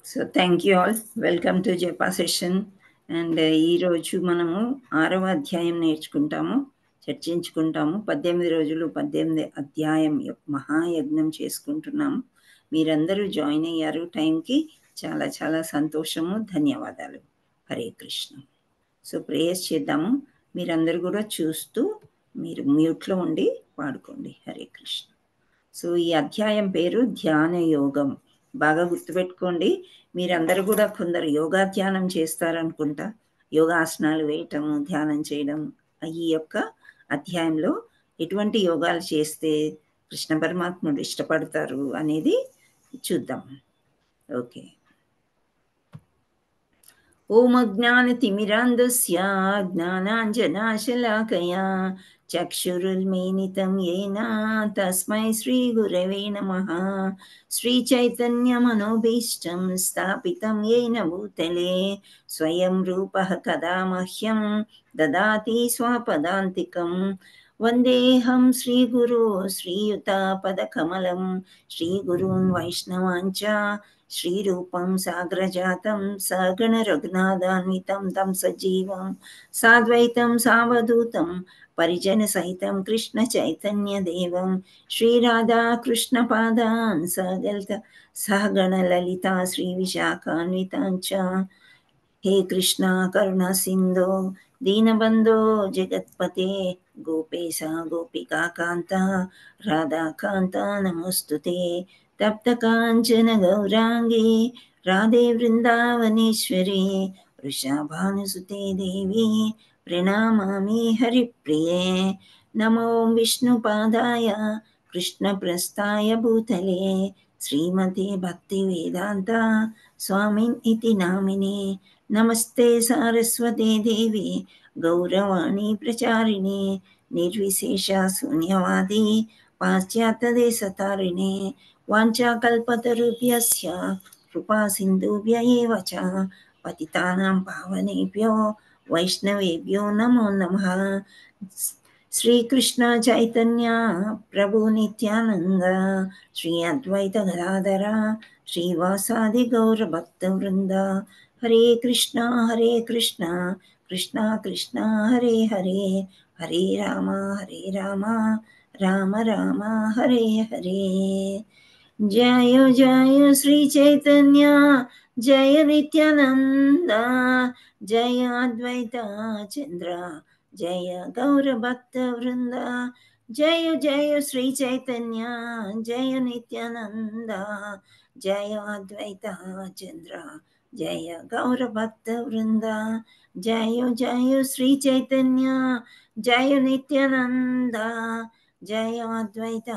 So thank you all. Welcome to japa session. And ఈరోజు మనము 6వ అధ్యాయం నేర్చుకుంటాము, చర్చించుకుంటాము. 18 రోజులు 18 అధ్యాయం మహాయజ్ఞం చేసుకుంటున్నాము. మీరందరూ జాయిన్ అయ్యారు టైంకి. చాలా చాలా సంతోషము. ధన్యవాదాలు. హరే కృష్ణ. సో ప్రేయర్స్ చేద్దాము. మీరందరూ కూడా చూస్తూ మీరు మ్యూట్లో ఉండి పాడుకోండి. హరే కృష్ణ. సో ఈ అధ్యాయం పేరు ధ్యాన యోగం. బాగా గుర్తుపెట్టుకోండి. మీరందరూ కూడా కొందరు యోగా ధ్యానం చేస్తారనుకుంటా. యోగాసనాలు వేయటం, ధ్యానం చేయడం. ఈ యొక్క అధ్యాయంలో ఎటువంటి యోగాలు చేస్తే కృష్ణ పరమాత్ముడు ఇష్టపడతారు అనేది చూద్దాం. ఓకే. ఓం అజ్ఞానతిమిరాంధస్య జ్ఞానాంజనాశలాకయా చక్షురున్మీలితం येन తస్మై శ్రీగురవే నమః. శ్రీచైతన్యమనోభీష్టం స్థాపితం येन భూతలే స్వయం రూపః కదా మహ్యం దదాతి స్వపదాంతికం. వందేహం శ్రీగురో శ్రీయుతాపదకమలం శ్రీగురూన్ వైష్ణవాంచ శ్రీరూపం సాగ్రజాతం సగణ రఘునాథాన్వితం తం సజీవం సాద్వైతం సావధూతం పరిజన సహితం కృష్ణ చైతన్య దేవం శ్రీరాధా కృష్ణ పాదాన్ సగల్త సహగణ లలిత శ్రీ విశాఖాన్వితాంచ. హే కృష్ణ కరుణ సింధో దీనబంధో జగత్పతే గోపేశ గోపికా కాంత రాధాకాంత నమోస్తుతే. తప్త కాంచన గౌరాంగి రాధే వృందావనేశ్వరి వృషభానుసుతే దేవి ప్రణమామి హరిప్రియే. నమో విష్ణుపాదాయ కృష్ణప్రస్థాయ భూతలే శ్రీమతే భక్తివేదాంత స్వామిన్ ఇతి నామినే. నమస్తే సారస్వతే దేవి గౌరవాణి ప్రచారిణే నిర్విశేష శూన్యవాది పాశ్చాత్యదేశతారిణే. వాంఛాకల్పతరుభ్యస్య కృపా సింధుభ్య ఏవ చ పతితానాం పావనేభ్యో వైష్ణవేభ్యో నమో నమః. శ్రీకృష్ణ చైతన్య ప్రభు నిత్యానంద శ్రీ అద్వైత గదాధర శ్రీవాసాది గౌర భక్త వృంద. హరే కృష్ణ కృష్ణ కృష్ణ హరే హరే హరే రామ రామ రామ హరే హరే. జయ జయ శ్రీ చైతన్య జయ నిత్యానంద జయ అద్వైత చంద్ర జయ గౌర భక్త వృంద. జయ జయ శ్రీ చైతన్య జయ నిత్యానంద జయ అద్వైత చంద్ర జయ గౌర భక్త వృంద. జయ జయ శ్రీ చైతన్య జయ నిత్యానంద జయ అద్వైత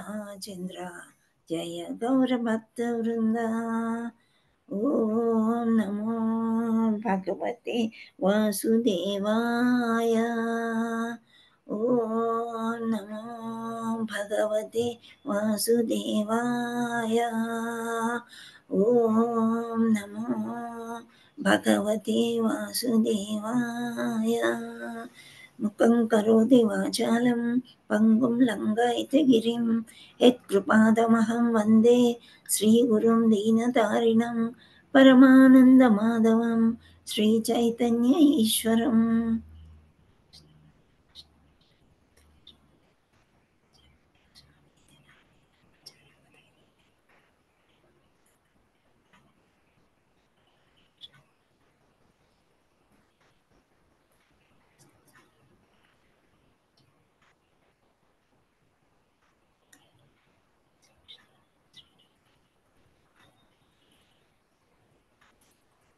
చంద్ర జయ గౌర భక్త వృంద. ఓం నమో భగవతే వాసుదేవాయ. ఓం నమో భగవతే వాసుదేవాయ. ఓం నమో భగవతే వాసుదేవాయ. ముఖం కరోతి వాచాలం పంగుం లంఘయతే గిరిం యత్కృపాదమహం వందే శ్రీగురుం దీనతారిణం పరమానందమాధవం శ్రీచైతన్య ఈశ్వరం.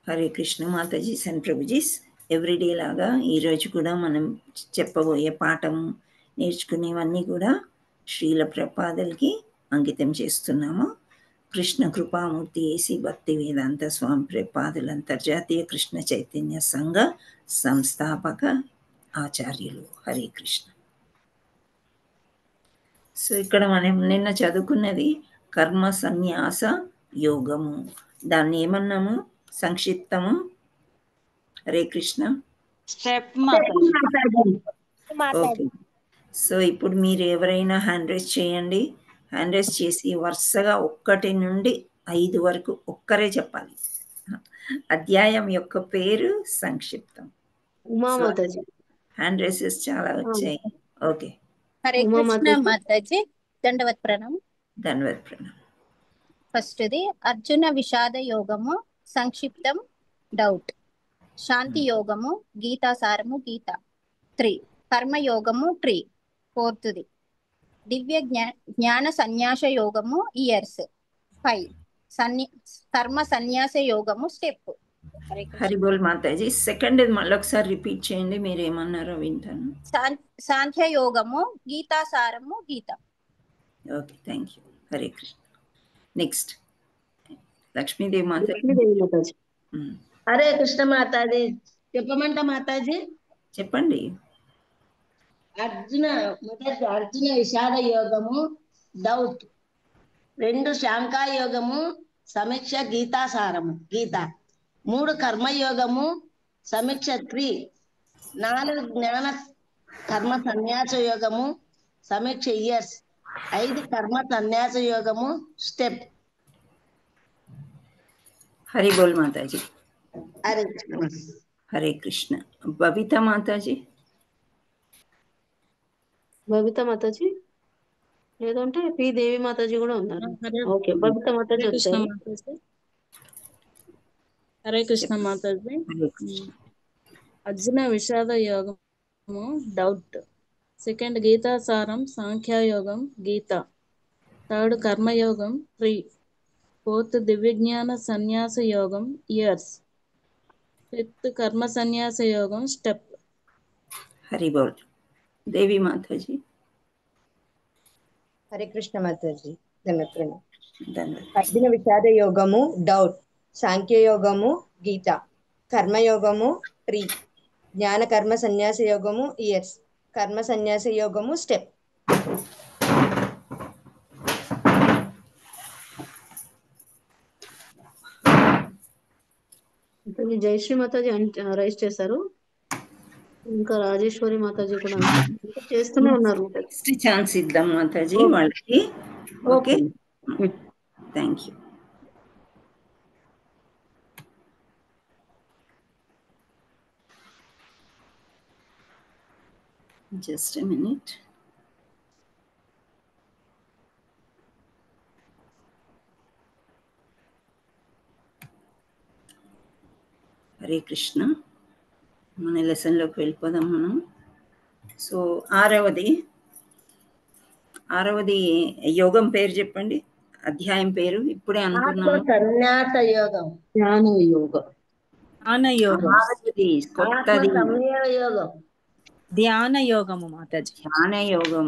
హరే కృష్ణ మాతాజీస్ అండ్ ప్రభుజీస్. ఎవ్రీడే లాగా ఈరోజు కూడా మనం చెప్పబోయే పాఠము నేర్చుకునేవన్నీ కూడా శ్రీల ప్రభుపాదులకి అంకితం చేస్తున్నాము. కృష్ణ కృపామూర్తి ఏసీ భక్తి వేదాంత స్వామి ప్రభుపాదులు అంతర్జాతీయ కృష్ణ చైతన్య సంఘ సంస్థాపక ఆచార్యులు. హరే కృష్ణ. సో ఇక్కడ మనం నిన్న చదువుకున్నది కర్మ సన్యాస యోగము. దాన్ని ఏమన్నాము సంక్షిప్తము? హరే కృష్ణ. ఓకే. సో ఇప్పుడు మీరు ఎవరైనా హ్యాండ్ రైజ్ చేయండి. హ్యాండ్ రైజ్ చేసి వరుసగా 1 నుండి 5 వరకు ఒక్కరే చెప్పాలి. అధ్యాయం యొక్క పేరు సంక్షిప్తం. ఉమా మాతాజీ. హ్యాండ్ రైసెస్ చాలా వచ్చాయి. ఓకే, హరే ఉమా కృష్ణ మాతాజీ. మాతాజీ, దండవత్ ప్రణామం. ధన్యవాద ప్రణామం. ఫస్ట్ది అర్జున విషాద యోగము సంక్షిప్తం డౌట్. శాంతి యోగము గీతాసారము గీత 3. కర్మయోగము ట్రీ 4ది. దివ్య జ్ఞాన సన్యాస యోగము ఇయర్స్ 5. కర్మ సన్యాస యోగము స్టెప్. హరిబోల్ మాతాజీ. సెకండ్ మళ్ళీ ఒకసారి రిపీట్ చేయండి, మీరు ఏమన్నారో వింటాను. సాంఖ్య యోగము గీతాసారము Gita. Okay, thank you. Hare Krishna. Next Lakshmidevi Mataji. Lakshmidevi Mataji. Hare Krishna Mataji. చెప్పమంట మాతాజీ? చెప్పండి. అర్జున విషాద యోగము డౌట్. 2 శాంకా యోగము సమీక్ష గీతాసారము గీత. 3 కర్మయోగము సమీక్ష 3. 4 జ్ఞాన కర్మ సన్యాస యోగము సమీక్ష ఇయర్స్. 5 కర్మ సన్యాస యోగము స్టెప్. హరిబోల్ మాతాజీ. హరే కృష్ణ. హరే కృష్ణ. బబిత మాతాజీ. బబిత మాతాజీ లేదంటే పి దేవి మాతాజీ కూడా ఉన్నారు. ఓకే, బబిత మాతాజీ వచ్చారు. హరే కృష్ణ మాతాజీ. అర్జున విషాద యోగము డౌట్. 2 గీతాసారం సాంఖ్యయోగం గీత. 3 కర్మయోగం 3. 4 దివ్యజ్ఞాన సన్యాస యోగం ఇయర్స్. 5 కర్మ సన్యాస యోగం స్టెప్. హరిబోల్. దేవి మాతాజీ. హరే కృష్ణ మాతాజీ. ధన్యవాదాలు. ధన్యవాదాలు. అర్జున విషాద యోగము డౌట్. సాంఖ్యయోగము గీత. కర్మయోగము ట్రీ. జ్ఞాన కర్మ సన్యాస యోగము ఇయర్స్. కర్మ సన్యాస యోగము స్టెప్. జయశ్రీ మాతాజీ రైస్ చేశారు. ఇంకా రాజేశ్వరి మాతాజీ కూడా చేస్తూనే ఉన్నారు. నెక్స్ట్ ఛాన్స్ ఇద్దాం మాతాజీ వాళ్ళకి. Okay, thank you. Just a minute. Hare Krishna. మన లెసన్లోకి వెళ్ళిపోదాం మనం. సో ఆరవది యోగం పేరు చెప్పండి, అధ్యాయం పేరు. ఇప్పుడే అనుకున్నాము. సన్యాస యోగం. జ్ఞాన యోగం. కొత్తది యోగం. ధ్యాన యోగము మాతాజీ. ధ్యాన యోగం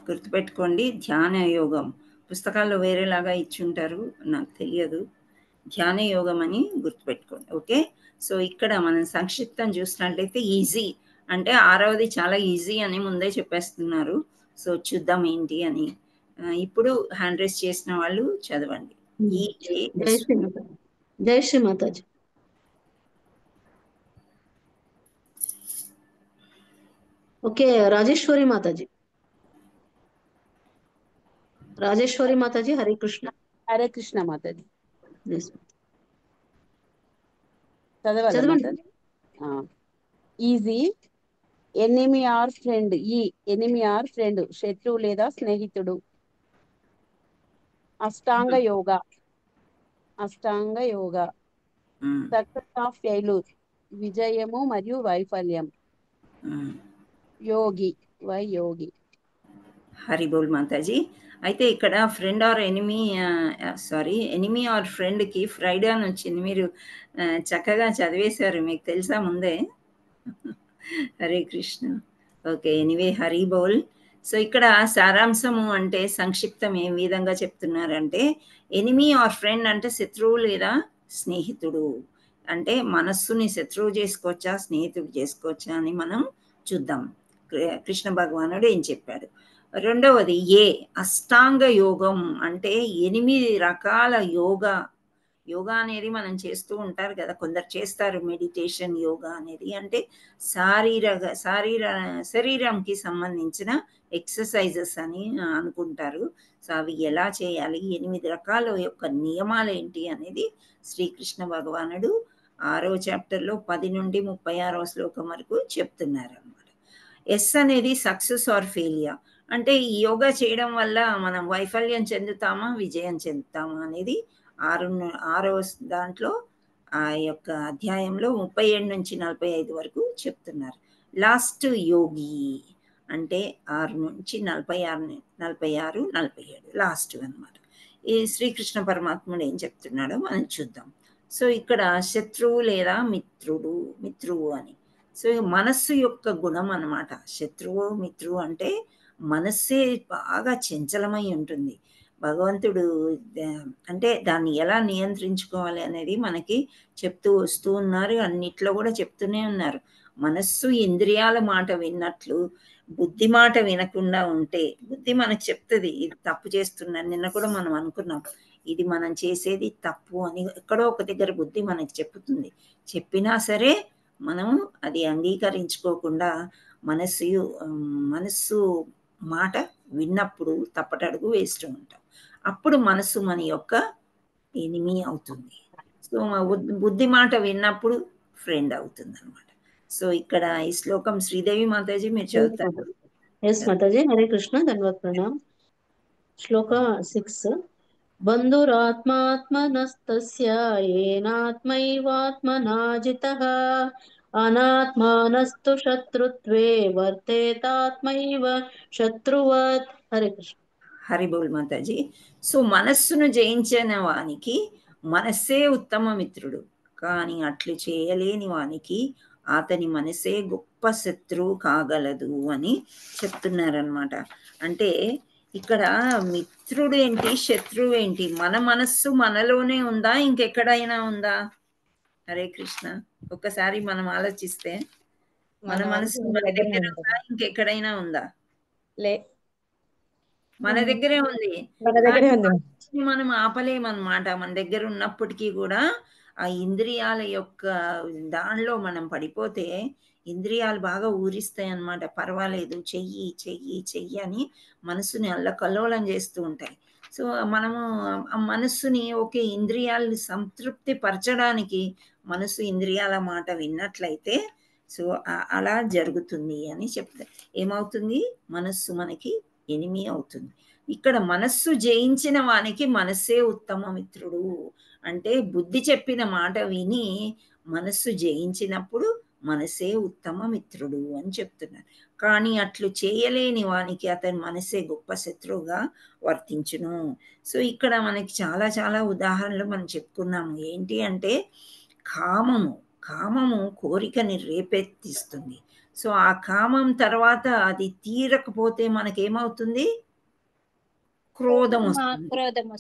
గుర్తుపెట్టుకోండి. ధ్యాన యోగం పుస్తకాల్లో వేరేలాగా ఇచ్చుంటారు, నాకు తెలియదు. ధ్యాన యోగం అని గుర్తుపెట్టుకోండి. ఓకే, సో ఇక్కడ మనం సంక్షిప్తం చూసినట్లయితే ఈజీ అంటే ఆరవది చాలా ఈజీ అని ముందే చెప్పేస్తున్నారు. సో చూద్దాం ఏంటి అని. ఇప్పుడు హ్యాండ్ రైస్ చేసిన వాళ్ళు చదవండి. జయశ్రీ మాతాజీ. ఓకే, రాజేశ్వరి మాతాజీ. రాజేశ్వరి మాతాజీ. హరే కృష్ణ. హరే కృష్ణ మాతాజీ. చదవండి. Easy. Enemy or friend. Enemy or friend శత్రువు లేదా స్నేహితుడు. Ashtanga yoga. Success of failure విజయము మరియు వైఫల్యం. యోగి హరిబోల్ మాతాజీ. అయితే ఇక్కడ friend or enemy enemy or ఫ్రెండ్కి ఫ్రైడే అని వచ్చింది. మీరు చక్కగా చదివేశారు, మీకు తెలుసా ముందే. Hare Krishna. Okay, anyway Haribol. So ఇక్కడ సారాంశము అంటే సంక్షిప్తం ఏ విధంగా చెప్తున్నారంటే, ఎనిమీ ఆర్ ఫ్రెండ్ అంటే శత్రువు లేదా స్నేహితుడు. అంటే మనస్సుని శత్రువు చేసుకోవచ్చా స్నేహితుడు చేసుకోవచ్చా అని మనం చూద్దాం. కృష్ణ భగవానుడు ఏం చెప్పాడు. రెండవది అష్టాంగ యోగం అంటే 8 రకాల యోగా అనేది మనం చేస్తూ ఉంటారు కదా, కొందరు చేస్తారు మెడిటేషన్ యోగా అనేది. అంటే శరీరంకి సంబంధించిన ఎక్సర్సైజెస్ అని అనుకుంటారు. సో అవి ఎలా చేయాలి, 8 రకాల యొక్క నియమాలు ఏంటి అనేది శ్రీకృష్ణ భగవానుడు 6వ చాప్టర్లో 10 నుండి 36వ శ్లోకం వరకు చెప్తున్నారు అనమాట. ఎస్ అనేది సక్సెస్ ఆర్ ఫెయిలియర్. అంటే ఈ యోగా చేయడం వల్ల మనం వైఫల్యం చెందుతామా విజయం చెందుతామా అనేది 6వ దాంట్లో ఆ యొక్క అధ్యాయంలో 37 నుంచి 45 వరకు చెప్తున్నారు. లాస్ట్ యోగి అంటే 6 నుంచి 46 47 లాస్ట్ అన్నమాట. ఈ శ్రీకృష్ణ పరమాత్ముడు ఏం చెప్తున్నాడో మనం చూద్దాం. సో ఇక్కడ శత్రువు లేదా మిత్రువు అని. సో మనస్సు యొక్క గుణం అన్నమాట. శత్రువు మిత్రువు అంటే మనస్సే బాగా చంచలమై ఉంటుంది. భగవంతుడు అంటే దాన్ని ఎలా నియంత్రించుకోవాలి అనేది మనకి చెప్తూ వస్తూ ఉన్నారు. అన్నిట్లో కూడా చెప్తూనే ఉన్నారు. మనస్సు ఇంద్రియాల మాట విన్నట్లు బుద్ధి మాట వినకుండా ఉంటే, బుద్ధి మనకు చెప్తుంది ఇది తప్పు చేస్తున్నాను. నిన్న కూడా మనం అనుకున్నాం ఇది మనం చేసేది తప్పు అని. ఎక్కడో ఒక దగ్గర బుద్ధి మనకి చెప్తుంది. చెప్పినా సరే మనము అది అంగీకరించుకోకుండా మనస్సు మాట విన్నప్పుడు తప్పటడుగు వేస్తూ ఉంటాం. అప్పుడు మనస్సు మన యొక్క ఎనిమి అవుతుంది. సో బుద్ధి మాట విన్నప్పుడు ఫ్రెండ్ అవుతుంది అనమాట. సో ఇక్కడ ఈ శ్లోకం శ్రీదేవి మాతాజీ మీరు చదువుతారు. ఎస్ మాతాజీ. హరే కృష్ణ. ధన్యవాద ప్రణామ్. శ్లోక 6. బంధురాత్మాత్మనస్తస్య ఏనాత్మైవాత్మనా జితః అనాత్మానస్తు శత్రుత్వే వర్తేతాత్మైవ శత్రువత్. హరే కృష్ణ. హరి బోల్ మాతాజీ. సో మనస్సును జయించిన వానికి మనస్సే ఉత్తమ మిత్రుడు, కానీ అట్లు చేయలేని వానికి అతని మనసే గొప్ప శత్రువు కాగలదు అని చెప్తున్నారనమాట. అంటే ఇక్కడ మిత్రుడు ఏంటి, శత్రువు ఏంటి? మన మనస్సు మనలోనే ఉందా, ఇంకెక్కడైనా ఉందా? హరే కృష్ణ. ఒక్కసారి మనం ఆలోచిస్తే మన మనస్సు మన దగ్గర ఉందా, ఇంకెక్కడైనా ఉందా? మన దగ్గరే ఉంది. మనం ఆపలేమన్నమాట. మన దగ్గర ఉన్నప్పటికీ కూడా ఆ ఇంద్రియాల యొక్క దానిలో మనం పడిపోతే ఇంద్రియాలు బాగా ఊరిస్తాయి అన్నమాట. పర్వాలేదు, చెయ్యి చెయ్యి చెయ్యి అని మనసుని అల్లకల్లోలం చేస్తూ ఉంటాయి. సో మనము ఆ మనస్సుని ఒకే ఇంద్రియాలను సంతృప్తి పరచడానికి మనసు ఇంద్రియాల మాట విన్నట్లయితే సో అలా జరుగుతుంది అని చెప్తారు. ఏమవుతుంది? మనస్సు మనకి ఎనిమి అవుతుంది. ఇక్కడ మనస్సు జయించిన వానికి మనస్సే ఉత్తమ మిత్రుడు. అంటే బుద్ధి చెప్పిన మాట విని మనస్సు జయించినప్పుడు మనసే ఉత్తమ మిత్రుడు అని చెప్తున్నారు. కానీ అట్లు చేయలేని వానికి అతని మనసే గొప్ప శత్రువుగా వర్తించును. సో ఇక్కడ మనకి చాలా చాలా ఉదాహరణలు మనం చెప్పుకున్నాము. ఏంటి అంటే కామము కోరికని రేపెత్తిస్తుంది. సో ఆ కామం తర్వాత అది తీరకపోతే మనకేమవుతుంది? క్రోధం వస్తుంది.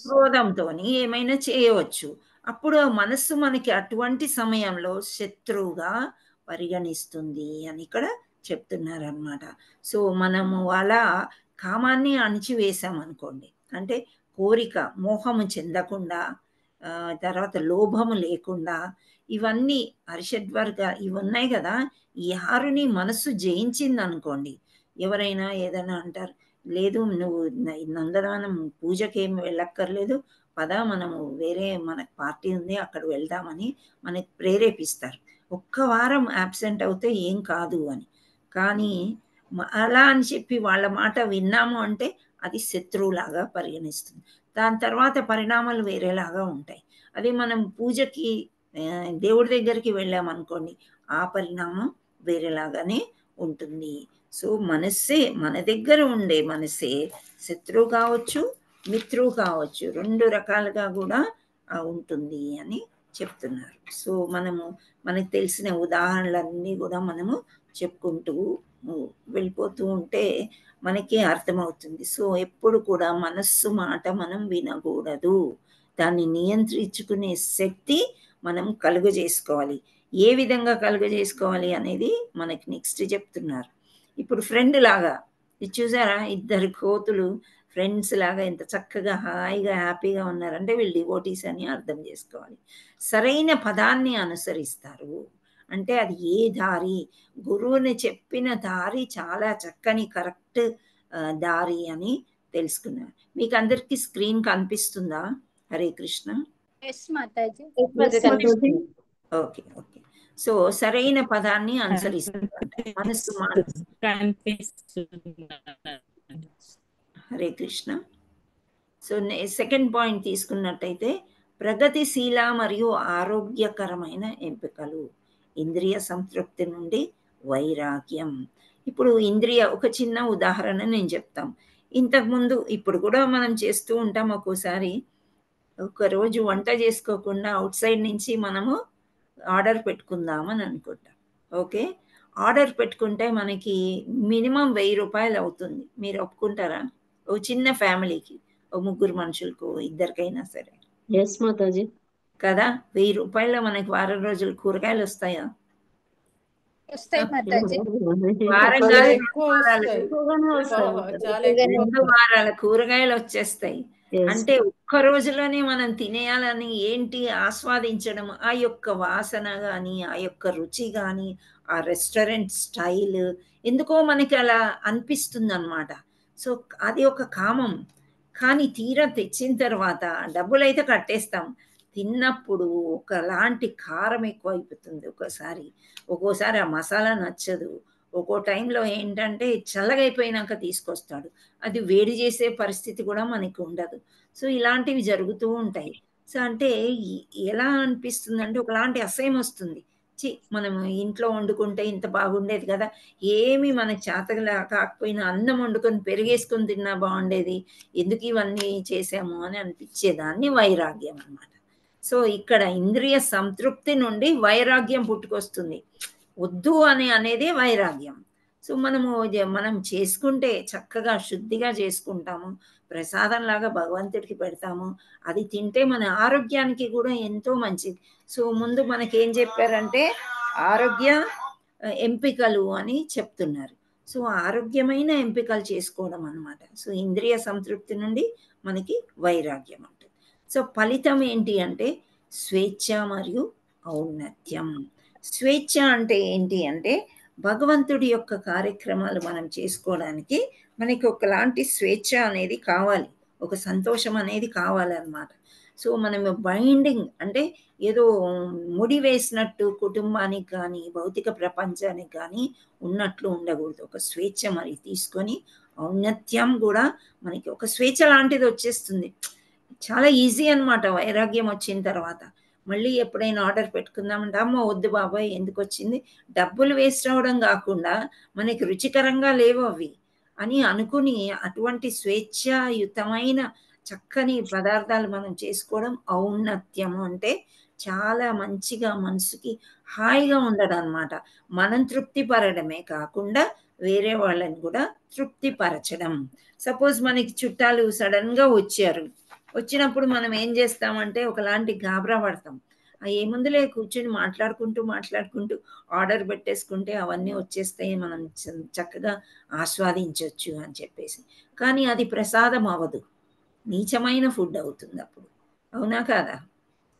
క్రోధంతో ఏమైనా చేయవచ్చు. అప్పుడు మనస్సు మనకి అటువంటి సమయంలో శత్రువుగా పరిగణిస్తుంది అని ఇక్కడ చెప్తున్నారనమాట. సో మనము అలా కామాన్ని అణిచివేశామనుకోండి, అంటే కోరిక మోహము చెందకుండా, తర్వాత లోభము లేకుండా, ఇవన్నీ అరిషడ్వర్గ ఇవి ఉన్నాయి కదా, ఈ 6ని మనస్సు జయించింది అనుకోండి. ఎవరైనా ఏదైనా అంటారు, లేదు నువ్వు నందనవనం పూజకేమి వెళ్ళక్కర్లేదు, పద మనము వేరే మనకు పార్టీ ఉంది అక్కడ వెళ్దామని మనకి ప్రేరేపిస్తారు. ఒక్క వారం యాబ్సెంట్ అవుతే ఏం కాదు అని. కానీ అలా అని చెప్పి వాళ్ళ మాట విన్నాము అంటే అది శత్రువులాగా పరిగణిస్తుంది. దాని తర్వాత పరిణామాలు వేరేలాగా ఉంటాయి. అదే మనం పూజకి దేవుడి దగ్గరికి వెళ్ళామనుకోండి, ఆ పరిణామం వేరేలాగానే ఉంటుంది. సో మనస్సే, మన దగ్గర ఉండే మనసే శత్రువు కావచ్చు, మిత్రువు కావచ్చు, 2 రకాలుగా కూడా ఉంటుంది అని చెప్తున్నారు. సో మనకు తెలిసిన ఉదాహరణలన్నీ కూడా మనము చెప్పుకుంటూ వెళ్ళిపోతూ ఉంటే మనకి అర్థమవుతుంది. సో ఎప్పుడు కూడా మనస్సు మాట మనం వినకూడదు. దాన్ని నియంత్రించుకునే శక్తి మనం కలుగజేసుకోవాలి. ఏ విధంగా కలుగజేసుకోవాలి అనేది మనకి నెక్స్ట్ చెప్తున్నారు. ఇప్పుడు ఫ్రెండ్ లాగా ఇది చూసారా, 2 కోతులు ఫ్రెండ్స్ లాగా ఎంత చక్కగా హాయిగా హ్యాపీగా ఉన్నారంటే వీళ్ళు డివోటీస్ అని అర్థం చేసుకోవాలి. సరైన పదాన్ని అనుసరిస్తారు అంటే అది ఏ దారి, గురువుని చెప్పిన దారి చాలా చక్కని కరెక్ట్ దారి అని తెలుసుకున్నారు. మీకు అందరికీ స్క్రీన్ కనిపిస్తుందా? Hare Krishna. Yes Mataji. Okay okay. So సరైన పదాన్ని అనుసరిస్తుందంటే మనసు Hare Krishna. So second point తీసుకున్నట్టయితే ప్రగతిశీల మరియు ఆరోగ్యకరమైన ఎంపికలు, ఇంద్రియ సంతృప్తి నుండి వైరాగ్యం. ఇప్పుడు ఇంద్రియ ఒక చిన్న ఉదాహరణ నేను చెప్తాం. ఇంతకుముందు ఇప్పుడు కూడా మనం చేస్తూ ఉంటాం. ఒక్కోసారి ఒకరోజు వంట చేసుకోకుండా అవుట్ సైడ్ నుంచి మనము ఆర్డర్ పెట్టుకుందామని అనుకుంటాం. ఓకే, ఆర్డర్ పెట్టుకుంటే మనకి మినిమం 1000 రూపాయలు అవుతుంది. మీరు ఒప్పుకుంటారా? ఓ చిన్న ఫ్యామిలీకి, ఓ 3 మనుషులకు, ఇద్దరికైనా సరే ఎస్ మాతాజీ. కదా. 1000 రూపాయల్లో మనకి వారం రోజులు కూరగాయలు వస్తాయా? వస్తాయి మాతాజీ. వారం చాలా కాదు, ఎక్కువ 2 వారాలు, వస్తాయి. ఎక్కువగానే వస్తాయి చాలా ఎక్కువ 2 వారాల కూరగాయలు వచ్చేస్తాయి. Yes. అంటే ఒక్క రోజులోనే మనం తినేయాలని ఏంటి ఆస్వాదించడం, ఆ యొక్క వాసన కానీ, ఆ యొక్క రుచి కానీ, ఆ రెస్టారెంట్ స్టైల్ ఎందుకో మనకి అలా అనిపిస్తుంది అనమాట. సో అది ఒక కామం. కానీ తీరా తెచ్చిన తర్వాత డబ్బులైతే కట్టేస్తాం, తిన్నప్పుడు ఒకలాంటి కారం ఎక్కువ అయిపోతుంది. ఒక్కోసారి ఆ మసాలా నచ్చదు. ఒక్కో టైంలో ఏంటంటే చల్లగైపోయినాక తీసుకొస్తాడు, అది వేడి చేసే పరిస్థితి కూడా మనకి ఉండదు. సో ఇలాంటివి జరుగుతూ ఉంటాయి. సో అంటే ఎలా అనిపిస్తుందంటే ఒకలాంటి అసహ్యం వస్తుంది. మనం ఇంట్లో వండుకుంటే ఇంత బాగుండేది కదా, ఏమి మనకి చేతగా కాకపోయినా అన్నం వండుకొని పెరిగేసుకొని తిన్నా బాగుండేది, ఎందుకు ఇవన్నీ చేసాము అని అనిపించేదాన్ని వైరాగ్యం అన్నమాట. సో ఇక్కడ ఇంద్రియ సంతృప్తి నుండి వైరాగ్యం పుట్టుకొస్తుంది. వద్దు అనేది వైరాగ్యం. సో మనం చేసుకుంటే చక్కగా శుద్ధిగా చేసుకుంటాము, ప్రసాదంలాగా భగవంతుడికి పెడతాము, అది తింటే మన ఆరోగ్యానికి కూడా ఎంతో మంచిది. సో ముందు మనకేం చెప్పారంటే ఆరోగ్య ఎంపికలు అని చెప్తున్నారు. సో ఆరోగ్యమైన ఎంపికలు చేసుకోవడం అన్నమాట. సో ఇంద్రియ సంతృప్తి నుండి మనకి వైరాగ్యం ఉంటుంది. సో ఫలితం ఏంటి అంటే స్వేచ్ఛ మరియు ఔన్నత్యం. స్వేచ్ఛ అంటే ఏంటి అంటే భగవంతుడి యొక్క కార్యక్రమాలు మనం చేసుకోవడానికి మనకి ఒకలాంటి స్వేచ్ఛ అనేది కావాలి, ఒక సంతోషం అనేది కావాలన్నమాట. సో మనం బైండింగ్ అంటే ఏదో ముడి వేసినట్టు కుటుంబానికి కానీ భౌతిక ప్రపంచానికి కానీ ఉన్నట్లు ఉండకూడదు. ఒక స్వేచ్ఛ మరి తీసుకొని ఔన్నత్యం కూడా మనకి ఒక స్వేచ్ఛ లాంటిది వచ్చేస్తుంది. చాలా ఈజీ అన్నమాట వైరాగ్యం వచ్చిన తర్వాత. మళ్ళీ ఎప్పుడైనా ఆర్డర్ పెట్టుకుందామంటే అమ్మ వద్దు బాబాయ్ ఎందుకు వచ్చింది, డబ్బులు వేస్ట్ అవ్వడం కాకుండా మనకి రుచికరంగా లేవు అవి అని అనుకుని అటువంటి స్వేచ్ఛాయుతమైన చక్కని పదార్థాలు మనం చేసుకోవడం ఔన్నత్యము. అంటే చాలా మంచిగా మనసుకి హాయిగా ఉండడం అన్నమాట. మనం తృప్తి పడడమే కాకుండా వేరే వాళ్ళని కూడా తృప్తి పరచడం. సపోజ్ మనకి చుట్టాలు సడన్గా వచ్చినప్పుడు మనం ఏం చేస్తామంటే ఒకలాంటి గాబరా పడతాం. ఏముందులే కూర్చొని మాట్లాడుకుంటూ ఆర్డర్ పెట్టేసుకుంటే అవన్నీ వచ్చేస్తాయి, మనం చక్కగా ఆస్వాదించవచ్చు అని చెప్పేసి. కానీ అది ప్రసాదం అవ్వదు, నీచమైన ఫుడ్ అవుతుంది అప్పుడు. అవునా కాదా?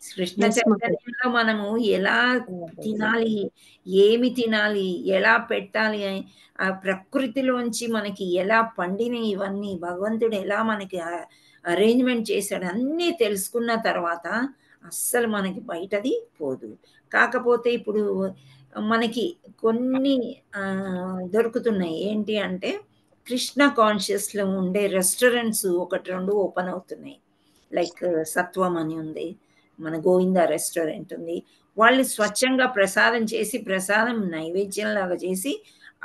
కృష్ణ చైతన్యంలో మనము ఎలా తినాలి, ఏమి తినాలి, ఎలా పెట్టాలి, ఆ ప్రకృతిలోంచి మనకి ఎలా పండిన ఇవన్నీ భగవంతుడు ఎలా మనకి అరేంజ్మెంట్ చేశాడు అన్నీ తెలుసుకున్న తర్వాత అస్సలు మనకి బయటది పోదు. కాకపోతే ఇప్పుడు మనకి కొన్ని దొరుకుతున్నాయి. ఏంటి అంటే కృష్ణ కాన్షియస్లో ఉండే రెస్టారెంట్స్ 1-2 ఓపెన్ అవుతున్నాయి. లైక్ సత్వం అని ఉంది, మన గోవింద రెస్టారెంట్ ఉంది. వాళ్ళు స్వచ్ఛంగా ప్రసాదం చేసి ప్రసాదం నైవేద్యంలాగా చేసి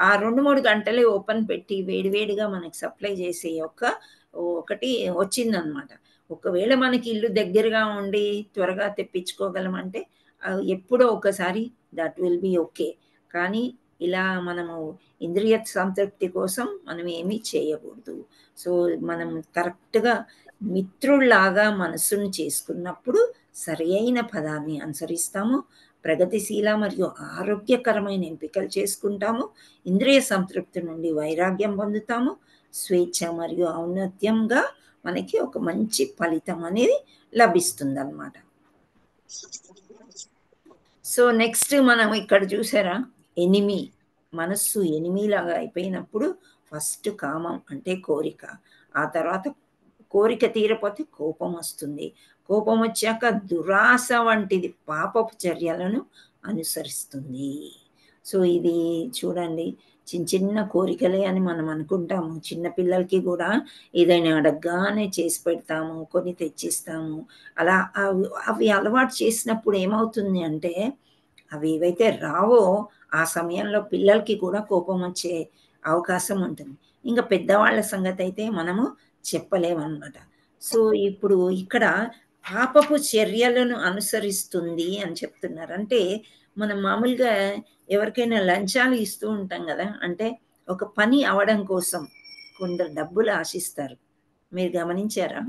ఆ 2-3 గంటలే ఓపెన్ పెట్టి వేడివేడిగా మనకి సప్లై చేసే ఒకటి వచ్చిందనమాట. ఒకవేళ మనకి ఇల్లు దగ్గరగా ఉండి త్వరగా తెప్పించుకోగలమంటే ఎప్పుడో ఒకసారి దట్ విల్ బి ఓకే. కానీ ఇలా మనము ఇంద్రియ సంతృప్తి కోసం మనం ఏమీ చేయకూడదు. సో మనం కరెక్ట్గా మిత్రుల్లాగా మనసును చేసుకున్నప్పుడు సరి అయిన పదాన్ని అనుసరిస్తాము, ప్రగతిశీల మరియు ఆరోగ్యకరమైన ఎంపికలు చేసుకుంటాము, ఇంద్రియ సంతృప్తి నుండి వైరాగ్యం పొందుతాము. స్వేచ్ఛ మరియు ఔన్నత్యంగా మనకి ఒక మంచి ఫలితం అనేది లభిస్తుంది అన్నమాట. సో నెక్స్ట్ మనం ఇక్కడ చూసారా, ఎనిమి, మనస్సు ఎనిమిలాగా అయిపోయినప్పుడు ఫస్ట్ కామం అంటే కోరిక, ఆ తర్వాత కోరిక తీరపోతే కోపం వస్తుంది, కోపం వచ్చాక దురాశ వంటిది పాపపు చర్యలను అనుసరిస్తుంది. సో ఇది చూడండి, చిన్న చిన్న కోరికలే అని మనం అనుకుంటాము. చిన్న పిల్లలకి కూడా ఏదైనా అడగగానే చేసి పెడతాము, కొని తెచ్చిస్తాము. అలా అవి అలవాటు చేసినప్పుడు ఏమవుతుంది అంటే, అవి ఏవైతే రావో ఆ సమయంలో పిల్లలకి కూడా కోపం వచ్చే అవకాశం ఉంటుంది. ఇంకా పెద్దవాళ్ళ సంగతి అయితే మనము చెప్పలేమన్నమాట. సో ఇప్పుడు ఇక్కడ పాపపు చర్యలను అనుసరిస్తుంది అని చెప్తున్నారు. అంటే మనం మామూలుగా ఎవరికైనా లంచాలు ఇస్తూ ఉంటాం కదా, అంటే ఒక పని అవడం కోసం కొందరు డబ్బులు ఆశిస్తారు. మీరు గమనించారా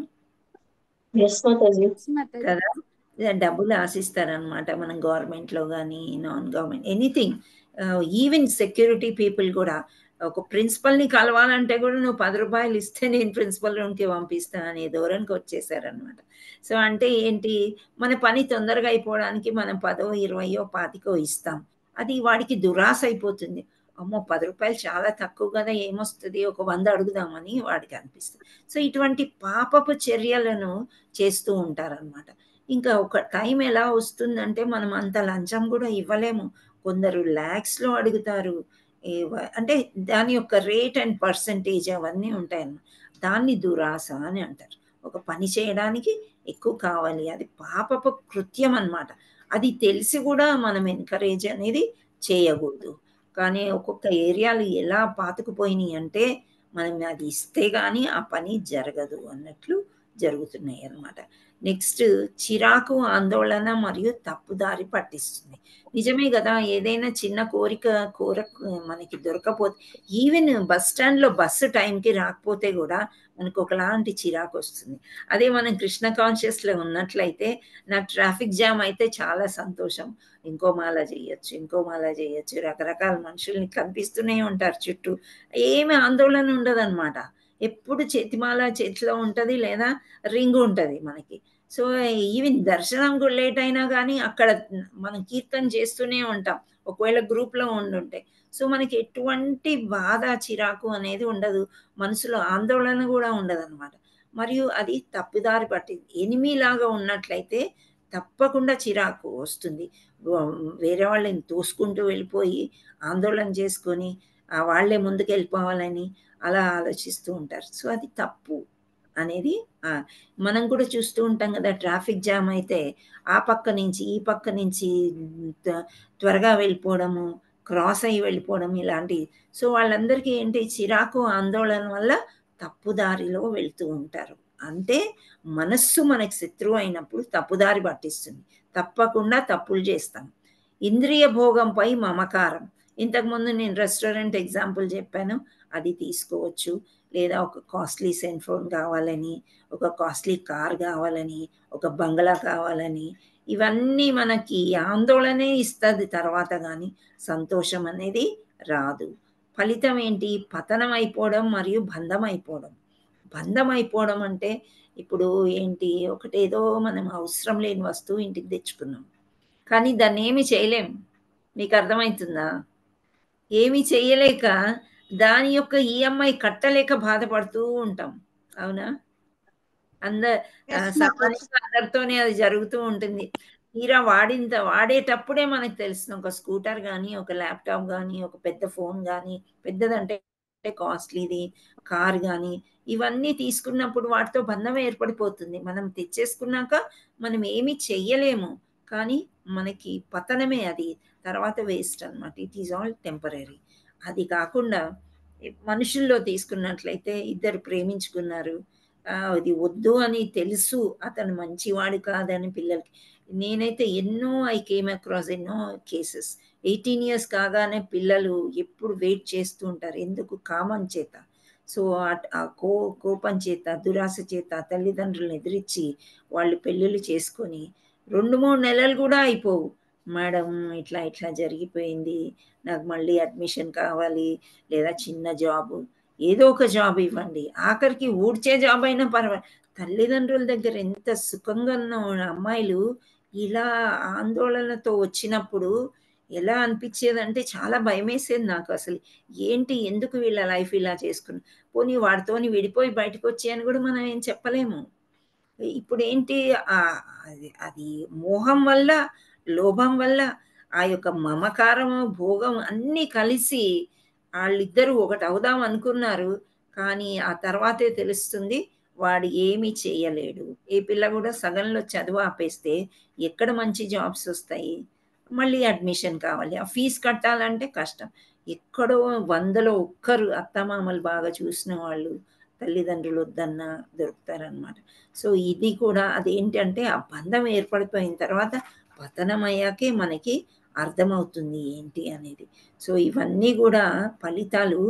ఎస్ మాతాజీ. ఎస్ మాతాజీ. కదా? డబ్బులు ఆశిస్తారనమాట. మనం గవర్నమెంట్లో కానీ non government anything, even security people కూడా ఒక ప్రిన్సిపల్ని కలవాలంటే కూడా నువ్వు 10 రూపాయలు ఇస్తే నేను ప్రిన్సిపల్ రూమ్కి పంపిస్తా అనే ధోరణికి వచ్చేసారనమాట. సో అంటే ఏంటి, మన పని తొందరగా అయిపోవడానికి మనం 10, 20, 25 ఇస్తాం. అది వాడికి దురాశ అయిపోతుంది. అమ్మో 10 రూపాయలు చాలా తక్కువ కదా, ఏమొస్తుంది, ఒక 100 అడుగుదామని వాడికి అనిపిస్తుంది. సో ఇటువంటి పాపపు చర్యలను చేస్తూ ఉంటారనమాట. ఇంకా ఒక టైం ఎలా వస్తుందంటే మనం అంత లంచం కూడా ఇవ్వలేము. కొందరు ల్యాక్స్లో అడుగుతారు. అంటే దాని యొక్క రేట్ అండ్ పర్సంటేజ్ అవన్నీ ఉంటాయన్నమాట. దాన్ని దురాశ అని అంటారు. ఒక పని చేయడానికి ఎక్కువ కావాలి, అది పాపపు కృత్యం అన్నమాట. అది తెలిసి కూడా మనం ఎంకరేజ్ అనేది చేయకూడదు. కానీ ఒక్కొక్క ఏరియాలు ఎలా పాతుకుపోయినాయి అంటే, మనం అది ఇస్తే కానీ ఆ పని జరగదు అన్నట్లు జరుగుతున్నాయి అన్నమాట. నెక్స్ట్ చిరాకు, ఆందోళన మరియు తప్పుదారి పట్టిస్తుంది. నిజమే కదా, ఏదైనా చిన్న కోరిక మనకి దొరకపోతే, ఈవెన్ బస్ స్టాండ్లో బస్సు టైంకి రాకపోతే కూడా మనకు ఒకలాంటి చిరాకు వస్తుంది. అదే మనం కృష్ణ కాన్షియస్లో ఉన్నట్లయితే, నాకు ట్రాఫిక్ జామ్ అయితే చాలా సంతోషం, ఇంకో మాల చేయొచ్చు, ఇంకో మాల చేయొచ్చు, రకరకాల మనుషుల్ని కనిపిస్తూనే ఉంటారు చుట్టూ, ఏమి ఆందోళన ఉండదన్నమాట. ఎప్పుడు చేతిమాల చేతిలో ఉంటుంది, లేదా రింగు ఉంటుంది మనకి. సో ఈవెన్ దర్శనం కూడా లేట్ అయినా కానీ అక్కడ మనం కీర్తన చేస్తూనే ఉంటాం, ఒకవేళ గ్రూప్లో ఉండుంటే. సో మనకి ఎటువంటి బాధ, చిరాకు అనేది ఉండదు, మనసులో ఆందోళన కూడా ఉండదన్నమాట. మరియు అది తప్పుదారి పట్టి ఎనిమిలాగా ఉన్నట్లయితే తప్పకుండా చిరాకు వస్తుంది. వేరే వాళ్ళని తోసుకుంటూ వెళ్ళిపోయి ఆందోళన చేసుకొని వాళ్ళే ముందుకు వెళ్ళిపోవాలని అలా ఆలోచిస్తూ ఉంటారు. సో అది తప్పు అనేది మనం కూడా చూస్తూ ఉంటాం కదా, ట్రాఫిక్ జామ్ అయితే ఆ పక్క నుంచి ఈ పక్క నుంచి త్వరగా వెళ్ళిపోవడము, క్రాస్ అయ్యి వెళ్ళిపోవడం ఇలాంటివి. సో వాళ్ళందరికీ ఏంటి, చిరాకు, ఆందోళన వల్ల తప్పుదారిలో వెళ్తూ ఉంటారు. అంటే మనస్సు మనకి శత్రువు అయినప్పుడు తప్పుదారి పట్టిస్తుంది, తప్పకుండా తప్పులు చేస్తాం. ఇంద్రియ భోగంపై మమకారం, ఇంతకుముందు నేను రెస్టారెంట్ ఎగ్జాంపుల్ చెప్పాను, అది తీసుకోవచ్చు. లేదా ఒక కాస్ట్లీ సెల్ ఫోన్ కావాలని, ఒక కాస్ట్లీ కార్ కావాలని, ఒక బంగ్లా కావాలని, ఇవన్నీ మనకి ఆందోళనే ఇస్తుంది తర్వాత, కానీ సంతోషం అనేది రాదు. ఫలితం ఏంటి, పతనం అయిపోవడం మరియు బంధం అయిపోవడం. బంధం అయిపోవడం అంటే ఇప్పుడు ఏంటి, ఒకటేదో మనం అవసరం లేని వస్తువు ఇంటికి తెచ్చుకున్నాం, కానీ దాన్ని ఏమి చేయలేం. మీకు అర్థమవుతుందా? ఏమి చేయలేక దాని యొక్క ఈఎంఐ కట్టలేక బాధపడుతూ ఉంటాం, అవునా? సామాన్యంగా అందరితోనే అది జరుగుతూ ఉంటుంది. తీరా వాడేటప్పుడే మనకు తెలుస్తుంది, ఒక స్కూటర్ కానీ, ఒక ల్యాప్టాప్ కానీ, ఒక పెద్ద ఫోన్ కానీ, పెద్దదంటే కాస్ట్లీది కార్ కానీ, ఇవన్నీ తీసుకున్నప్పుడు వాటితో బంధం ఏర్పడిపోతుంది. మనం తెచ్చేసుకున్నాక మనం ఏమి చెయ్యలేము, కానీ మనకి పతనమే అది, తర్వాత వేస్ట్ అన్నమాట. It is all temporary. అది కాకుండా మనుషుల్లో తీసుకున్నట్లయితే, ఇద్దరు ప్రేమించుకున్నారు, అది వద్దు అని తెలుసు, అతను మంచివాడు కాదని పిల్లలకి. నేనైతే ఐ కేమ్ అక్రాస్ ఎన్నో కేసెస్. 18 years కాగానే పిల్లలు ఎప్పుడు వెయిట్ చేస్తూ ఉంటారు, ఎందుకు, కామం చేత. సో ఆ కోపం చేత, దురాశ చేత తల్లిదండ్రులను ఎదిరించి వాళ్ళు పెళ్ళిళ్ళు చేసుకొని 2-3 నెలలు కూడా అయిపోవు, మేడం ఇట్లా జరిగిపోయింది, నాకు మళ్ళీ అడ్మిషన్ కావాలి, లేదా చిన్న జాబు, ఏదో ఒక జాబ్ ఇవ్వండి, ఆఖరికి ఊడ్చే జాబ్ అయినా పర్వాలేదు. తల్లిదండ్రుల దగ్గర ఎంత సుఖంగా ఉన్న అమ్మాయిలు ఇలా ఆందోళనతో వచ్చినప్పుడు ఎలా అనిపించేదంటే చాలా భయమేసేది నాకు అసలు. ఏంటి, ఎందుకు వీళ్ళ లైఫ్ ఇలా చేసుకుని, పోనీ వాడితోని విడిపోయి బయటకు వచ్చి అని కూడా మనం ఏం చెప్పలేము. ఇప్పుడేంటి, అది అది మోహం వల్ల, లోభం వల్ల, ఆ యొక్క మమకారము, భోగం అన్నీ కలిసి వాళ్ళిద్దరూ ఒకటి అవుదాం అనుకున్నారు. కానీ ఆ తర్వాతే తెలుస్తుంది వాడు ఏమీ చేయలేడు. ఏ పిల్ల కూడా సగంలో చదువు ఆపేస్తే ఎక్కడ మంచి జాబ్స్ వస్తాయి? మళ్ళీ అడ్మిషన్ కావాలి, ఆ ఫీజు కట్టాలంటే కష్టం. ఎక్కడో 100లో ఒక్కరు అత్తమామలు బాగా చూసిన వాళ్ళు, తల్లిదండ్రులు వద్దన్నా దొరుకుతారనమాట. సో ఇది కూడా అదేంటంటే ఆ బంధం ఏర్పడిపోయిన తర్వాత పతనం అయ్యాకే మనకి అర్థమవుతుంది ఏంటి అనేది. సో ఇవన్నీ కూడా ఫలితాలు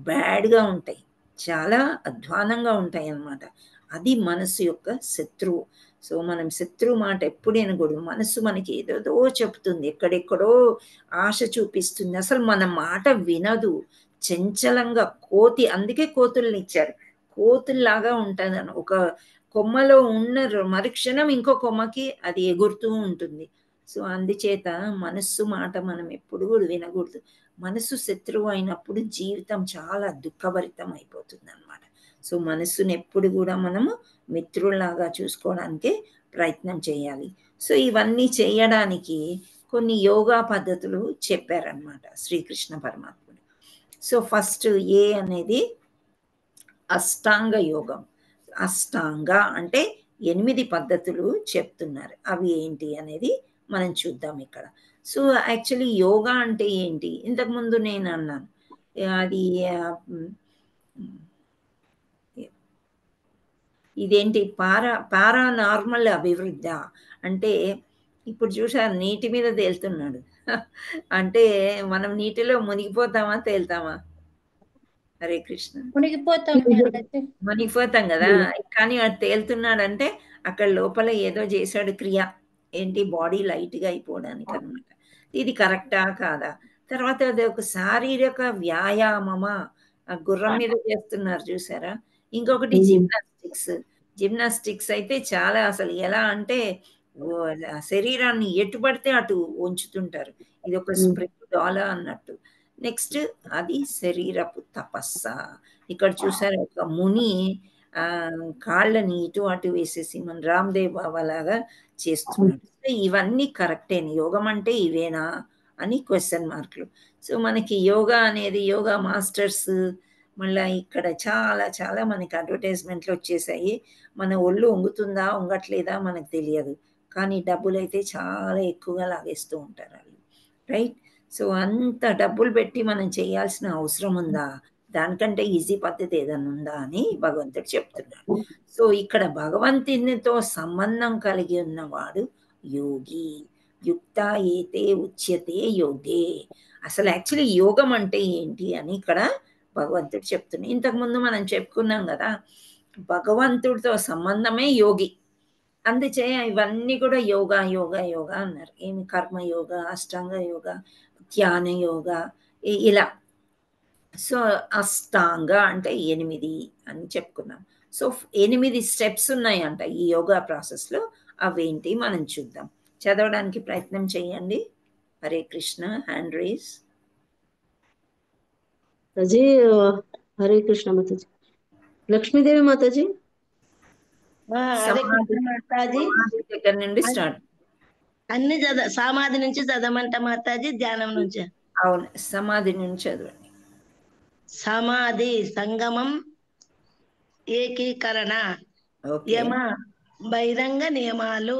బ్యాడ్గా ఉంటాయి, చాలా అధ్వానంగా ఉంటాయి అన్నమాట. అది మనసు యొక్క శత్రువు. సో మనం శత్రువు మాట ఎప్పుడు వినకూడదు. మనసు మనకి ఏదేదో చెప్తుంది, ఎక్కడెక్కడో ఆశ చూపిస్తుంది, అసలు మన మాట వినదు. చంచలంగా కోతి, అందుకే కోతుల్ని ఇచ్చారు, కోతుల్లాగా ఉంటుంది అని. ఒక కొమ్మలో ఉన్న మరుక్షణం ఇంకో కొమ్మకి అది ఎగురుతూ ఉంటుంది. సో అందుచేత మనస్సు మాట మనం ఎప్పుడు కూడా వినకూడదు. మనసు శత్రువు అయినప్పుడు జీవితం చాలా దుఃఖభరితం అయిపోతుంది అనమాట. సో మనస్సుని ఎప్పుడు కూడా మనము మిత్రుల్లాగా చూసుకోవడానికే ప్రయత్నం చేయాలి. సో ఇవన్నీ చేయడానికి కొన్ని యోగా పద్ధతులు చెప్పారనమాట శ్రీకృష్ణ పరమాత్ముడు. సో ఫస్ట్ ఏ అనేది అష్టాంగ యోగం. అష్టాంగ అంటే 8 పద్ధతులు చెప్తున్నారు. అవి ఏంటి అనేది మనం చూద్దాం ఇక్కడ. సో యాక్చువల్లీ యోగా అంటే ఏంటి, ఇంతకుముందు నేను అన్నాను అది ఇదేంటి పారానార్మల్ అభివృద్ధి అంటే, ఇప్పుడు చూసారు నీటి మీద తేలుతున్నాడు అంటే మనం నీటిలో మునిగిపోతామా తేలుతామా? హరే కృష్ణ. మునిగిపోతాం కదా, కానీ వాడు తేలుతున్నాడంటే అక్కడ లోపల ఏదో చేశాడు క్రియ, ఏంటి, బాడీ లైట్గా అయిపోవడానికి అనమాట. ఇది కరెక్టా కాదా? తర్వాత అది ఒక శారీరక వ్యాయామమా, ఆ గుర్రం మీద చేస్తున్నారు చూసారా. ఇంకొకటి జిమ్నాస్టిక్స్ అయితే చాలా అసలు ఎలా అంటే శరీరాన్ని ఎటు పడితే అటు ఉంచుతుంటారు. ఇది ఒక స్ప్రింగ్ డాలా అన్నట్టు. నెక్స్ట్ అది శరీరపు తపస్స. ఇక్కడ చూసారు ఒక ముని కాళ్ళని ఇటు అటు వేసేసి మన రామ్దేవ్ బాబా లాగా చేస్తున్నాడు. సో ఇవన్నీ కరెక్టేనా, యోగం అంటే ఇవేనా అని క్వశ్చన్ మార్కులు. సో మనకి యోగా అనేది యోగా మాస్టర్స్ మళ్ళీ ఇక్కడ చాలా చాలా మనకి అడ్వర్టైజ్మెంట్లు వచ్చేసాయి. మన ఒళ్ళు వంగుతుందా వంగట్లేదా మనకు తెలియదు, కానీ డబ్బులు అయితే చాలా ఎక్కువగా లాగేస్తూ ఉంటారు వాళ్ళు, రైట్. సో అంత డబ్బులు పెట్టి మనం చేయాల్సిన అవసరం ఉందా? దానికంటే ఈజీ పద్ధతి ఏదైనా ఉందా అని భగవంతుడు చెప్తున్నాడు. సో ఇక్కడ భగవంతునితో సంబంధం కలిగి ఉన్నవాడు యోగి. యుక్త ఏతే ఉచ్యతే యోగే. అసలు యాక్చువల్లీ యోగం అంటే ఏంటి అని ఇక్కడ భగవంతుడు చెప్తున్నాడు. ఇంతకుముందు మనం చెప్పుకున్నాం కదా, భగవంతుడితో సంబంధమే యోగి. అందుచే ఇవన్నీ కూడా యోగా యోగా యోగా అన్నారు. ఏమి కర్మయోగ, అష్టాంగ యోగ, ధ్యాన యోగ, ఇలా. సో అష్టాంగ అంటే 8 అని చెప్పుకున్నాం. సో 8 స్టెప్స్ ఉన్నాయంట ఈ యోగా ప్రాసెస్లో. అవేంటి మనం చూద్దాం. చదవడానికి ప్రయత్నం చేయండి. హరే కృష్ణ. Hand raise. మాతాజీ హరే కృష్ణ మాతాజీ. లక్ష్మీదేవి మాతాజీ. మాతాజీ దగ్గర నుండి స్టార్ట్. అన్ని సమాధి నుంచి చదవమంట మాతాజీ, ధ్యానం నుంచి? అవును, సమాధి నుంచి చదవండి. సమాధి సంగమం ఏకీకరణ యమ బహిరంగ నియమాలు,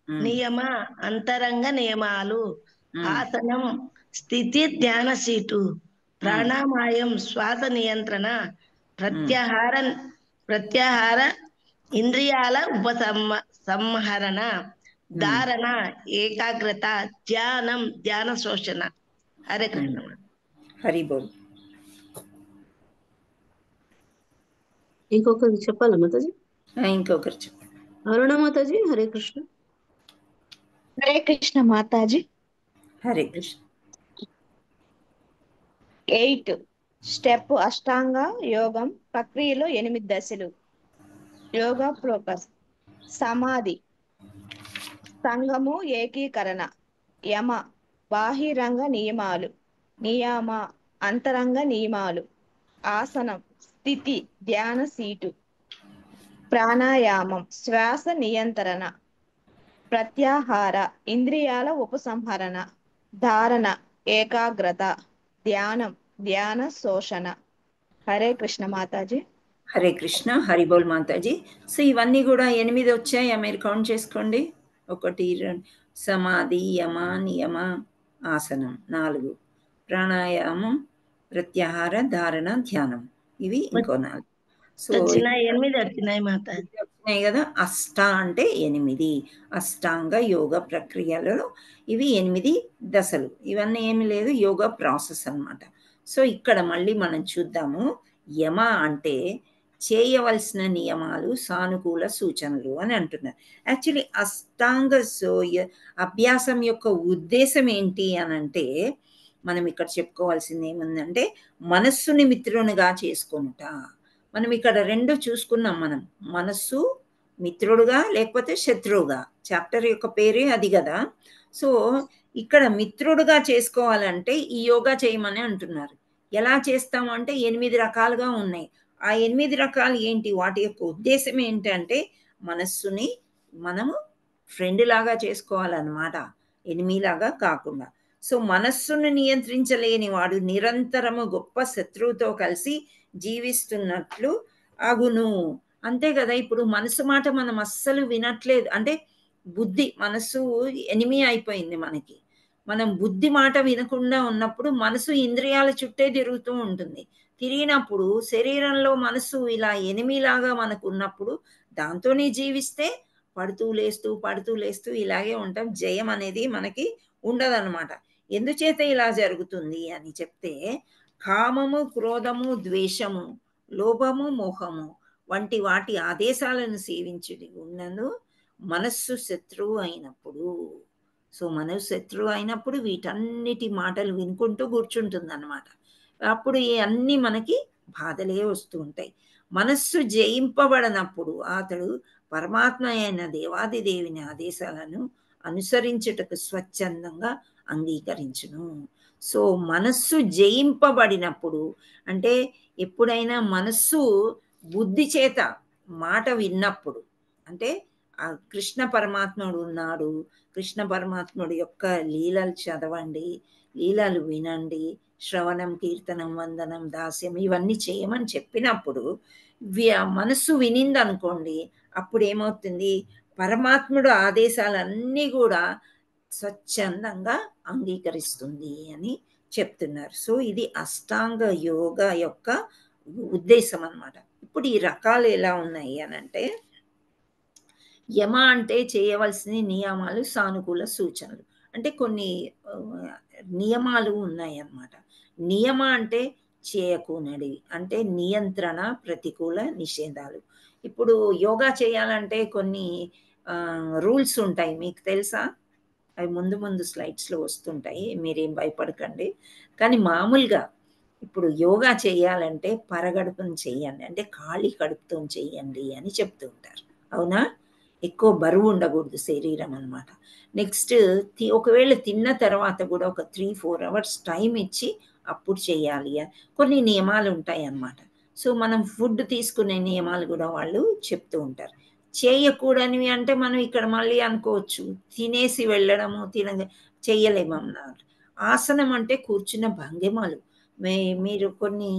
నియమ అంతరంగ నియమాలు, ఆసనం స్థితి ధ్యాన సీటు, ప్రాణాయామం శ్వాస నియంత్రణ, ప్రత్యాహార ఇంద్రియాల సంహరణ, ధారణ ఏకాగ్రత, ధ్యానం ధ్యాన శోషణ. హరే కృష్ణ. హరి బోల్. ఇంకొకరు చెప్పాలా మాతాజీ? ఇంకొకరు చెప్పండి. అరుణ మాతాజీ. హరే కృష్ణ. హరే కృష్ణ మాతాజీ. హరే కృష్ణ. 8 స్టెప్ అష్టాంగ యోగం ప్రక్రియలో 8 దశలు. యోగా ఫోకస్, సమాధి, సంగము ఏకీకరణ, యమ బాహిరంగ నియమాలు, నియమ అంతరంగ నియమాలు, ఆసనం స్థితి ధ్యాన సీటు, ప్రాణాయామం శ్వాస నియంత్రణ, ప్రత్యాహార ఇంద్రియాల ఉపసంహరణ, ధారణ ఏకాగ్రత, ధ్యానం ధ్యాన శోషణ. హరే కృష్ణ మాతాజీ. హరే కృష్ణ, హరి బోల్ మాతాజీ. సో ఇవన్నీ కూడా 8 వచ్చాయా? మీరు కౌంట్ చేసుకోండి. 1 2 సమాధి, యమ, నియమ, ఆసనం 4, ప్రాణాయామం, ప్రత్యాహార, ధారణ, ధ్యానం, ఇవి ఇంకో 4. సో వచ్చినాయి 8 వచ్చినాయి మాతాజీ. వచ్చినాయి కదా. అష్ట అంటే 8, అష్టాంగ యోగ ప్రక్రియలలో ఇవి 8 దశలు. ఇవన్నీ ఏమి లేదు, యోగా ప్రాసెస్ అన్నమాట. సో ఇక్కడ మళ్ళీ మనం చూద్దాము. యమ అంటే చేయవలసిన నియమాలు, సానుకూల సూచనలు అని అంటున్నారు. యాక్చువల్లీ అష్టాంగ అభ్యాసం యొక్క ఉద్దేశం ఏంటి అని అంటే, మనం ఇక్కడ చెప్పుకోవాల్సింది ఏముందంటే, మనస్సుని మిత్రునిగా చేసుకుంటా. మనం ఇక్కడ 2 చూసుకున్నాం. మనం మనస్సు మిత్రుడుగా లేకపోతే శత్రువుగా, చాప్టర్ యొక్క పేరే అది కదా. సో ఇక్కడ మిత్రుడుగా చేసుకోవాలంటే ఈ యోగా చేయమని అంటున్నారు. ఎలా చేస్తాము అంటే 8 రకాలుగా ఉన్నాయి. ఆ 8 రకాలు ఏంటి, వాటి యొక్క ఉద్దేశం ఏంటంటే, మనస్సుని మనము ఫ్రెండ్ లాగా చేసుకోవాలన్నమాట, ఎనిమిలాగా కాకుండా. సో మనస్సును నియంత్రించలేని వాడు నిరంతరము గొప్ప శత్రువుతో కలిసి జీవిస్తున్నట్లు అగును. అంతే కదా. ఇప్పుడు మనసు మాట మనం అస్సలు వినట్లేదు. అంటే బుద్ధి, మనసు ఎనిమి అయిపోయింది మనకి. మనం బుద్ధి మాట వినకుండా ఉన్నప్పుడు మనసు ఇంద్రియాల చుట్టే తిరుగుతూ ఉంటుంది. తిరిగినప్పుడు శరీరంలో మనసు ఇలా ఎనిమిలాగా మనకు ఉన్నప్పుడు దాంతోనే జీవిస్తే పడుతూ లేస్తూ ఇలాగే ఉంటాం. జయం అనేది మనకి ఉండదన్నమాట. ఎందుచేత ఇలా జరుగుతుంది అని చెప్తే, కామము, క్రోధము, ద్వేషము, లోభము, మోహము వంటి వాటి ఆదేశాలను సేవించుడి ఉన్నను మనస్సు శత్రువు అయినప్పుడు. సో మనస్సు శత్రువు అయినప్పుడు వీటన్నిటి మాటలు వినుకుంటూ కూర్చుంటుంది అన్నమాట. అప్పుడు అన్నీ మనకి బాధలే వస్తూ ఉంటాయి. మనస్సు జయింపబడినప్పుడు అతడు పరమాత్మ అయిన దేవాది దేవుని ఆదేశాలను అనుసరించుటకు స్వచ్ఛందంగా అంగీకరించును. సో మనస్సు జయింపబడినప్పుడు అంటే ఎప్పుడైనా మనస్సు బుద్ధి చేత మాట విన్నప్పుడు, అంటే ఆ కృష్ణ పరమాత్ముడు ఉన్నాడు, కృష్ణ పరమాత్ముడు యొక్క లీలలు చదవండి, లీలలు వినండి, శ్రవణం, కీర్తనం, వందనం, దాస్యం ఇవన్నీ చేయమని చెప్పినప్పుడు మనస్సు వినింది అనుకోండి, అప్పుడు ఏమవుతుంది, పరమాత్ముడు ఆదేశాలన్నీ కూడా స్వచ్ఛందంగా అంగీకరిస్తుంది అని చెప్తున్నారు. సో ఇది అష్టాంగ యోగ యొక్క ఉద్దేశం అన్నమాట. ఇప్పుడు ఈ రకాలు ఎలా ఉన్నాయి అని అంటే, యమ అంటే చేయవలసిన నియమాలు, సానుకూల సూచనలు. అంటే కొన్ని నియమాలు ఉన్నాయి అన్నమాట. నియమ అంటే చేయకూడనివి, అంటే నియంత్రణ, ప్రతికూల నిషేధాలు. ఇప్పుడు యోగా చేయాలంటే కొన్ని రూల్స్ ఉంటాయి, మీకు తెలుసా? అవి ముందు స్లైడ్స్లో వస్తుంటాయి, మీరేం భయపడకండి. కానీ మామూలుగా ఇప్పుడు యోగా చేయాలంటే పరగడుపును చెయ్యండి, అంటే ఖాళీ కడుపుతో చెయ్యండి అని చెప్తూ ఉంటారు. అవునా? ఎక్కువ బరువు ఉండకూడదు శరీరం అన్నమాట. నెక్స్ట్ ఒకవేళ తిన్న తర్వాత కూడా ఒక 3-4 అవర్స్ టైం ఇచ్చి అప్పుడు చేయాలి అని కొన్ని నియమాలు ఉంటాయి అన్నమాట. సో మనం ఫుడ్ తీసుకునే నియమాలు కూడా వాళ్ళు చెప్తూ ఉంటారు. చేయకూడనివి అంటే మనం ఇక్కడ మళ్ళీ అనుకోవచ్చు, తినేసి వెళ్ళడము, చెయ్యలేమన్నారు. ఆసనం అంటే కూర్చున్న భంగిమలు. మీరు కొన్ని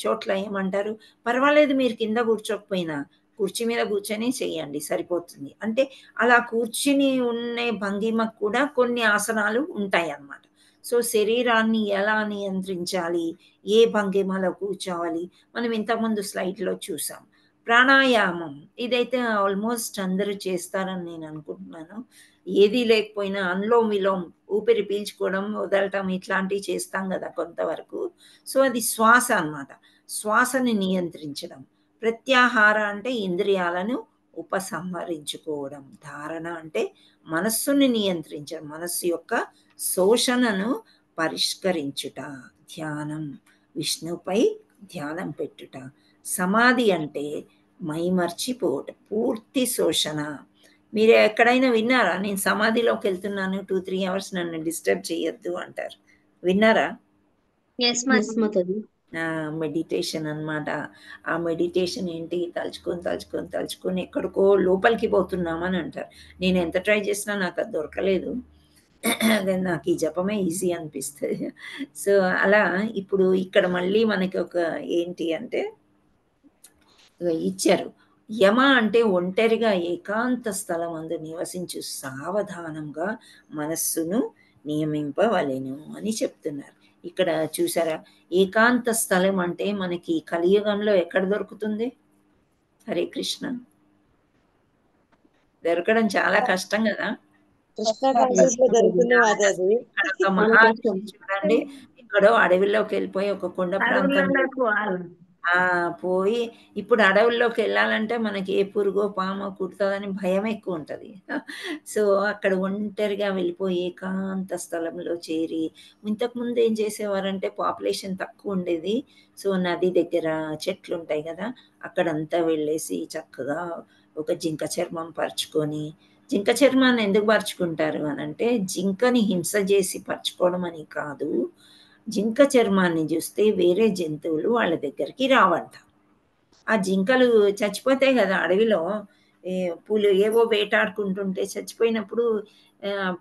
చోట్ల ఏమంటారు, పర్వాలేదు మీరు కింద కూర్చోకపోయినా కుర్చీ మీద కూర్చొని చెయ్యండి సరిపోతుంది అంటే, అలా కూర్చుని ఉండే భంగిమకు కూడా కొన్ని ఆసనాలు ఉంటాయి అన్నమాట. సో శరీరాన్ని ఎలా నియంత్రించాలి, ఏ భంగిమలో కూర్చోవాలి, మనం ఇంతకుముందు స్లైడ్లో చూసాం. ప్రాణాయామం ఇదైతే ఆల్మోస్ట్ అందరూ చేస్తారని నేను అనుకుంటున్నాను. ఏది లేకపోయినా అనులోమ్ విలోమ్, ఊపిరి పీల్చుకోవడం, వదలటం ఇట్లాంటివి చేస్తాం కదా కొంతవరకు. సో అది శ్వాస అన్నమాట, శ్వాసని నియంత్రించడం. ప్రత్యాహార అంటే ఇంద్రియాలను ఉపసంహరించుకోవడం. ధారణ అంటే మనస్సుని నియంత్రించడం, మనస్సు యొక్క శోషణను పరిష్కరించుట. ధ్యానం విష్ణుపై ధ్యానం పెట్టుట. సమాధి అంటే మైమర్చిపోవట, పూర్తి శోషణ. మీరు ఎక్కడైనా విన్నారా నేను సమాధిలోకి వెళ్తున్నాను 2-3 అవర్స్ నన్ను డిస్టర్బ్ చేయొద్దు అంటారు, విన్నారా? Yes yes Mataji. మెడిటేషన్ అన్నమాట. ఆ మెడిటేషన్ ఏంటి, తలుచుకొని తలుచుకొని తలుచుకొని ఎక్కడికో లోపలికి పోతున్నామని అంటారు. నేను ఎంత ట్రై చేసినా నాకు అది దొరకలేదు. నాకు ఈ జపమే ఈజీ అనిపిస్తుంది. సో అలా ఇప్పుడు ఇక్కడ మళ్ళీ మనకి ఒక ఏంటి అంటే ఇచ్చారు. యమ అంటే ఒంటరిగా ఏకాంత స్థలమందు నివసించు సావధానంగా మనస్సును నియమింపవలెను అని చెప్తున్నారు. ఇక్కడ చూసారా, ఏకాంత స్థలం అంటే మనకి కలియుగంలో ఎక్కడ దొరుకుతుంది? హరే కృష్ణ. దొరకడం చాలా కష్టం కదా. కృష్ణా కాన్సెప్ట్ లో దొరుకుతుంది మాతాజీ. ఇక్కడ ఒక చాలా కష్టం. మహాత్ముడు చూడండి, ఎక్కడో అడవిలోకి వెళ్ళిపోయి ఒక కొండ ప్రాంతంలో అడవుల్లోకి పోవాలి. పోయి ఇప్పుడు అడవుల్లోకి వెళ్ళాలంటే మనకి ఏ పురుగో పామో కుడుతుందని భయం ఎక్కువ ఉంటుంది. సో అక్కడ ఒంటరిగా వెళ్ళిపోయి ఏకాంత స్థలంలో చేరి, ఇంతకుముందు ఏం చేసేవారంటే పాపులేషన్ తక్కువ ఉండేది. సో నది దగ్గర చెట్లు ఉంటాయి కదా, అక్కడంతా వెళ్ళేసి చక్కగా ఒక జింక చర్మం పరుచుకొని, జింక చర్మాన్ని ఎందుకు పరుచుకుంటారు అని అంటే జింకని హింస చేసి పరుచుకోవడం అని కాదు, జింక చర్మాన్ని చూస్తే వేరే జంతువులు వాళ్ళ దగ్గరికి రావంట. ఆ జింకలు చచ్చిపోతాయి కదా అడవిలో, పులు ఏవో వేటాడుకుంటుంటే చచ్చిపోయినప్పుడు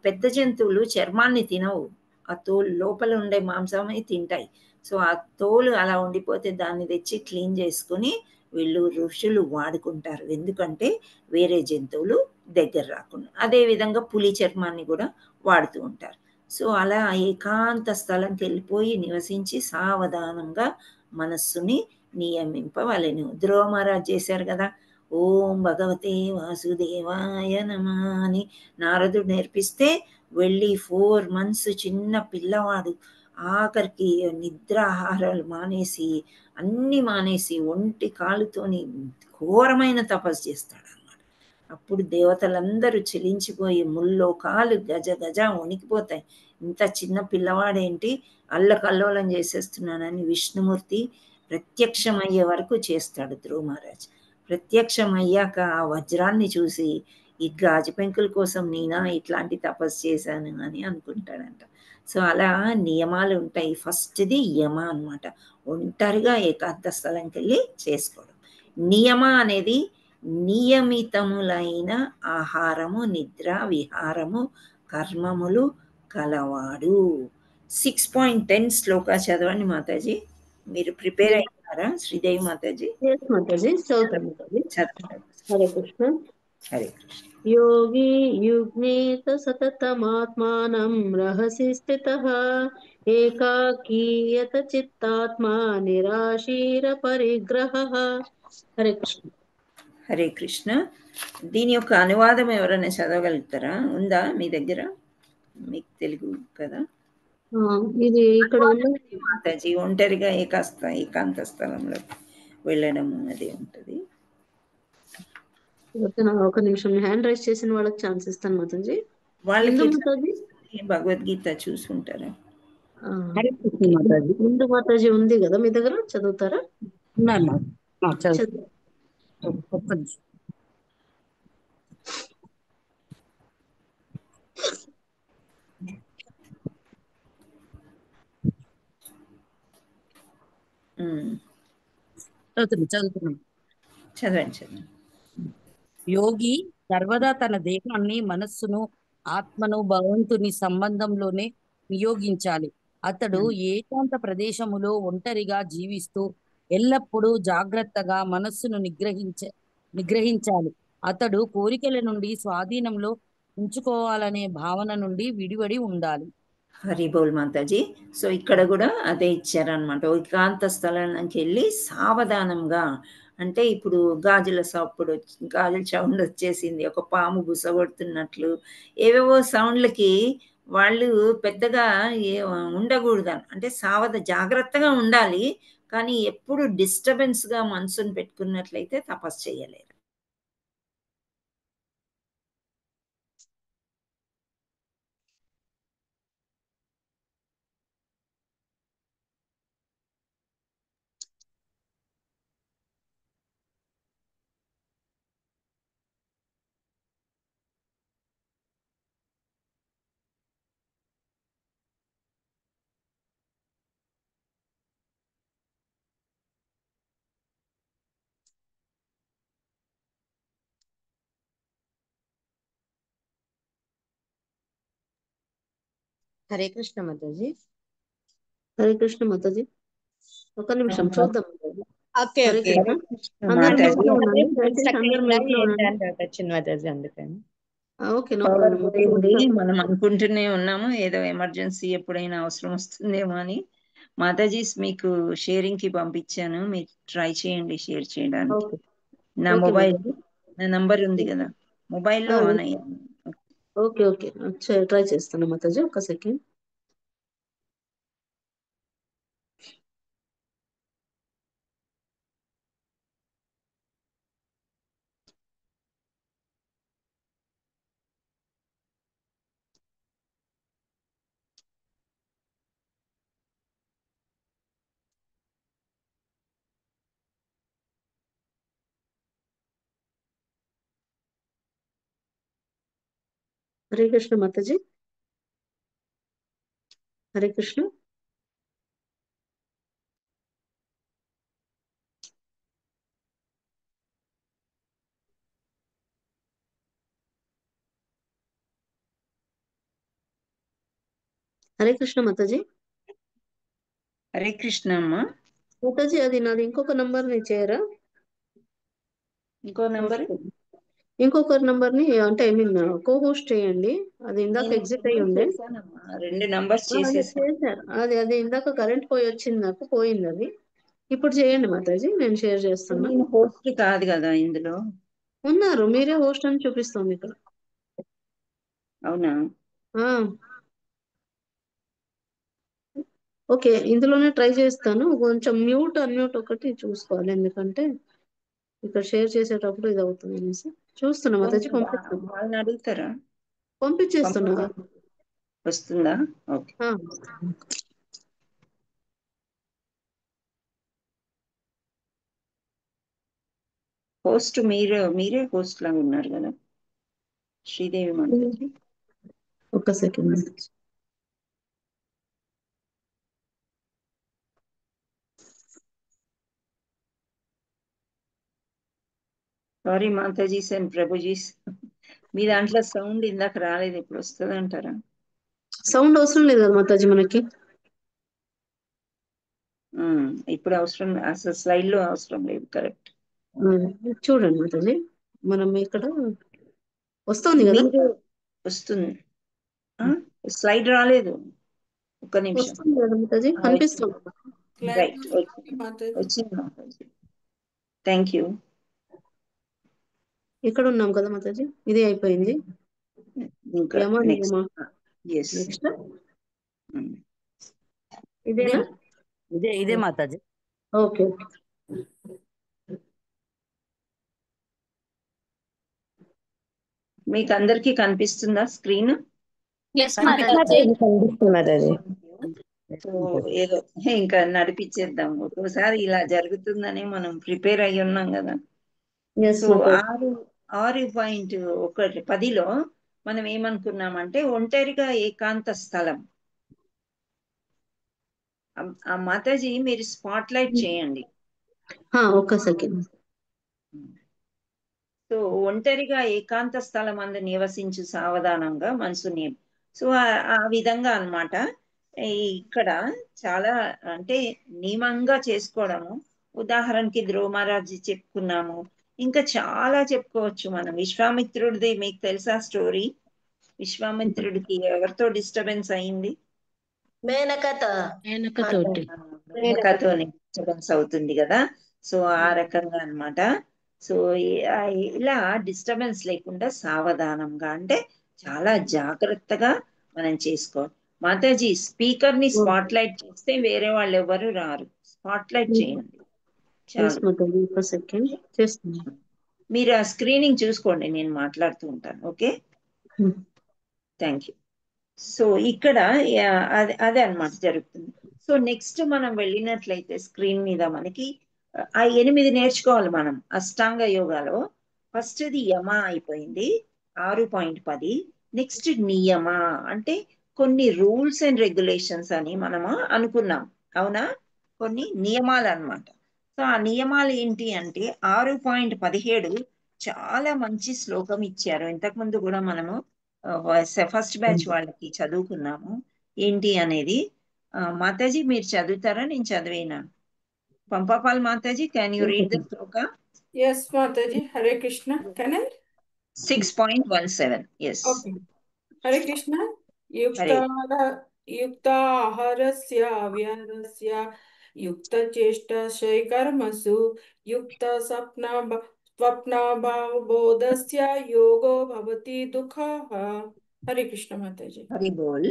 పెద్ద జంతువులు చర్మాన్ని తినవు, ఆ తోలు లోపల ఉండే మాంసమే తింటాయి. సో ఆ తోలు అలా ఉండిపోతే దాన్ని తెచ్చి క్లీన్ చేసుకుని వీళ్ళు ఋషులు వాడుకుంటారు, ఎందుకంటే వేరే జంతువులు దగ్గర రాకుండా. అదేవిధంగా పులి చర్మాన్ని కూడా వాడుతూ ఉంటారు. సో అలా ఏకాంత స్థలంకి వెళ్ళిపోయి నివసించి సావధానంగా మనస్సుని నియమింపవలెను. ధ్రువ మహారాజ్ చేశారు కదా, ఓం భగవతే వాసుదేవాయ నమః అని నారదుడు నేర్పిస్తే వెళ్ళి 4 months చిన్న పిల్లవాడు ఆఖరికి నిద్రాహారాలు మానేసి అన్నీ మానేసి ఒంటి కాలుతోని ఘోరమైన తపస్సు చేస్తాడు అన్నమాట. అప్పుడు దేవతలందరూ చెలించిపోయి ముల్లోకాలు గజ గజ వణికిపోతాయి. ఇంత చిన్న పిల్లవాడేంటి అల్లకల్లోలం చేసేస్తున్నానని విష్ణుమూర్తి ప్రత్యక్షమయ్యే వరకు చేస్తాడు ధ్రువ మహారాజ్. ప్రత్యక్షమయ్యాక ఆ వజ్రాన్ని చూసి ఈ గాజు పెంకుల కోసం నేనా ఇట్లాంటి తపస్సు చేశాను అని అనుకుంటాడంట. సో అలా నియమాలు ఉంటాయి. ఫస్ట్ది యమ అన్నమాట, ఒంటరిగా ఏకాంత స్థలంకి వెళ్ళి చేసుకోవడం. నియమ అనేది నియమితములైన ఆహారము, నిద్ర, విహారము, కర్మములు కలవాడు. 6.10 శ్లోక చదవండి మాతాజీ. మీరు ప్రిపేర్ అయినారా శ్రీదేవి మాతాజీ? ఎస్ మాతాజీ, చదువుతాను మాతాజీ. చదవండి. హరే కృష్ణ. హరే కృష్ణ. యోగి యుగ్నేత సతతమాత్మానం రహసి స్థితః ఏకాకీయత చిత్తాత్మా నిరాశీర పరిగ్రహః. హరే కృష్ణ. హరే కృష్ణ. దీని యొక్క అనువాదం ఎవరైనా చదవగలుగుతారా? ఉందా మీ దగ్గర? మీకు తెలుగు కదా. ఇది ఇక్కడ ఉన్న మాతాజీ ఒంటరిగా ఏకాంత స్థలంలో వెళ్ళడము అది ఉంటుంది. ఒక నిమిషం హ్యాండ్ రైస్ చేసిన వాళ్ళకి ఛాన్స్ ఇస్తాను మాతాజీ. వాళ్ళకి ముందు మాతాజీ భగవద్గీత చూసుకుంటారా? హరే కృష్ణ మాతాజీ. ముందు మాతాజీ ఉంది కదా మీ దగ్గర, చదువుతారా? ఉన్నాను చదువు. ఒక్క నిమిషం. చదువుతున్నాం. చదవండి. యోగి సర్వదా తన దేహాన్ని, మనస్సును, ఆత్మను భగవంతుని సంబంధంలోనే నియోగించాలి. అతడు ఏకాంత ప్రదేశములో ఒంటరిగా జీవిస్తూ ఎల్లప్పుడూ జాగ్రత్తగా మనస్సును నిగ్రహించాలి. అతడు కోరికల నుండి స్వాధీనంలో ఉంచుకోవాలనే భావన నుండి విడివడి ఉండాలి. హరి బోల్ మాతాజీ. సో ఇక్కడ కూడా అదే ఇచ్చారనమాట. ఏకాంత స్థలానికి వెళ్ళి సావధానంగా, అంటే ఇప్పుడు గాజుల గాజుల సౌండ్ వచ్చేసింది, ఒక పాము బుసగొడుతున్నట్లు ఏవేవో సౌండ్లకి వాళ్ళు పెద్దగా ఉండకూడదు. అంటే జాగ్రత్తగా ఉండాలి, కానీ ఎప్పుడు డిస్టర్బెన్స్గా మనసును పెట్టుకున్నట్లయితే తపస్సు చేయలేరు. హరే కృష్ణ మాతాజీ. హరే కృష్ణ మాతాజీ. ఒక నిమిషం చూద్దాం. Okay Hare okay. కృష్ణ. అందరు మ్యూట్ లో ఉండండి, దయచేసి అందరు మ్యూట్ లో ఉండండి. వచ్చింది మాతాజీ అందుకని. Okay, no power problem. పోయింది. మనం అనుకుంటూనే ఉన్నాము ఏదో ఎమర్జెన్సీ ఎప్పుడైనా అవసరం వస్తుందేమో అని. మాతాజీస్ మీకు షేరింగ్ కి పంపించాను, మీరు ట్రై చేయండి షేర్ చేయడానికి. ఓకే నా ఓకే మొబైల్, మాతాజీ. నా నంబర్ ఉంది కదా మొబైల్లో ఆన్ అయ్యాను. ఓకే ఓకే, ట్రై చేస్తాను మాతాజీ, ఒక సెకండ్. హరే కృష్ణ మాతాజీ. హరే కృష్ణ. హరే కృష్ణ మాతాజీ. హరే కృష్ణ అమ్మా. మాతాజీ, అది నాది ఇంకొక నంబర్ ని చేయరా? ఇంకో నంబర్ ఇంకొకరి నంబర్ ని అంటే ఐ మీన్ కో హోస్ట్ చేయండి. అది ఇందాక ఎగ్జిట్ అయ్యి ఉండే. చేశానమ్మా, 2 నంబర్స్ అదే చేసేసాను. చేశారు. అది ఇందాక కరెంట్ పోయి వచ్చింది, నాకు పోయింది అది. ఇప్పుడు చేయండి మాతాజీ, నేను షేర్ చేస్తున్నా. నేను హోస్ట్ కాదు కదా ఇందులో. ఉన్నారు, మీరే హోస్ట్ అని చూపిస్తుంది ఇక్కడ. అవునా? ఆ ఓకే, ఇందులోనే ట్రై చేస్తాను. కొంచెం మ్యూట్ అన్మ్యూట్ ఒకటి చూసుకోవాలి, ఎందుకంటే ఇక్కడ షేర్ చేసేటప్పుడు ఇది అవుతుంది అనేసి చూస్తున్నా మాతాజీ. పంపిస్తాను, వాళ్ళని అడుగుతారా? పంపించేస్తున్నా. వస్తుందా? ఓకే. హోస్ట్ మీరే హోస్ట్ లాగా ఉన్నారు కదా శ్రీదేవి మాతాజీ. ఒక second Mataji. Sorry Matajis and Prabhujis, మీ దాంట్లో సౌండ్ ఇందాక రాలేదు, ఇప్పుడు వస్తుంది అంటారా? సౌండ్ అవసరం లేదు కదా మాతాజీ మనకి. ఇప్పుడు అవసరం, అసలు స్లైడ్ లో అవసరం లేదు. కరెక్ట్. చూడండి మాతాజీ, మనం ఇక్కడ వస్తుంది కదా. మీరు వస్తుంది, స్లైడ్ రాలేదు. ఒక్క నిమిషం. వస్తుంది కదా మాతాజీ, కనిపిస్తుంది. రైట్, వచ్చింది మాతాజీ. Thank you. ఇక్కడ ఉన్నాం కదా మాతాజీ, ఇది అయిపోయింది. ఇంకా యమా నెక్స్ట్. నెక్స్ట్ ఇదేనా? ఇదే మాతాజీ. ఓకే. మీకు అందరికి కనిపిస్తుందా స్క్రీన్? కనిపిస్తుంది మాతాజీ. సో ఏదో ఇంకా నడిపించేద్దాం. ఒక్కోసారి ఇలా జరుగుతుందని మనం ప్రిపేర్ అయ్యి ఉన్నాం కదా. సో 6.10లో మనం ఏమనుకున్నామంటే ఒంటరిగా ఏకాంత స్థలం. ఆ మాతాజీ మీరు స్పాట్ లైట్ చేయండి. ఒక్క సెకండ్. సో ఒంటరిగా ఏకాంత స్థలం అందు నివసించు సావధానంగా మనసుని. సో ఆ విధంగా అన్నమాట. ఇక్కడ చాలా అంటే నియమంగా చేసుకోవడము. ఉదాహరణకి ధ్రువ మహారాజ్ చెప్పుకున్నాము, ఇంకా చాలా చెప్పుకోవచ్చు మనం. విశ్వామిత్రుడిది మీకు తెలుసా స్టోరీ? విశ్వామిత్రుడికి ఎవరితో డిస్టర్బెన్స్ అయింది? మేనకతో డిస్టర్బెన్స్ అవుతుంది కదా. సో ఆ రకంగా అన్నమాట. సో ఇలా డిస్టర్బెన్స్ లేకుండా సావధానంగా అంటే చాలా జాగ్రత్తగా మనం చేసుకోవాలి. మాతాజీ స్పీకర్ ని స్పాట్ లైట్ చేస్తే వేరే వాళ్ళు ఎవరు రారు. స్పాట్ లైట్ చేయండి చాలు. ఒక సెకండ్ చేస్తున్నా. మీరు ఆ స్క్రీనింగ్ చూసుకోండి, నేను మాట్లాడుతూ ఉంటాను. Okay, thank you. సో ఇక్కడ అదే అన్నమాట జరుగుతుంది. సో నెక్స్ట్ మనం వెళ్ళినట్లయితే స్క్రీన్ మీద మనకి ఆ 8 నేర్చుకోవాలి మనం అష్టాంగ యోగాలో. ఫస్ట్ది యమ అయిపోయింది 6.10. నెక్స్ట్ నియమ అంటే కొన్ని రూల్స్ అండ్ రెగ్యులేషన్స్ అని మనము అనుకున్నాం, అవునా? కొన్ని నియమాలు అన్నమాట. సో ఆ నియమాలు ఏంటి అంటే 6.17 చాలా మంచి శ్లోకం ఇచ్చారు. ఇంతకుముందు కూడా మనము ఫస్ట్ బ్యాచ్ వాళ్ళకి చదువుకున్నాము. ఏంటి అనేది మాతాజీ మీరు చదువుతారా, నేను చదివేనా? Pampapal Mataji, can you read the shloka? Yes, Mataji. Hare Krishna. Can I? 6.17. Yes. Okay. Hare Krishna. Hare. युक्ताहारस्य विहारस्य युक्तचेष्टस्य कर्मसु स्वप्नाभावबोधस्य योगो भवति दुःखः. हरे कृष्ण माताजी. हरि बोल.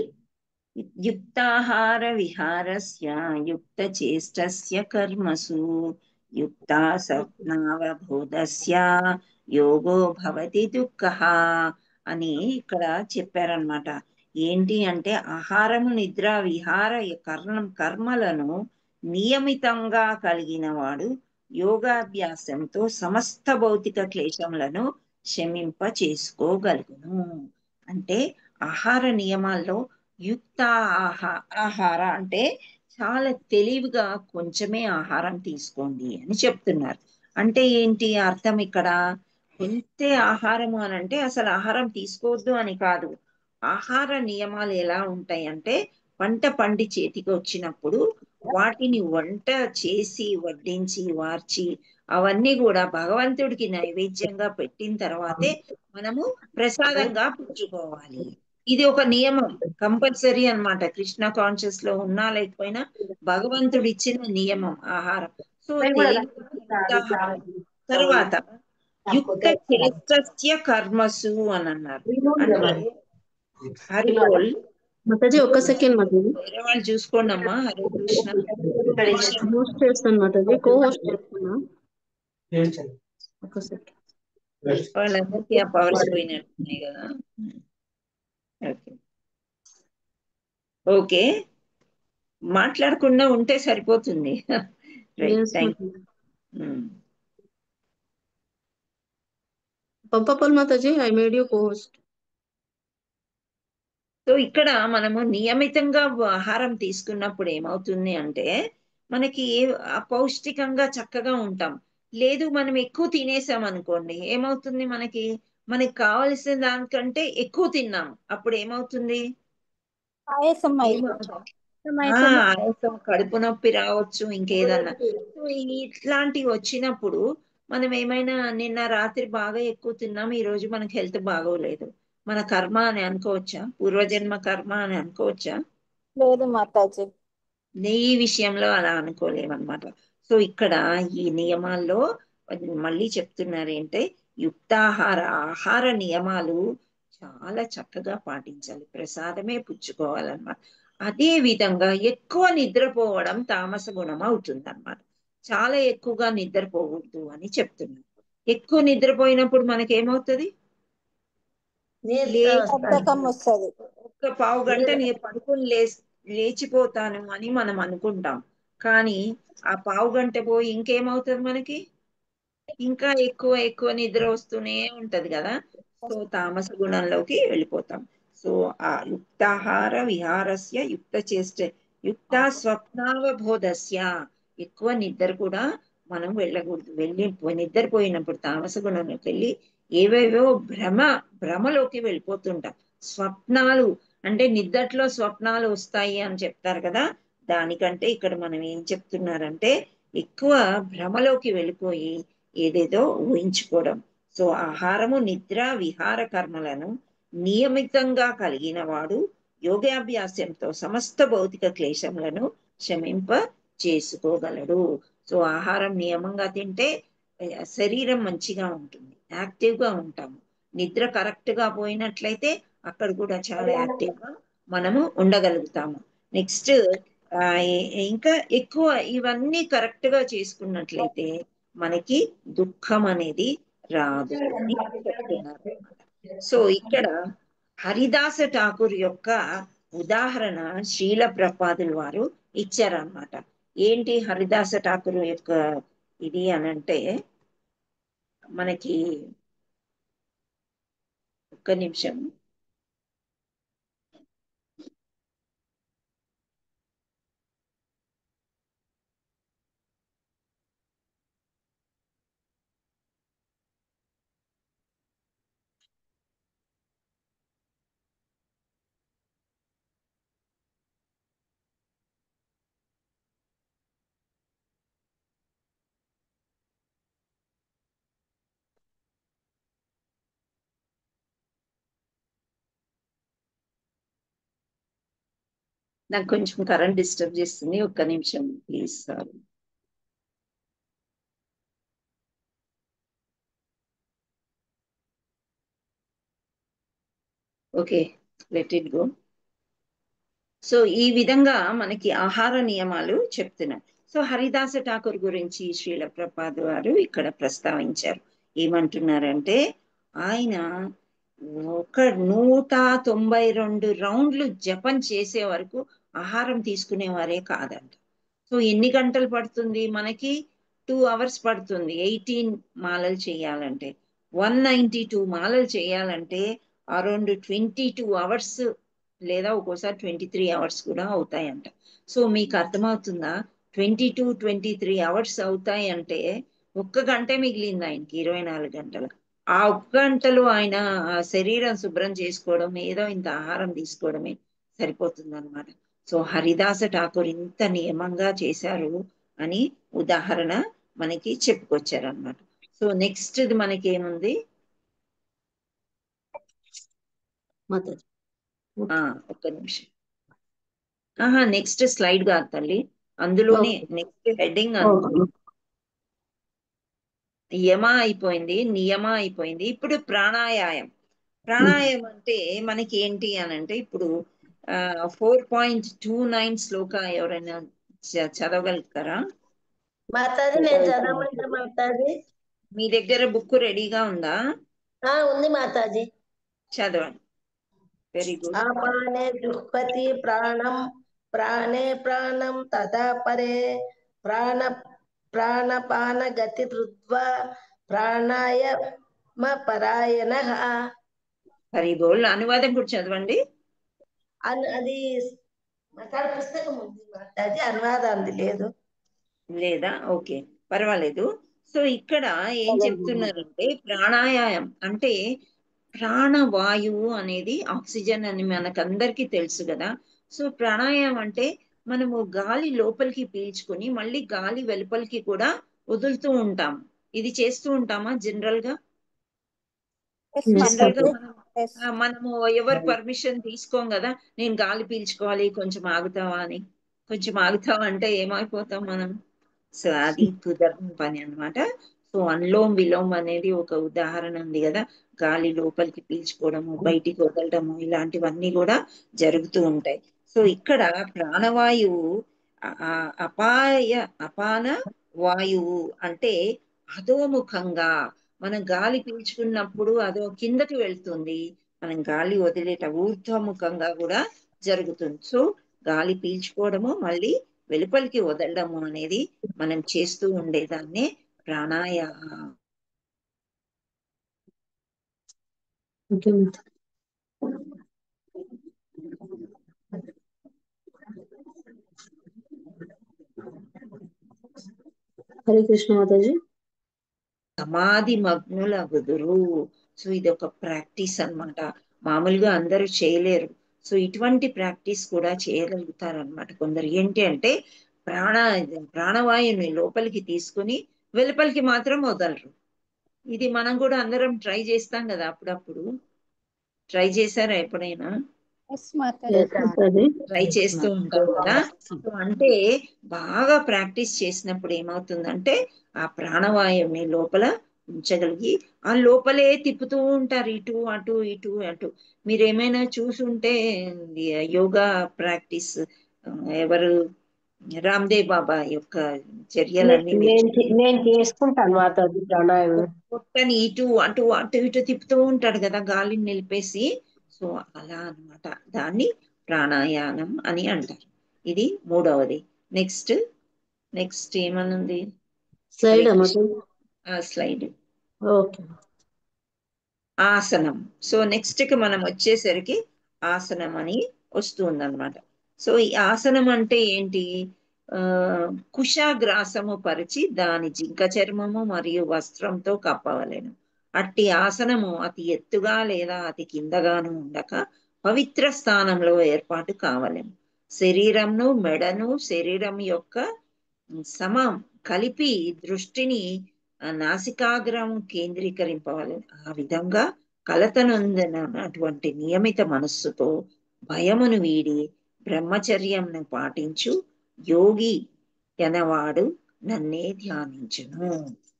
युक्ताहार विहारस्य युक्तचेष्टस्य कर्मसु युक्तासक्नावबोधस्य యోగో భవతి దుఃఖః అని ఇక్కడ చెప్పారనమాట. ఏంటి అంటే ఆహారము, నిద్ర, విహార కర్మలను నియమితంగా కలిగిన వాడు యోగాభ్యాసంతో సమస్త భౌతిక క్లేశములను శమింప చేసుకోగలుగును. అంటే ఆహార నియమాల్లో యుక్త ఆహార అంటే చాలా తెలివిగా కొంచెమే ఆహారం తీసుకోండి అని చెప్తున్నారు. అంటే ఏంటి అర్థం ఇక్కడ? కొంతే ఆహారము అని అంటే అసలు ఆహారం తీసుకోవద్దు అని కాదు. ఆహార నియమాలు ఎలా ఉంటాయి అంటే పంట పండి చేతికి వచ్చినప్పుడు వాటిని వంట చేసి వడ్డించి వార్చి అవన్నీ కూడా భగవంతుడికి నైవేద్యంగా పెట్టిన తర్వాతే మనము ప్రసాదంగా పుచ్చుకోవాలి. ఇది ఒక నియమం, కంపల్సరీ అన్నమాట. కృష్ణ కాన్షియస్ లో ఉన్నా లేకపోయినా భగవంతుడు ఇచ్చిన నియమం ఆహారం. సో యుక్తాహారం. తర్వాత యుక్త చేష్టస్య కర్మసు అని అన్నారు. అంటే హరిబోల్. మాతాజీ ఒక్క సెకండ్ మాతాజీ. వేరే వాళ్ళు చూసుకోండి అమ్మా. హరే కృష్ణ. హోస్ట్ చేస్తాను మాతాజీ, కో హోస్ట్ చేస్తున్నా. ఒక్క సెకండ్. వాళ్ళందరికీ ఆ పవర్స్ పోయినట్టున్నాయి కదా. ఓకే ఓకే, మాట్లాడకుండా ఉంటే సరిపోతుంది. Right, Yes, thank Mataji. You. Pampapal Mataji, I made you co host. So ఇక్కడ మనము నియమితంగా ఆహారం తీసుకున్నప్పుడు ఏమవుతుంది అంటే మనకి పౌష్టికంగా చక్కగా ఉంటాం. లేదు మనం ఎక్కువ తినేసాం అనుకోండి, ఏమవుతుంది? మనకి కావలసిన దానికంటే ఎక్కువ తిన్నాం, అప్పుడు ఏమవుతుంది? ఆయాసం ఆయాసం, కడుపు నొప్పి రావచ్చు, ఇంకేదన్నా. సో ఇట్లాంటివి వచ్చినప్పుడు మనం ఏమైనా నిన్న రాత్రి బాగా ఎక్కువ తిన్నాం, ఈ రోజు మనకి హెల్త్ బాగోలేదు, మన కర్మ అని అనుకోవచ్చా? పూర్వజన్మ కర్మ అని అనుకోవచ్చా? లేదు మాతాజీ. ఈ విషయంలో అలా అనుకోలేమన్నమాట. సో ఇక్కడ ఈ నియమాల్లో మళ్ళీ చెప్తున్నారు ఏంటంటే ఆహార నియమాలు చాలా చక్కగా పాటించాలి, ప్రసాదమే పుచ్చుకోవాలన్నమాట. అదే విధంగా ఎక్కువ నిద్రపోవడం తామస గుణం అవుతుంది అన్నమాట. చాలా ఎక్కువగా నిద్రపోకూడదు అని చెప్తున్నారు. ఎక్కువ నిద్రపోయినప్పుడు మనకేమవుతుంది? బద్ధకం వస్తుంది. ఒక్క పావు గంట నేను పడుకొని లేచిపోతాను అని మనం అనుకుంటాం, కానీ ఆ పావు గంట పోయి ఇంకేమవుతుంది మనకి? ఇంకా ఎక్కువ ఎక్కువ నిద్ర వస్తూనే ఉంటది కదా. సో తామస గుణంలోకి వెళ్ళిపోతాం. సో ఆ యుక్తాహార విహారస్య యుక్త స్వప్నావబోధస్య, ఎక్కువ నిద్ర కూడా మనం వెళ్ళకూడదు. నిద్రపోయినప్పుడు తామస గుణంలోకి వెళ్ళి ఏవేవో భ్రమలోకి వెళ్ళిపోతుంటాం. స్వప్నాలు అంటే నిద్దట్లో స్వప్నాలు వస్తాయి అని చెప్తారు కదా, దానికంటే ఇక్కడ మనం ఏం చెప్తున్నారంటే ఎక్కువ భ్రమలోకి వెళ్ళిపోయి ఏదేదో ఊహించుకోవడం. సో ఆహారము, నిద్ర, విహార కర్మలను నియమితంగా కలిగిన వాడు యోగాభ్యాసంతో సమస్త భౌతిక క్లేశములను శమింప చేసుకోగలడు. సో ఆహారం నియమంగా తింటే శరీరం మంచిగా ఉంటుంది, యాక్టివ్ గా ఉంటాము. నిద్ర కరెక్ట్ గా పోయినట్లయితే అక్కడ కూడా చాలా యాక్టివ్ గా మనము ఉండగలుగుతాము. నెక్స్ట్ ఇంకా ఎక్కువ ఇవన్నీ కరెక్ట్ గా చేసుకున్నట్లయితే మనకి దుఃఖం అనేది రాదు అని చెప్తున్నారు అన్నమాట. సో ఇక్కడ హరిదాస ఠాకూర్ యొక్క ఉదాహరణ శ్రీల ప్రపాదుల వారు ఇచ్చారన్నమాట. ఏంటి హరిదాస ఠాకూర్ యొక్క ఇది అనంటే మనకి ఒక్క నిమిషం. నాకు కొంచెం కరెంట్ డిస్టర్బ్ చేస్తుంది, ఒక్క నిమిషం please sir. Okay, let it go. So ఈ విధంగా మనకి ఆహార నియమాలు చెప్తున్నారు. సో హరిదాస ఠాకూర్ గురించి శ్రీల ప్రభుపాద వారు ఇక్కడ ప్రస్తావించారు. ఏమంటున్నారంటే ఆయన 192 రౌండ్లు జపం చేసే వరకు ఆహారం తీసుకునేవారే కాదంట. సో ఎన్ని గంటలు పడుతుంది మనకి? 2 hours పడుతుంది 18 మాలలు చేయాలంటే. 192 మాలలు చేయాలంటే అరౌండ్ 22 hours లేదా ఒక్కోసారి 23 hours కూడా అవుతాయంట. సో మీకు అర్థమవుతుందా? 22-23 hours అవుతాయి అంటే ఒక్క గంటే మిగిలింది ఆయనకి 24 గంటలు. ఆ ఒక్క గంటలో ఆయన ఆ శరీరం శుభ్రం చేసుకోవడం, ఏదో ఇంత ఆహారం తీసుకోవడమే సరిపోతుంది అనమాట. సో హరిదాస ఠాకూర్ ఇంత నియమంగా చేశారు అని ఉదాహరణ మనకి చెప్పుకొచ్చారు అనమాట. సో నెక్స్ట్ మనకి ఏముంది? మాతాజీ ఒక్క నిమిషం. నెక్స్ట్ స్లైడ్ కాదు తల్లి, అందులోనే నెక్స్ట్ హెడ్డింగ్ అందులో. యమ అయిపోయింది, నియమ అయిపోయింది, ఇప్పుడు ప్రాణాయామం. ప్రాణాయామం అంటే మనకి ఏంటి అని అంటే ఇప్పుడు 4.29 శ్లోక ఎవరైనా చదవగలుగుతారా? మాతాజీ నేను చదవమంటా మాతాజీ. మీ దగ్గర బుక్ రెడీగా ఉందా? ఉంది మాతాజీ. చదవండి. Very good. అపానే జుహ్వతి ప్రాణం ప్రాణే ప్రాణం తదా పరే ప్రాణపాన గతి ధృత్వా ప్రాణాయామ పరాయణః. హరి బోల్. అనువాదం కూడా చదవండి. అది మాట్లాడే పుస్తకం ఉంది మాతాజీ, అనువాదాన్ని లేదు. లేదా? ఓకే, పర్వాలేదు. సో ఇక్కడ ఏం చెప్తున్నారంటే ప్రాణాయామం అంటే ప్రాణవాయువు అనేది ఆక్సిజన్ అని మనకందరికీ తెలుసు కదా. సో ప్రాణాయామం అంటే మనము గాలి లోపలికి పీల్చుకొని మళ్ళీ గాలి వెలుపలికి కూడా వదులుతూ ఉంటాం. ఇది చేస్తూ ఉంటామా జనరల్ గా? జనరల్ గా మనము ఎవరు పర్మిషన్ తీసుకోం కదా, నేను గాలి పీల్చుకోవాలి కొంచెం ఆగుతావా అని. కొంచెం ఆగుతావా అంటే ఏమైపోతాం మనం? సో అది కుదరని పని అనమాట. సో అనులోమ్ విలోమ్ అనేది ఒక ఉదాహరణ ఉంది కదా, గాలి లోపలికి పీల్చుకోవడము బయటికి వదలడము ఇలాంటివన్నీ కూడా జరుగుతూ ఉంటాయి. సో ఇక్కడ ప్రాణవాయువు అపాన వాయువు అంటే అధోముఖంగా మనం గాలి పీల్చుకున్నప్పుడు అదో కిందకి వెళ్తుంది, మనం గాలి వదిలేట ఊర్ధ్వముఖంగా కూడా జరుగుతుంది. సో గాలి పీల్చుకోవడము మళ్ళీ వెలుపలికి వదలడము అనేది మనం చేస్తూ ఉండేదాన్నే ప్రాణాయామం. హరే కృష్ణ మాతాజీ. సమాధి మగ్నుల గుదురు. సో ఇది ఒక ప్రాక్టీస్ అన్నమాట, మామూలుగా అందరూ చేయలేరు. సో ఇటువంటి ప్రాక్టీస్ కూడా చేయగలుగుతారనమాట కొందరు. ఏంటి అంటే ప్రాణవాయువుని లోపలికి తీసుకుని వెలుపలికి మాత్రం వదలరు. ఇది మనం కూడా అందరం ట్రై చేస్తాం కదా అప్పుడప్పుడు. ట్రై చేశారా ఎప్పుడైనా? ట్రై చేస్తూ ఉంటాం కదా. సో అంటే బాగా ప్రాక్టీస్ చేసినప్పుడు ఏమవుతుందంటే ఆ ప్రాణవాయువుని లోపల ఉంచగలిగి ఆ లోపలే తిప్పుతూ ఉంటారు ఇటు అటు ఇటు అటు. మీరు ఏమైనా చూసుంటే యోగా ప్రాక్టీస్ ఎవరు రామ్దేవ్ బాబా యొక్క చర్యలన్నీ నేను చేసుకుంటాను మాతాజీ ప్రాణాయామం. పొట్టని ఇటు అటు అటు ఇటు తిప్పుతూ ఉంటాడు కదా గాలిని నిలిపేసి. సో అలా అన్నమాట, దాన్ని ప్రాణాయామం అని అంటారు. ఇది మూడవది. నెక్స్ట్ ఏమనుంది? స్లైడ్ ఆసనం. సో నెక్స్ట్ కి మనం వచ్చేసరికి ఆసనం అని వస్తుందన్నమాట. సో ఈ ఆసనం అంటే ఏంటి? కుశాగ్రాసము పరిచి దాని జింక చర్మము మరియు వస్త్రంతో కప్పవలెను. అట్టి ఆసనము అతి ఎత్తుగా లేదా అతి కిందగాను ఉండక పవిత్ర స్థానంలో ఏర్పాటు కావలెను. శరీరంను మెడను శరీరం యొక్క సమం కలిపి దృష్టిని నాసికాగ్రం కేంద్రీకరింపవలెను. ఆ విధంగా కలతనొందినటువంటి నియమిత మనస్సుతో భయమును వీడి బ్రహ్మచర్యంను పాటించు యోగి ఎనవాడు నన్నే ధ్యానించును.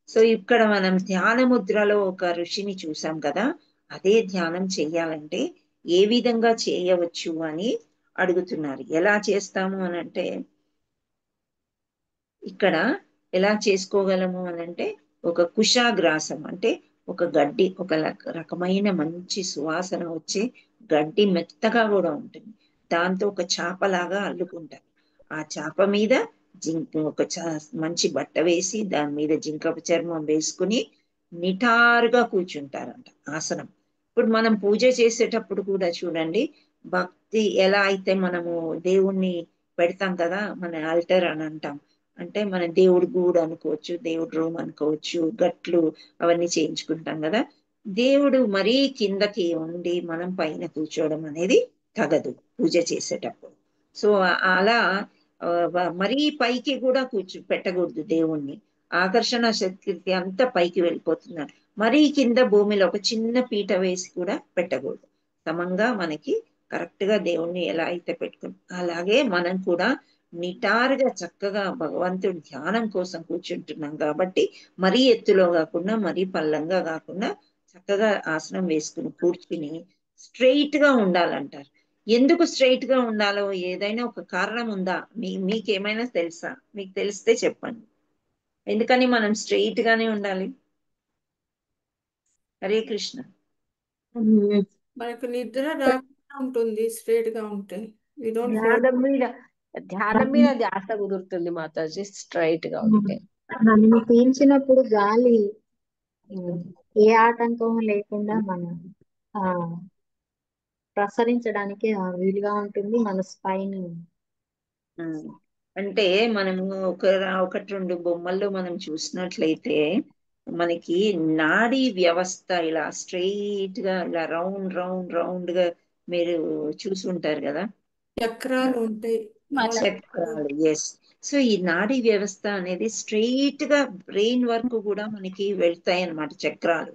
సో ఇక్కడ మనం ధ్యాన ముద్రలో ఒక ఋషిని చూసాం కదా, అదే ధ్యానం చెయ్యాలంటే ఏ విధంగా చేయవచ్చు అని అడుగుతున్నారు. ఎలా చేస్తాము అని అంటే, ఇక్కడ ఎలా చేసుకోగలము అని అంటే, ఒక కుశాగ్రాసం అంటే ఒక గడ్డి, ఒక రకమైన మంచి సువాసన వచ్చే గడ్డి మెత్తగా కూడా ఉంటుంది, దాంతో ఒక చాపలాగా అల్లుకుంటారు. ఆ చాప మీద ఒక మంచి బట్ట వేసి దాని మీద జింకపు చర్మం వేసుకుని నిటారుగా కూర్చుంటారంట ఆసనం. ఇప్పుడు మనం పూజ చేసేటప్పుడు కూడా చూడండి, భక్తి ఎలా అయితే మనము దేవుణ్ణి పెడతాం కదా, మన ఆల్టర్ అని అంటాం, అంటే మన దేవుడి గూడు అనుకోవచ్చు, దేవుడి రూమ్ అనుకోవచ్చు, గట్లు అవన్నీ చేయించుకుంటాం కదా. దేవుడు మరీ కిందకి ఉండి మనం పైన కూర్చోవడం అనేది తగదు పూజ చేసేటప్పుడు. సో అలా మరీ పైకి కూడా పెట్టకూడదు దేవుణ్ణి, ఆకర్షణ శక్తి అంతా పైకి వెళ్ళిపోతున్నాడు. మరీ కింద భూమిలో ఒక చిన్న పీట వేసి కూడా పెట్టకూడదు. సమంగా మనకి కరెక్ట్ గా దేవుణ్ణి ఎలా అయితే పెట్టుకుని, అలాగే మనం కూడా నిటారుగా చక్కగా భగవంతుడి ధ్యానం కోసం కూర్చుంటున్నాం కాబట్టి మరీ ఎత్తులో కాకుండా మరీ పల్లంగా కాకుండా చక్కగా ఆసనం వేసుకుని కూర్చుని స్ట్రెయిట్ గా ఉండాలంటారు. ఎందుకు స్ట్రెయిట్ గా ఉండాలో ఏదైనా ఒక కారణం ఉందా? మీకేమైనా తెలుసా? మీకు తెలిస్తే చెప్పండి. ఎందుకని మనం స్ట్రెయిట్ గానే ఉండాలి? హరే కృష్ణ. మనకు నిద్ర రాకుండా ఉంటుంది స్ట్రేట్ గా ఉంటే. ధ్యానం మీద ధ్యాస కుదురుతుంది మాతాజీ స్ట్రైట్ గా ఉంటే. మనము పీల్చినప్పుడు గాలి ఏ ఆటంకం లేకుండా మనం ప్రసరించడానికి వీలుగా ఉంటుంది. మన స్పైన్ అంటే మనము ఒకటి రెండు బొమ్మల్లో మనం చూసినట్లయితే మనకి నాడీ వ్యవస్థ ఇలా స్ట్రెయిట్ గా ఇలా రౌండ్ రౌండ్ రౌండ్ గా మీరు చూసి ఉంటారు కదా, చక్రాలు ఉంటాయి. చక్రాలు. ఎస్. సో ఈ నాడీ వ్యవస్థ అనేది స్ట్రెయిట్ గా బ్రెయిన్ వరకు కూడా మనకి వెళ్తాయి అన్నమాట చక్రాలు.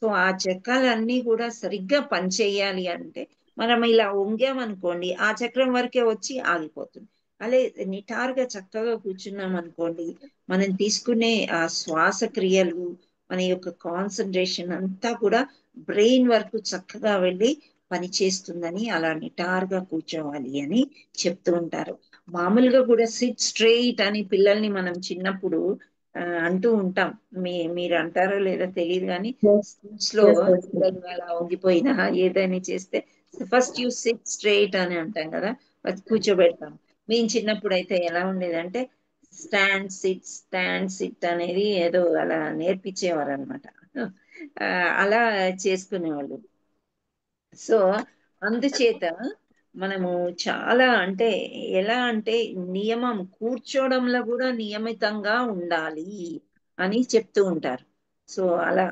సో ఆ చక్రాలన్నీ కూడా సరిగ్గా పనిచేయాలి అంటే మనం ఇలా వంగామనుకోండి, ఆ చక్రం వరకే వచ్చి ఆగిపోతుంది. అలా నిటారుగా చక్కగా కూర్చున్నాం అనుకోండి, మనం తీసుకునే ఆ శ్వాసక్రియలు, మన యొక్క కాన్సన్ట్రేషన్ అంతా కూడా బ్రెయిన్ వరకు చక్కగా వెళ్ళి పనిచేస్తుందని అలా నిటారుగా కూర్చోవాలి అని చెప్తూ ఉంటారు. మామూలుగా కూడా సిట్ స్ట్రెయిట్ అని పిల్లల్ని మనం చిన్నప్పుడు అంటూ ఉంటాం. మీరు అంటారో లేదో తెలియదు కానీ స్కూల్స్ లో పిల్లలు అలా వంగిపోయినా ఏదైనా చేస్తే ఫస్ట్ యూ సిట్ స్ట్రెయిట్ అని అంటాం కదా, కూర్చోబెడతాం. మేము చిన్నప్పుడు అయితే ఎలా ఉండేదంటే స్టాండ్ సిట్ అనేది ఏదో అలా నేర్పించేవారు అనమాట. అలా చేసుకునేవాళ్ళు. సో అందుచేత మనము చాలా అంటే ఎలా అంటే నియమం, కూర్చోవడంలో కూడా నియమితంగా ఉండాలి అని చెప్తూ ఉంటారు. సో అలా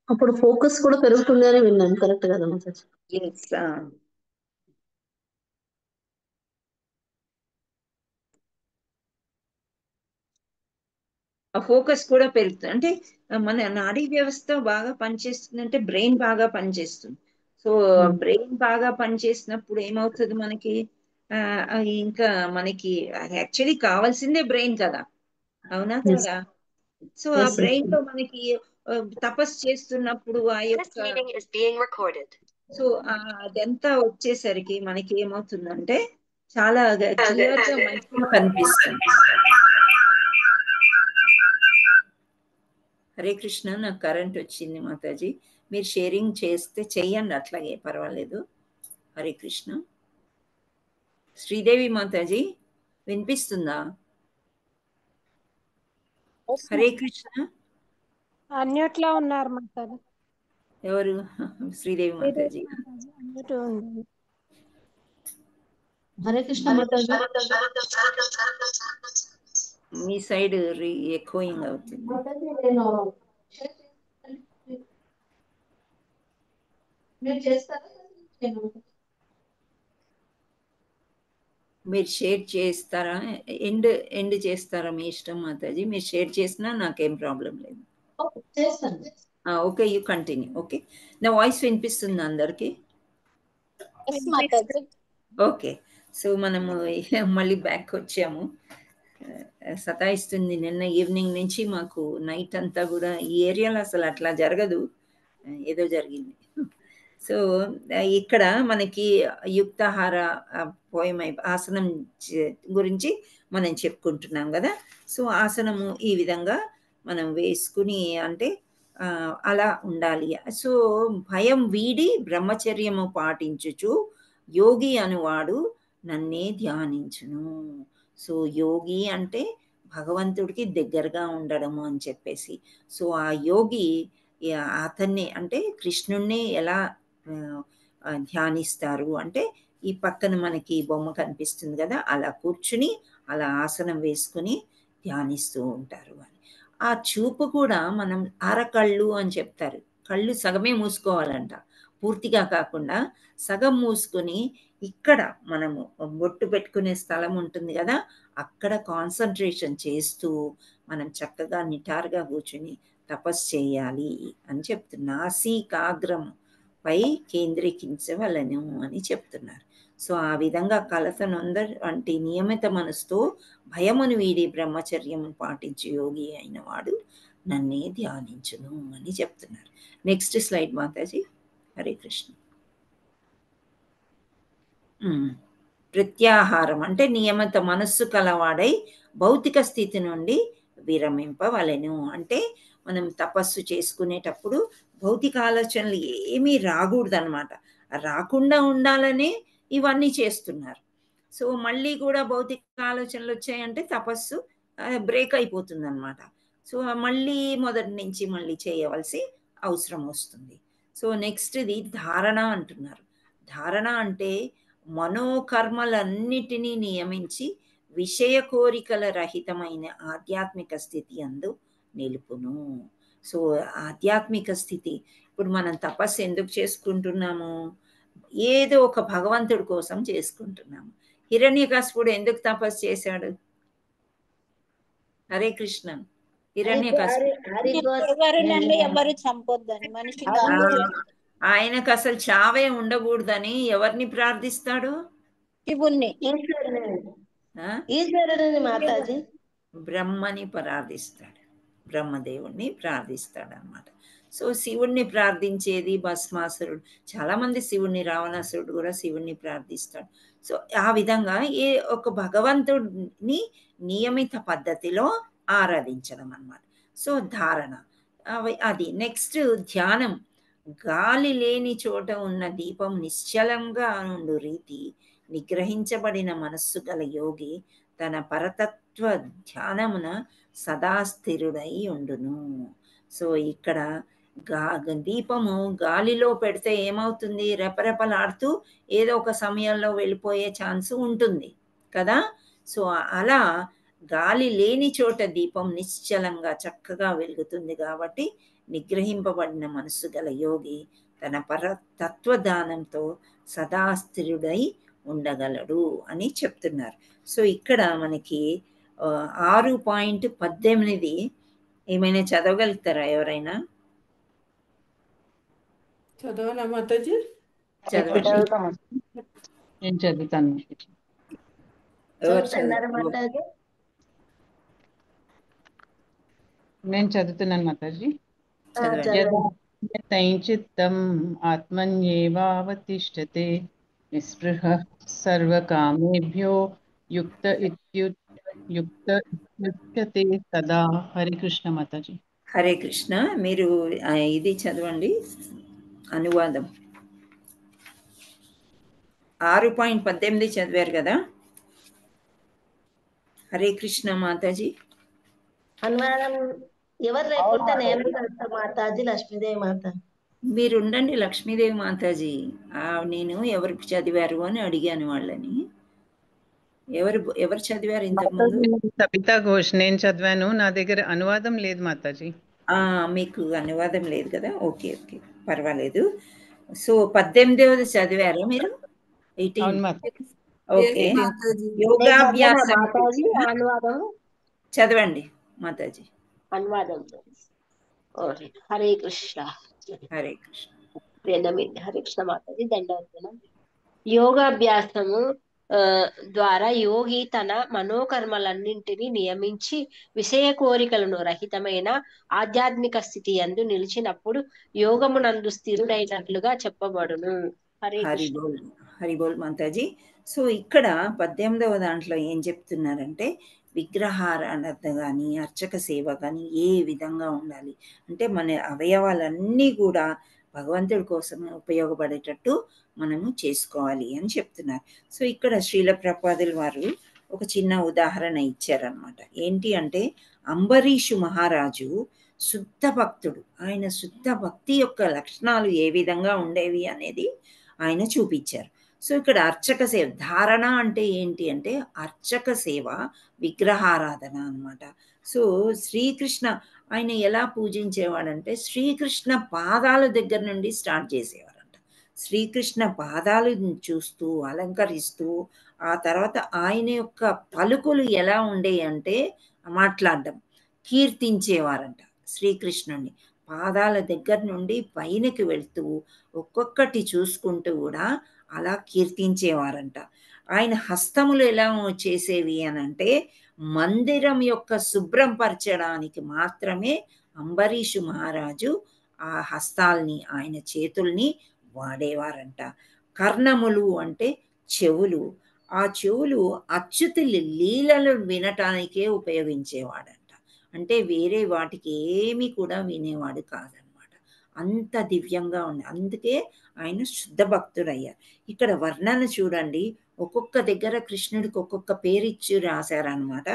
అప్పుడు ఫోకస్ కూడా పెరుగుతుంది అని విన్నాను. కరెక్ట్ కదా మాతాజీ? ఎస్. ఆ ఫోకస్ కూడా పెరుగుతుంది. అంటే మన నాడీ వ్యవస్థ బాగా పనిచేస్తుందంటే బ్రెయిన్ బాగా పనిచేస్తుంది. సో బ్రెయిన్ బాగా పనిచేసినప్పుడు ఏమవుతుంది మనకి, ఇంకా మనకి యాక్చువల్లీ కావాల్సిందే బ్రెయిన్ కదా, అవునా కదా? సో ఆ బ్రెయిన్ లో మనకి తపస్సు చేస్తున్నప్పుడు ఆ యొక్క సో అదంతా వచ్చేసరికి మనకి ఏమవుతుందంటే చాలా క్లియర్ గా మంచిగా కనిపిస్తుంది. హరే కృష్ణ. నాకు కరెంట్ వచ్చింది మాతాజీ, మీరు షేరింగ్ చేస్తే చెయ్యండి, అట్లాగే పర్వాలేదు. హరే కృష్ణ. శ్రీదేవి మాతాజీ వినిపిస్తుందా? హరే కృష్ణ. అన్యూట్ లో ఉన్నారు మాతాజీ. ఎవరు? శ్రీదేవి మాతాజీ. హరే కృష్ణ మాతాజీ. మీ సైడ్ ఎకోయింగ్ అవుతుంది. మీరు షేర్ చేస్తారా? ఎండ్ చేస్తారా? మీ ఇష్టం మాతాజీ, మీరు షేర్ చేసినా నాకేం ప్రాబ్లం లేదు. Okay, you continue. ఓకే, నా వాయిస్ వినిపిస్తుంది అందరికి? ఎస్ మాతాజీ. ఓకే. సో మనము మళ్ళీ బ్యాక్ వచ్చాము. సతాయిస్తుంది. నిన్న ఈవినింగ్ నుంచి మాకు నైట్ అంతా కూడా ఈ ఏరియాలో అసలు అట్లా జరగదు. ఏదో జరిగింది. సో ఇక్కడ మనకి యుక్తాహార పోయం ఆసనం గురించి మనం చెప్పుకుంటున్నాం కదా. సో ఆసనము ఈ విధంగా మనం వేసుకుని అంటే అలా ఉండాలి. సో భయం వీడి బ్రహ్మచర్యము పాటించుచు యోగి అనువాడు నన్నే ధ్యానించును. సో యోగి అంటే భగవంతుడికి దగ్గరగా ఉండడము అని చెప్పేసి. సో ఆ యోగి అతన్ని అంటే కృష్ణుణ్ణి ఎలా ధ్యానిస్తారు అంటే ఈ పక్కన మనకి బొమ్మ కనిపిస్తుంది కదా, అలా కూర్చుని అలా ఆసనం వేసుకుని ధ్యానిస్తూ ఉంటారు అని. ఆ చూపు కూడా మనం అరకళ్ళు అని చెప్తారు. కళ్ళు సగమే మూసుకోవాలంట, పూర్తిగా కాకుండా సగం మూసుకొని ఇక్కడ మనము బొట్టు పెట్టుకునే స్థలం ఉంటుంది కదా, అక్కడ కాన్సన్ట్రేషన్ చేస్తూ మనం చక్కగా నిటారుగా కూర్చుని తపస్సు చేయాలి అని చెప్తున్నా. నాసికాగ్రం పై కేంద్రీకరించవలను అని చెప్తున్నారు. సో ఆ విధంగా కలతనొందరు వంటి నియమిత మనసుతో భయమును వీడి బ్రహ్మచర్యము పాటించు యోగి అయిన వాడు నన్నే ధ్యానించును అని చెప్తున్నారు. Next slide Mataji. హరే కృష్ణ. ప్రత్యాహారం అంటే నియమిత మనస్సు కలవాడై భౌతిక స్థితి నుండి విరమింపవలెను. అంటే మనం తపస్సు చేసుకునేటప్పుడు భౌతిక ఆలోచనలు ఏమీ రాకూడదు అనమాట. రాకుండా ఉండాలనే ఇవన్నీ చేస్తున్నారు. సో మళ్ళీ కూడా భౌతిక ఆలోచనలు వచ్చాయంటే తపస్సు బ్రేక్ అయిపోతుంది అనమాట. సో మళ్ళీ మొదటి నుంచి మళ్ళీ చేయవలసి అవసరం వస్తుంది. సో నెక్స్ట్ది ధారణ అంటున్నారు. ధారణ అంటే మనోకర్మలన్నిటినీ నియమించి విషయ కోరికల రహితమైన ఆధ్యాత్మిక స్థితి అందు నిలుపును. సో ఆధ్యాత్మిక స్థితి, ఇప్పుడు మనం తపస్సు ఎందుకు చేసుకుంటున్నాము? ఏదో ఒక భగవంతుడి కోసం చేసుకుంటున్నాము. హిరణ్యకశిపుడు ఎందుకు తపస్సు చేశాడు? హరే కృష్ణ. ఎవరు చంపొద్దని, మనిషి ఆయనకు అసలు చావే ఉండకూడదని ఎవరిని ప్రార్థిస్తాడు? శివుణ్ణి, మాతాజీ, బ్రహ్మని ప్రార్థిస్తాడు, బ్రహ్మదేవుణ్ణి ప్రార్థిస్తాడు అనమాట. సో శివుణ్ణి ప్రార్థించేది భస్మాసురుడు. చాలామంది శివుణ్ణి, రావణాసురుడు కూడా శివుణ్ణి ప్రార్థిస్తాడు. సో ఆ విధంగా ఒక భగవంతుడిని నియమిత పద్ధతిలో ఆరాధించడం అన్నమాట. సో ధారణ అది. నెక్స్ట్ ధ్యానం. గాలి లేని చోట ఉన్న దీపం నిశ్చలంగా ఉండు రీతి నిగ్రహించబడిన మనస్సు గల యోగి తన పరతత్వ ధ్యానమున సదా స్థిరుడై ఉండును. సో ఇక్కడ దీపము గాలిలో పెడితే ఏమవుతుంది? రెపరెపలాడుతూ ఏదో ఒక సమయంలో వెళ్ళిపోయే ఛాన్స్ ఉంటుంది కదా. సో అలా గాలి లేని చోట దీపం నిశ్చలంగా చక్కగా వెలుగుతుంది. కాబట్టి నిగ్రహింపబడిన మనస్సు గల యోగి తన పరతత్వదానంతో సదా స్థిరుడై ఉండగలడు అని చెప్తున్నారు. సో ఇక్కడ మనకి 6.18 ఏమైనా చదవగలుగుతారా ఎవరైనా? చదవాలా మాతాజీ? చదవండి. నేను చదువుతాను. నేను చదువుతున్నాను మాతాజీ. చిత్తం ఆత్మన్యేవావతిష్ఠతే నిస్పృహ సర్వకామేభ్యో యుక్త ఇత్యుచ్యతే సదా. హరే కృష్ణ మాతాజీ. హరే కృష్ణ. మీరు ఇది చదవండి, అనువాదం. 6.18 చదివారు కదా. హరే కృష్ణ మాతాజీ. అనువాదం ఎవరు లేకుంటే నేను చదువుతా మాతాజీ. లక్ష్మీదేవి మాత. మీరు ఉండండి లక్ష్మీదేవి మాతాజీ. నేను ఎవరికి చదివారు అని అడిగాను వాళ్ళని. ఎవరు చదివారు ఇంతకుముందు? సబితా ఘోష్. నేను చదివాను. నా దగ్గర అనువాదం లేదు మాతాజీ. మీకు అనువాదం లేదు కదా. ఓకే ఓకే, పర్వాలేదు. సో 18వ చదివారా మీరు? 18. ఓకే. యోగాభ్యాసం చదవండి మాతాజీ. అనువాదం. హరే కృష్ణ. హరే కృష్ణ. హరే కృష్ణ మాతాజీ. దండవందనం. యోగాభ్యాసము ఆ, ద్వారా యోగి తన మనోకర్మలన్నింటినీ నియమించి విషయ కోరికలను రహితమైన ఆధ్యాత్మిక స్థితి యందు నిలిచినప్పుడు యోగమునందు స్థిరుడైనట్లుగా చెప్పబడును. హరే కృష్ణ. హరిబోల్ హరిబోల్ మాతాజీ. సో ఇక్కడ 18వ దాంట్లో ఏం చెప్తున్నారంటే విగ్రహారాధన కానీ అర్చక సేవ కానీ ఏ విధంగా ఉండాలి అంటే మన అవయవాలన్నీ కూడా భగవంతుడి కోసమే ఉపయోగపడేటట్టు మనము చేసుకోవాలి అని చెప్తున్నారు. సో ఇక్కడ శ్రీల ప్రభుపాదుల వారు ఒక చిన్న ఉదాహరణ ఇచ్చారనమాట. ఏంటి అంటే అంబరీషు మహారాజు శుద్ధ భక్తుడు. ఆయన శుద్ధ భక్తి యొక్క లక్షణాలు ఏ విధంగా ఉండేవి అనేది ఆయన చూపించారు. సో ఇక్కడ అర్చక సేవ ధారణ అంటే ఏంటి అంటే అర్చక సేవ విగ్రహారాధన అన్నమాట. సో శ్రీకృష్ణ ఆయన ఎలా పూజించేవాడంటే శ్రీకృష్ణ పాదాల దగ్గర నుండి స్టార్ట్ చేసేవారంట. శ్రీకృష్ణ పాదాలు చూస్తూ అలంకరిస్తూ ఆ తర్వాత ఆయన యొక్క పలుకులు ఎలా ఉండేవి అంటే మాట్లాడడం కీర్తించేవారంట శ్రీకృష్ణుని పాదాల దగ్గర నుండి పైనకి వెళ్తూ ఒక్కొక్కటి చూసుకుంటూ కూడా అలా కీర్తించేవారంట. ఆయన హస్తములు ఎలా చేసేవి అని అంటే మందిరం యొక్క శుభ్రం పరచడానికి మాత్రమే అంబరీషు మహారాజు ఆ హస్తాల్ని ఆయన చేతుల్ని వాడేవారంట. కర్ణములు అంటే చెవులు. ఆ చెవులు అచ్యుతి లీలలు వినటానికే ఉపయోగించేవాడంట. అంటే వేరే వాటికి ఏమీ కూడా వినేవాడు కాదనమాట. అంత దివ్యంగా ఉంది. అందుకే ఆయన శుద్ధ భక్తుడయ్యారు. ఇక్కడ వర్ణన చూడండి, ఒక్కొక్క దగ్గర కృష్ణుడికి ఒక్కొక్క పేరు ఇచ్చి రాశారనమాట.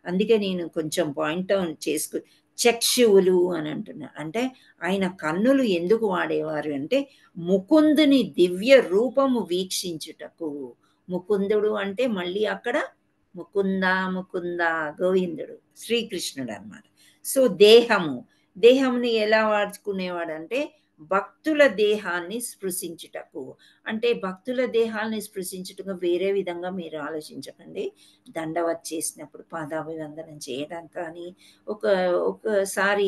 అందుకే నేను కొంచెం పాయింట్ అవుట్ చేసుకు చక్షువులు అని అంటున్నా. అంటే ఆయన కన్నులు ఎందుకు వాడేవారు అంటే ముకుందుని దివ్య రూపము వీక్షించుటకు. ముకుందుడు అంటే మళ్ళీ అక్కడ ముకుంద ముకుంద గోవిందుడు శ్రీకృష్ణుడు అన్నమాట. సో దేహముని ఎలా వాడుకునేవాడంటే భక్తుల దేహాన్ని స్పృశించుటకు. అంటే భక్తుల దేహాన్ని స్పృశించుటకు వేరే విధంగా మీరు ఆలోచించకండి. దండవత్ చేసినప్పుడు పాదాభివందనం చేయడం కానీ ఒక్కోసారి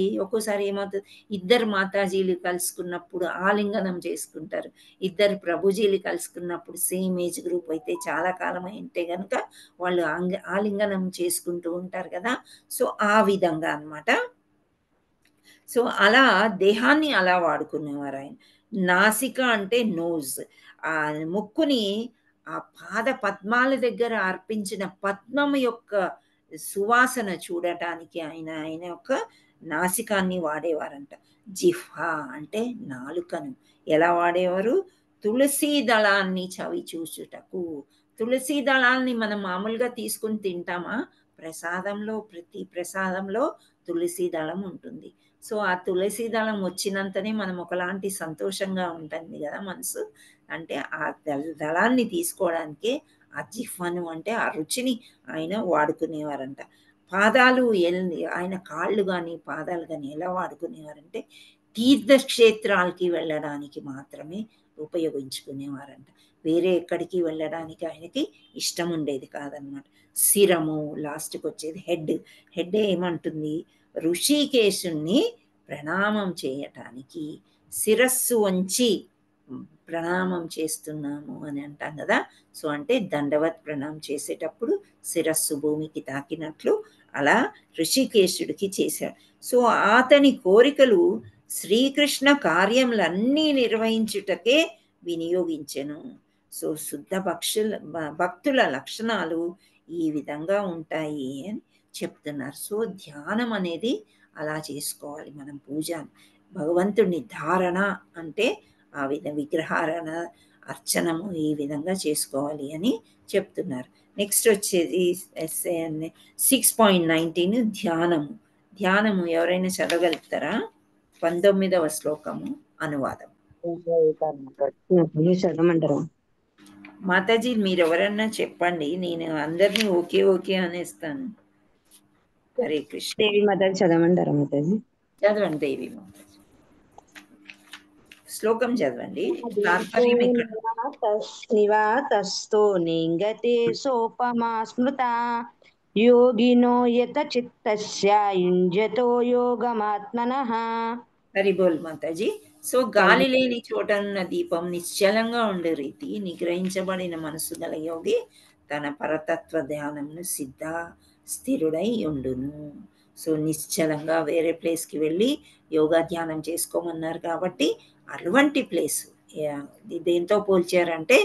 ఏమవుతుంది, ఇద్దరు మాతాజీలు కలుసుకున్నప్పుడు ఆలింగనం చేసుకుంటారు. ఇద్దరు ప్రభుజీలు కలుసుకున్నప్పుడు సేమ్ ఏజ్ గ్రూప్ అయితే చాలా కాలం అయితే కనుక వాళ్ళు ఆలింగనం చేసుకుంటూ ఉంటారు కదా. సో ఆ విధంగా అన్నమాట. సో అలా దేహాన్ని అలా వాడుకునేవారు ఆయన. నాసిక అంటే నోజ్. ఆ ముక్కుని ఆ పాద పద్మాల దగ్గర అర్పించిన పద్మము యొక్క సువాసన చూడటానికి ఆయన యొక్క నాసికాన్ని వాడేవారంట. జిహ్వా అంటే నాలుకను ఎలా వాడేవారు? తులసీ దళాన్ని చవి చూచుటకు. తులసీ దళాల్ని మనం మామూలుగా తీసుకుని తింటామా? ప్రతి ప్రసాదంలో తులసీ దళం ఉంటుంది. సో ఆ తులసీ దళం వచ్చినంతనే మనం ఒకలాంటి సంతోషంగా ఉంటుంది కదా మనసు. అంటే ఆ దళాన్ని తీసుకోవడానికే ఆ జిహ్వను అంటే ఆ రుచిని ఆయన వాడుకునేవారంట. పాదాలు ఆయన కాళ్ళు కానీ పాదాలు కానీ ఎలా వాడుకునేవారంటే తీర్థక్షేత్రాలకి వెళ్ళడానికి మాత్రమే ఉపయోగించుకునేవారంట. వేరే ఎక్కడికి వెళ్ళడానికి ఆయనకి ఇష్టం ఉండేది కాదనమాట. శిరము లాస్ట్కి వచ్చేది హెడ్ ఏమంటుంది? ఋషికేశుణ్ణి ప్రణామం చేయటానికి శిరస్సు వంచి ప్రణామం చేస్తున్నాము అని అంటాం కదా. సో అంటే దండవత్ ప్రణామం చేసేటప్పుడు శిరస్సు భూమికి తాకినట్లు అలా ఋషికేశుడికి చేశాడు. సో అతని కోరికలు శ్రీకృష్ణ కార్యములన్నీ నిర్వహించుటకే వినియోగించెను. సో శుద్ధ భక్తుల లక్షణాలు ఈ విధంగా ఉంటాయి అని చెప్తున్నారు. సో ధ్యానం అనేది అలా చేసుకోవాలి మనం. పూజ భగవంతుడిని ధారణ అంటే ఆ విగ్రహారణ అర్చనము ఈ విధంగా చేసుకోవాలి అని చెప్తున్నారు. నెక్స్ట్ వచ్చేది 6.19 ధ్యానము ఎవరైనా చదవగలుగుతారా? 19వ శ్లోకము అనువాదం. చదవమంటారా మాతాజీ? మీరు ఎవరన్నా చెప్పండి, నేను అందరినీ ఓకే అనేస్తాను. హరే కృష్ణ. దేవి మాతాజీ చదవమంటారా మాతాజీ? చదవండి దేవి మాతాజీ. శ్లోకం చదవండి. తాత్పర్యం ఇక్కడ నివాతస్థో నింగతే సోపమా స్మృత యోగినో యత చిత్తస్య యుంజతో యోగమాత్మనః. హరి బోల్ మాతాజీ. సో గాలి లేని చోట ఉన్న దీపం నిశ్చలంగా ఉండే రీతి నిగ్రహించబడిన మనసు గల యోగి తన పరతత్వ ధ్యానంను స్థిరుడై ఉండును. సో నిశ్చలంగా వేరే ప్లేస్కి వెళ్ళి యోగా ధ్యానం చేసుకోమన్నారు కాబట్టి అటువంటి ప్లేస్ దేంతో పోల్చారంటే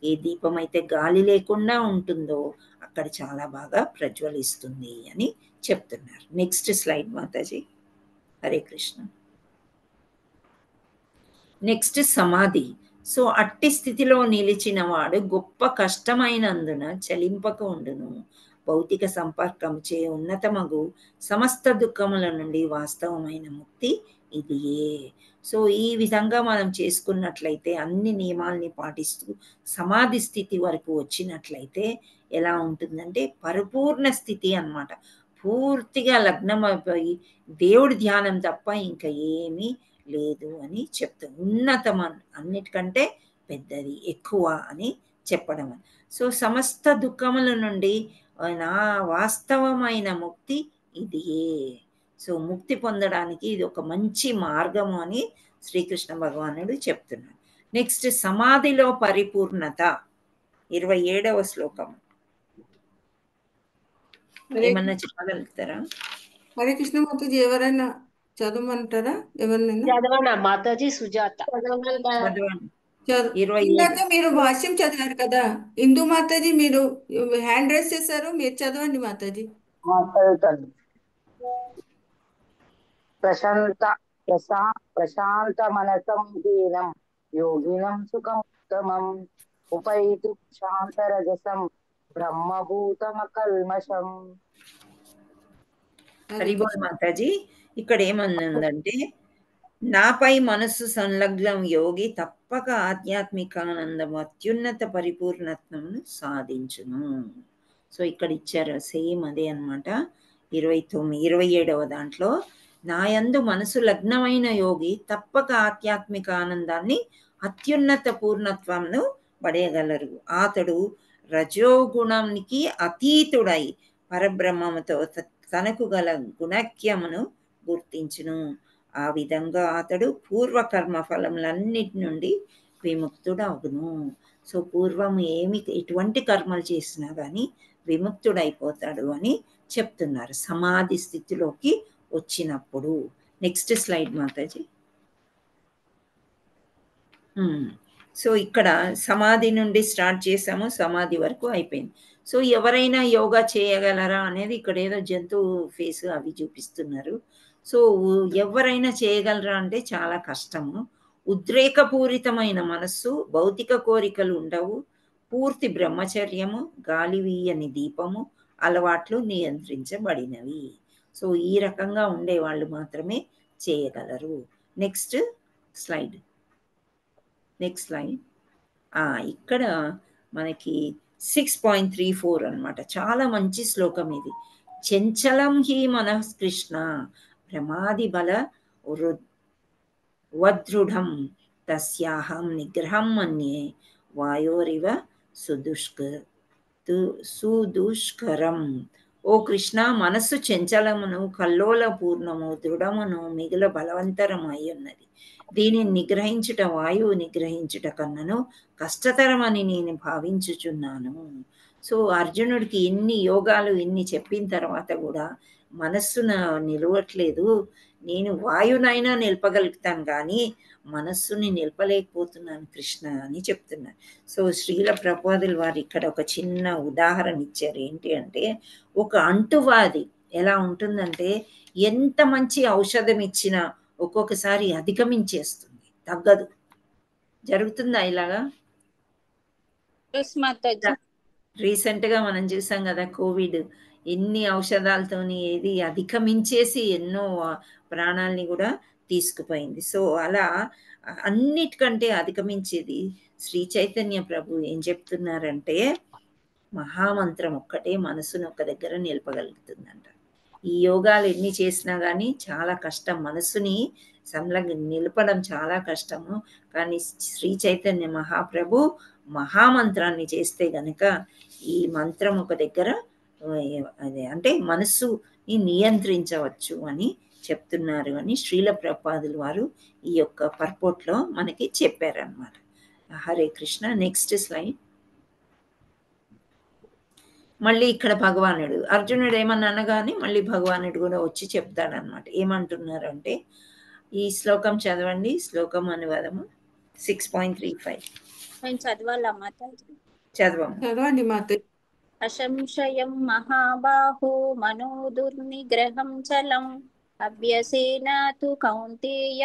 ఏ దీపం అయితే గాలి లేకుండా ఉంటుందో అక్కడ చాలా బాగా ప్రజ్వలిస్తుంది అని చెప్తున్నారు. Next slide Mataji. Hare Krishna. Next సమాధి. సో అట్టి స్థితిలో నిలిచిన వాడు గొప్ప కష్టమైనందున చలింపక ఉండును. భౌతిక సంపర్కం చే ఉన్నతమగు సమస్త దుఃఖముల నుండి వాస్తవమైన ముక్తి ఇదియే. సో ఈ విధంగా మనం చేసుకున్నట్లయితే అన్ని నియమాల్ని పాటిస్తూ సమాధి స్థితి వరకు వచ్చినట్లయితే ఎలా ఉంటుందంటే పరిపూర్ణ స్థితి అన్నమాట. పూర్తిగా లగ్నమైపోయి దేవుడి ధ్యానం తప్ప ఇంకా ఏమీ లేదు అని చెప్తాం. ఉన్నతం అన్నిటికంటే పెద్దది, ఎక్కువ అని చెప్పడం. సో సమస్త దుఃఖముల నుండి నా వాస్తవమైన ముక్తి ఇదియే. సో ముక్తి పొందడానికి ఇది ఒక మంచి మార్గము అని శ్రీకృష్ణ భగవానుడు చెప్తున్నాడు. నెక్స్ట్ సమాధిలో పరిపూర్ణత 27వ శ్లోకం. ఏమన్నా చెప్పగలుగుతారా? హరే కృష్ణ మాతాజీ, ఎవరైనా చదవమంటారా? ఎవరినైనా చదవనా మాతాజీ? సుజాత చదవండి. ఇందాక మీరు భాష్యం చదివారు కదా ఇందు మాతాజీ, మీరు హ్యాండ్ రైస్ చేశారు, మీరు చదవండి మాతాజీ. ప్రశాంత మనసం హీనం యోగినం సుఖముత్తమం ఉపైతి శాంతరజసం బ్రహ్మభూతమకల్మషం. హరిబోల్ మాతాజీ. ఇక్కడ ఏమన్నందంటే నాపై మనస్సు సంలగ్నం యోగి తప్పక ఆధ్యాత్మికానందం అత్యున్నత పరిపూర్ణత్వంను సాధించును. సో ఇక్కడ ఇచ్చారు సేమ్ అదే అనమాట. 27వ దాంట్లో నాయందు మనసు లగ్నమైన యోగి తప్పక ఆధ్యాత్మిక ఆనందాన్ని అత్యున్నత పూర్ణత్వంను పడేయగలరు. అతడు రజోగుణానికి అతీతుడై పరబ్రహ్మముతో తనకు గల గుణక్యమును గుర్తించును. ఆ విధంగా అతడు పూర్వకర్మ ఫలములన్నిటి నుండి విముక్తుడవును. సో పూర్వం ఎటువంటి కర్మలు చేసినా కానీ విముక్తుడైపోతాడు అని చెప్తున్నారు సమాధి స్థితిలోకి వచ్చినప్పుడు. Next slide Mataji. సో ఇక్కడ సమాధి నుండి స్టార్ట్ చేసాము, సమాధి వరకు అయిపోయింది. సో ఎవరైనా యోగా చేయగలరా అనేది ఇక్కడ ఏదో జంతువు ఫేస్ అవి చూపిస్తున్నారు. సో ఎవరైనా చేయగలరా అంటే చాలా కష్టము. ఉద్రేకపూరితమైన మనస్సు, భౌతిక కోరికలు ఉండవు, పూర్తి బ్రహ్మచర్యము, గాలి వీయని దీపము అలవాట్లు నియంత్రించబడినవి. సో ఈ రకంగా ఉండేవాళ్ళు మాత్రమే చేయగలరు. Next slide. ఇక్కడ మనకి 6.34 అన్నమాట. చాలా మంచి శ్లోకం ఇది. చంచలం హి మనః కృష్ణ ప్రమాది బల వదృఢం తస్యాహం నిగ్రహం మన్యే వాయోరివ సుదుష్కరం. ఓ కృష్ణ, మనస్సు చంచలమును, కల్లోల పూర్ణము, దృఢమును, మిగుల బలవంతరమై ఉన్నది. దీనిని నిగ్రహించుట వాయువు నిగ్రహించుట కన్నను కష్టతరమని నేను భావించుచున్నాను. సో అర్జునుడికి ఎన్ని యోగాలు ఇన్ని చెప్పిన తర్వాత కూడా మనస్సున నిలవట్లేదు. నేను వాయునైనా నిలపగలుగుతాను కానీ మనస్సుని నిలపలేకపోతున్నాను కృష్ణ అని చెప్తున్నాను. సో శ్రీల ప్రభుపాదుల వారు ఇక్కడ ఒక చిన్న ఉదాహరణ ఇచ్చారు. ఏంటి అంటే ఒక అంటువ్యాధి ఎలా ఉంటుందంటే ఎంత మంచి ఔషధం ఇచ్చినా ఒక్కొక్కసారి అధిగమించేస్తుంది, తగ్గదు. జరుగుతుందా ఇలాగా? రీసెంట్గా మనం చూసాం కదా కోవిడ్, ఎన్ని ఔషధాలతోని ఏది అధిగమించేసి ఎన్నో ప్రాణాలని కూడా తీసుకుపోయింది. సో అలా అన్నిటికంటే అధిగమించేది శ్రీ చైతన్య ప్రభు ఏం చెప్తున్నారంటే మహామంత్రం ఒక్కటే మనసును ఒక దగ్గర నిలపగలుగుతుందంట. ఈ యోగాలు ఎన్ని చేసినా కానీ చాలా కష్టం, మనసుని నిలపడం చాలా కష్టము. కానీ శ్రీ చైతన్య మహాప్రభు మహామంత్రాన్ని చేస్తే గనక ఈ మంత్రం ఒక దగ్గర అదే అంటే మనస్సుని నియంత్రించవచ్చు అని చెప్తున్నారు అని శ్రీల ప్రభుపాదుల వారు ఈ యొక్క పర్పోట్లో మనకి చెప్పారనమాట. హరే కృష్ణ. Next slide. మళ్ళీ ఇక్కడ భగవానుడు అర్జునుడు ఏమన్నా అనగానే మళ్ళీ భగవానుడు కూడా వచ్చి చెప్తాడనమాట. ఏమంటున్నారంటే ఈ శ్లోకం చదవండి. శ్లోకం అనువాదము 6.35 నేను చదవాలా మాతాజీ? చదవండి మాతాజీ. అసంశయం మహాబాహో మనో దుర్నిగ్రహం చలం అభ్యసేన తు కౌంతేయ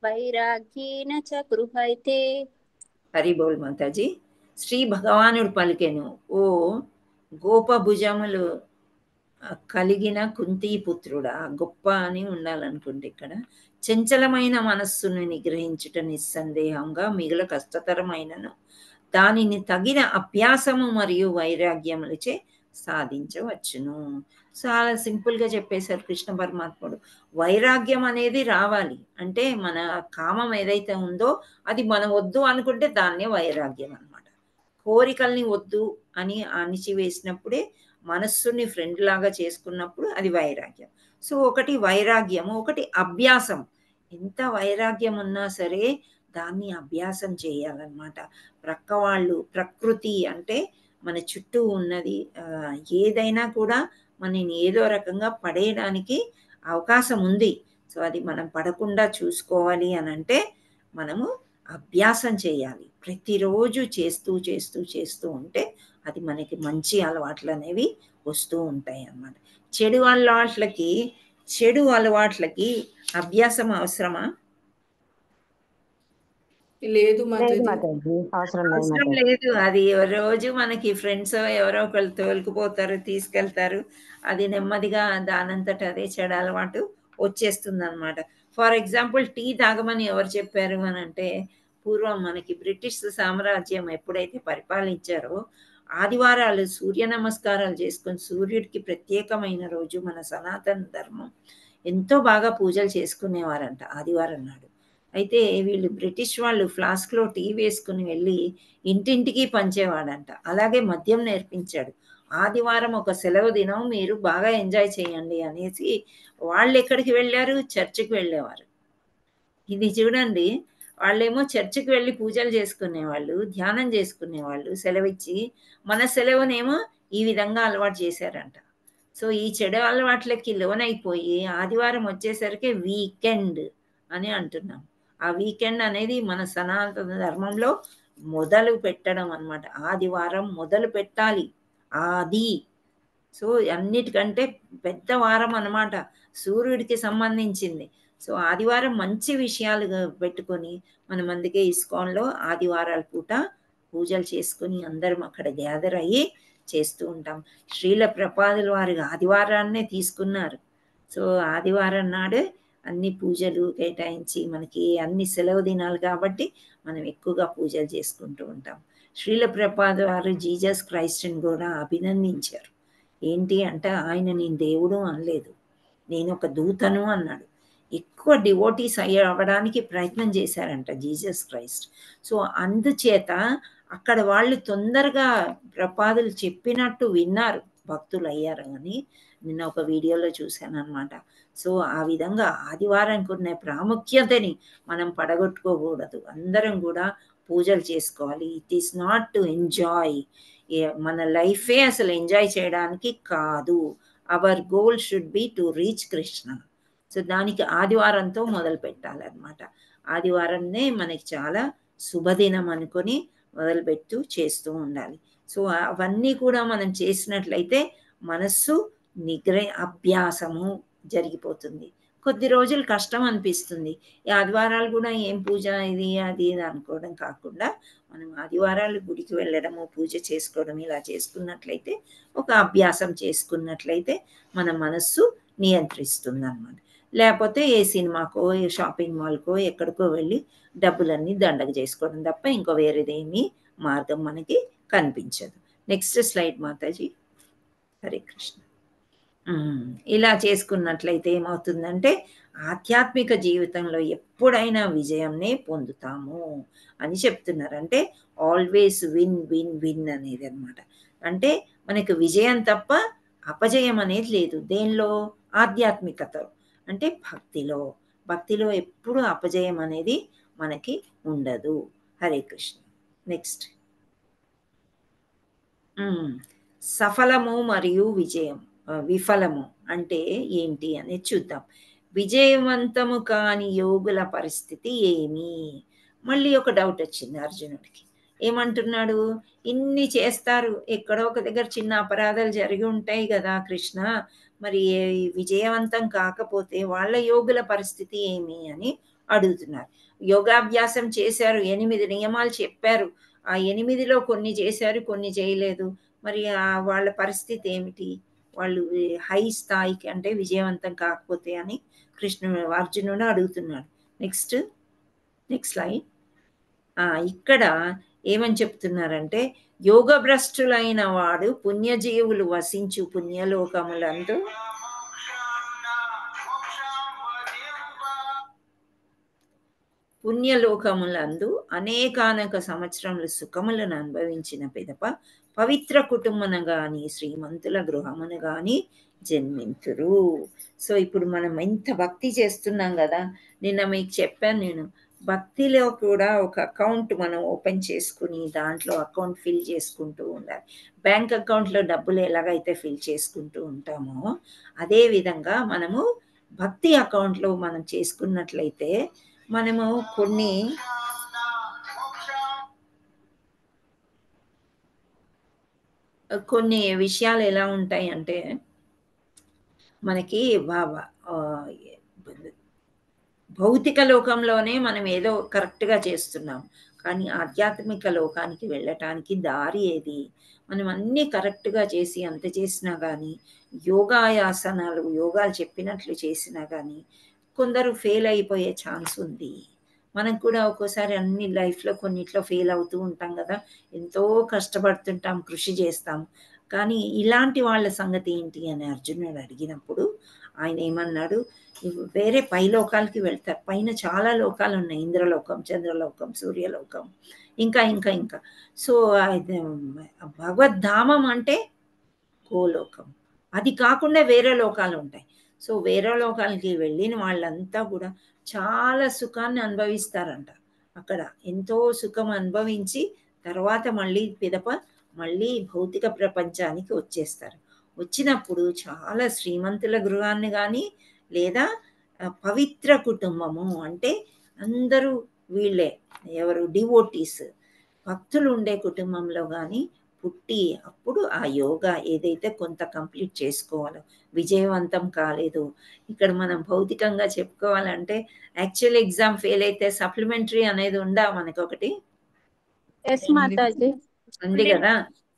వైరాగ్యేన చ గృహైతే. హరి బోల్ మాతాజీ. శ్రీ భగవానుడు పలికెను, ఓ గోపభుజములు కలిగిన కుంతీపుత్రుడా. గొప్ప అని ఉండాలనుకుంటే ఇక్కడ చంచలమైన మనస్సును నిగ్రహించుట నిస్సందేహంగా మిగుల కష్టతరమైనను దానిని తగిన అభ్యాసము మరియు వైరాగ్యములచే సాధించవచ్చును. చాలా సింపుల్గా చెప్పేశారు కృష్ణ పరమాత్ముడు. వైరాగ్యం అనేది రావాలి అంటే మన కామం ఏదైతే ఉందో అది మనం వద్దు అనుకుంటే దాన్నే వైరాగ్యం అన్నమాట. కోరికల్ని వద్దు అని అణిచివేసినప్పుడే మనస్సుని ఫ్రెండ్ లాగా చేసుకున్నప్పుడు అది వైరాగ్యం. సో ఒకటి వైరాగ్యము, ఒకటి అభ్యాసం. ఎంత వైరాగ్యం ఉన్నా సరే దాన్ని అభ్యాసం చేయాలన్నమాట. ప్రక్క వాళ్ళు, ప్రకృతి అంటే మన చుట్టూ ఉన్నది ఏదైనా కూడా మనని ఏదో రకంగా పడేయడానికి అవకాశం ఉంది. సో అది మనం పడకుండా చూసుకోవాలి అని అంటే మనము అభ్యాసం చేయాలి. ప్రతిరోజు చేస్తూ చేస్తూ చేస్తూ ఉంటే అది మనకి మంచి అలవాట్లు అనేవి వస్తూ ఉంటాయి అన్నమాట. చెడు అలవాట్లకి అభ్యాసం అవసరమా? లేదు అవసరం లేదు. అది రోజు మనకి ఫ్రెండ్స్ ఎవరో ఒకళ్ళు తోలుకుపోతారు, తీసుకెళ్తారు. అది నెమ్మదిగా దానంతట అదే చెడు అలవాటు వచ్చేస్తుంది అనమాట. ఫర్ ఎగ్జాంపుల్ టీ తాగమని ఎవరు చెప్పారు అని అంటే పూర్వం మనకి బ్రిటిష్ సామ్రాజ్యం ఎప్పుడైతే పరిపాలించారో ఆదివారాలు సూర్య నమస్కారాలు చేసుకొని సూర్యుడికి ప్రత్యేకమైన రోజు మన సనాతన ధర్మం ఎంతో బాగా పూజలు చేసుకునేవారంట ఆదివారం నాడు. అయితే వీళ్ళు బ్రిటిష్ వాళ్ళు ఫ్లాస్క్లో టీ వేసుకుని వెళ్ళి ఇంటింటికి పంచేవాడంట. అలాగే మద్యం నేర్పించాడు. ఆదివారం ఒక సెలవు దినం, మీరు బాగా ఎంజాయ్ చేయండి అనేసి వాళ్ళు ఎక్కడికి వెళ్ళారు? చర్చికి వెళ్ళేవారు. ఇది చూడండి, వాళ్ళేమో చర్చికి వెళ్ళి పూజలు చేసుకునేవాళ్ళు, ధ్యానం చేసుకునేవాళ్ళు సెలవిచ్చి, మన సెలవునేమో ఈ విధంగా అలవాటు చేశారంట. సో ఈ చెడు అలవాట్లకి లోనైపోయి ఆదివారం వచ్చేసరికి వీకెండ్ అని అంటున్నాం. ఆ వీకెండ్ అనేది మన సనాతన ధర్మంలో మొదలు పెట్టడం అన్నమాట. ఆదివారం మొదలు పెట్టాలి. ఆది సో అన్నిటికంటే పెద్ద వారం అన్నమాట, సూర్యుడికి సంబంధించింది. సో ఆదివారం మంచి విషయాలు పెట్టుకొని మనం అందుకే ఇస్కాన్లో ఆదివారాల పూట పూజలు చేసుకొని అందరం అక్కడ గ్యాదర్ అయ్యి చేస్తూ ఉంటాం. శ్రీల ప్రభుపాదుల వారి ఆదివారాన్నే తీసుకున్నారు. సో ఆదివారం నాడే అన్ని పూజలు కేటాయించి మనకి అన్ని సెలవు దినాలు కాబట్టి మనం ఎక్కువగా పూజలు చేసుకుంటూ ఉంటాం. శ్రీల ప్రభుపాదుల వారు జీసస్ క్రైస్ట్ని కూడా అభినందించారు. ఏంటి అంటే ఆయన నేను దేవుడు అనలేదు, నేను ఒక దూతను అన్నాడు. ఎక్కువ డివోటీస్ అవ్వడానికి ప్రయత్నం చేశారంట జీసస్ క్రైస్ట్. సో అందుచేత అక్కడ వాళ్ళు తొందరగా ప్రభుపాదులు చెప్పినట్టు విన్నారు, భక్తులు అయ్యారు అని నిన్న ఒక వీడియోలో చూశాను అనమాట. సో ఆ విధంగా ఆదివారానికి ఉన్న ప్రాముఖ్యతని మనం పడగొట్టుకోకూడదు. అందరం కూడా పూజలు చేసుకోవాలి. It is not to enjoy, మన లైఫే అసలు ఎంజాయ్ చేయడానికి కాదు. Hour goal should be to reach Krishna. So దానికి ఆదివారంతో మొదలు పెట్టాలన్నమాట. ఆదివారంనే మనకి చాలా శుభదినం అనుకొని మొదలుపెట్టు చేస్తూ ఉండాలి. సో అవన్నీ కూడా మనం చేసినట్లయితే మనస్సు అభ్యాసము జరిగిపోతుంది. కొద్ది రోజులు కష్టం అనిపిస్తుంది. ఈ ఆదివారాలు కూడా ఏం పూజ ఇది అది అనుకోవడం కాకుండా మనం ఆదివారాలు గుడికి వెళ్ళడము, పూజ చేసుకోవడం ఇలా చేసుకున్నట్లయితే, ఒక అభ్యాసం చేసుకున్నట్లయితే మన మనస్సు నియంత్రిస్తుంది అన్నమాట. లేకపోతే ఏ సినిమాకో, ఏ షాపింగ్ మాల్కో, ఎక్కడికో వెళ్ళి డబ్బులన్నీ దండగ చేసుకోవడం తప్ప ఇంకో వేరేదేమీ మార్గం మనకి కనిపించదు. Next slide Mataji. హరే కృష్ణ. ఇలా చేసుకున్నట్లయితే ఏమవుతుందంటే ఆధ్యాత్మిక జీవితంలో ఎప్పుడైనా విజయంనే పొందుతాము అని చెప్తున్నారు. అంటే ఆల్వేస్ విన్ విన్ విన్ అనేది అనమాట. అంటే మనకు విజయం తప్ప అపజయం అనేది లేదు. దేనిలో? ఆధ్యాత్మికత. అంటే భక్తిలో ఎప్పుడు అపజయం అనేది మనకి ఉండదు. హరే కృష్ణ. నెక్స్ట్ సఫలము మరియు విఫలము అంటే ఏంటి అనేది చూద్దాం. విజయవంతము కాని యోగుల పరిస్థితి ఏమి? మళ్ళీ ఒక డౌట్ వచ్చింది అర్జునుడికి. ఏమంటున్నాడు? ఇన్ని చేస్తారు, ఎక్కడో ఒక దగ్గర చిన్న అపరాధాలు జరిగి ఉంటాయి కదా కృష్ణ, మరి విజయవంతం కాకపోతే వాళ్ళ యోగుల పరిస్థితి ఏమి అని అడుగుతున్నారు. యోగాభ్యాసం చేశారు, 8 నియమాలు చెప్పారు, ఆ 8లో కొన్ని చేశారు, కొన్ని చేయలేదు, మరి వాళ్ళ పరిస్థితి ఏమిటి? వాళ్ళు హై స్థాయికి అంటే విజయవంతం కాకపోతే అని అర్జునుడు అడుగుతున్నాడు. Next slide. ఇక్కడ ఏమని చెప్తున్నారంటే, యోగ భ్రష్టులైన వాడు పుణ్యజీవులు వసించు పుణ్యలోకములందు అనేకానక సంవత్సరములు సుఖములను అనుభవించిన పిదప పవిత్ర కుటుంబమున గాని శ్రీమంతుల గృహమున గాని జన్మింతురు. సో ఇప్పుడు మనం ఎంత భక్తి చేస్తున్నాం కదా, నిన్న మీకు చెప్పాను నేను, భక్తిలో కూడా ఒక అకౌంట్ మనం ఓపెన్ చేసుకుని దాంట్లో అకౌంట్ ఫిల్ చేసుకుంటూ ఉండాలి. బ్యాంక్ అకౌంట్లో డబ్బులు ఎలాగైతే ఫిల్ చేసుకుంటూ ఉంటామో అదే విధంగా మనము భక్తి అకౌంట్లో మనం చేసుకున్నట్లయితే మనము కొన్ని విషయాలు ఎలా ఉంటాయి అంటే, మనకి భౌతిక లోకంలోనే మనం ఏదో కరెక్ట్గా చేస్తున్నాం, కానీ ఆధ్యాత్మిక లోకానికి వెళ్ళటానికి దారి ఏది? మనం అన్నీ కరెక్ట్గా చేసి అంత చేసినా కానీ, యోగాలు చెప్పినట్లు చేసినా కానీ కొందరు ఫెయిల్ అయిపోయే ఛాన్స్ ఉంది. మనం కూడా ఒక్కోసారి అన్ని లైఫ్లో కొన్నిట్లో ఫెయిల్ అవుతూ ఉంటాం కదా, ఎంతో కష్టపడుతుంటాం, కృషి చేస్తాం, కానీ ఇలాంటి వాళ్ళ సంగతి ఏంటి అని అర్జునుడు అడిగినప్పుడు ఆయన ఏమన్నాడు? వేరే పైలోకాలకి వెళ్తారు. పైన చాలా లోకాలు ఉన్నాయి, ఇంద్రలోకం, చంద్రలోకం, సూర్యలోకం, ఇంకా ఇంకా ఇంకా. సో భగవద్ధామం అంటే గోలోకం, అది కాకుండా వేరే లోకాలు ఉంటాయి. సో వేరే లోకాలకి వెళ్ళిన వాళ్ళంతా కూడా చాలా సుఖాన్ని అనుభవిస్తారంట. అక్కడ ఎంతో సుఖం అనుభవించి తర్వాత మళ్ళీ భౌతిక ప్రపంచానికి వచ్చేస్తారు. వచ్చినప్పుడు చాలా శ్రీమంతుల గృహాన్ని కానీ లేదా పవిత్ర కుటుంబము అంటే అందరూ వీళ్ళే, ఎవరు డివోటీస్, భక్తులు ఉండే కుటుంబంలో కానీ పుట్టి అప్పుడు ఆ యోగా ఏదైతే కొంత కంప్లీట్ చేసుకోవాలో, విజయవంతం కాలేదు. ఇక్కడ మనం భౌతికంగా చెప్పుకోవాలంటే యాక్చువల్ ఎగ్జామ్ ఫెయిల్ అయితే సప్లిమెంటరీ అనేది ఉందా మనకి ఒకటి? ఉంది కదా.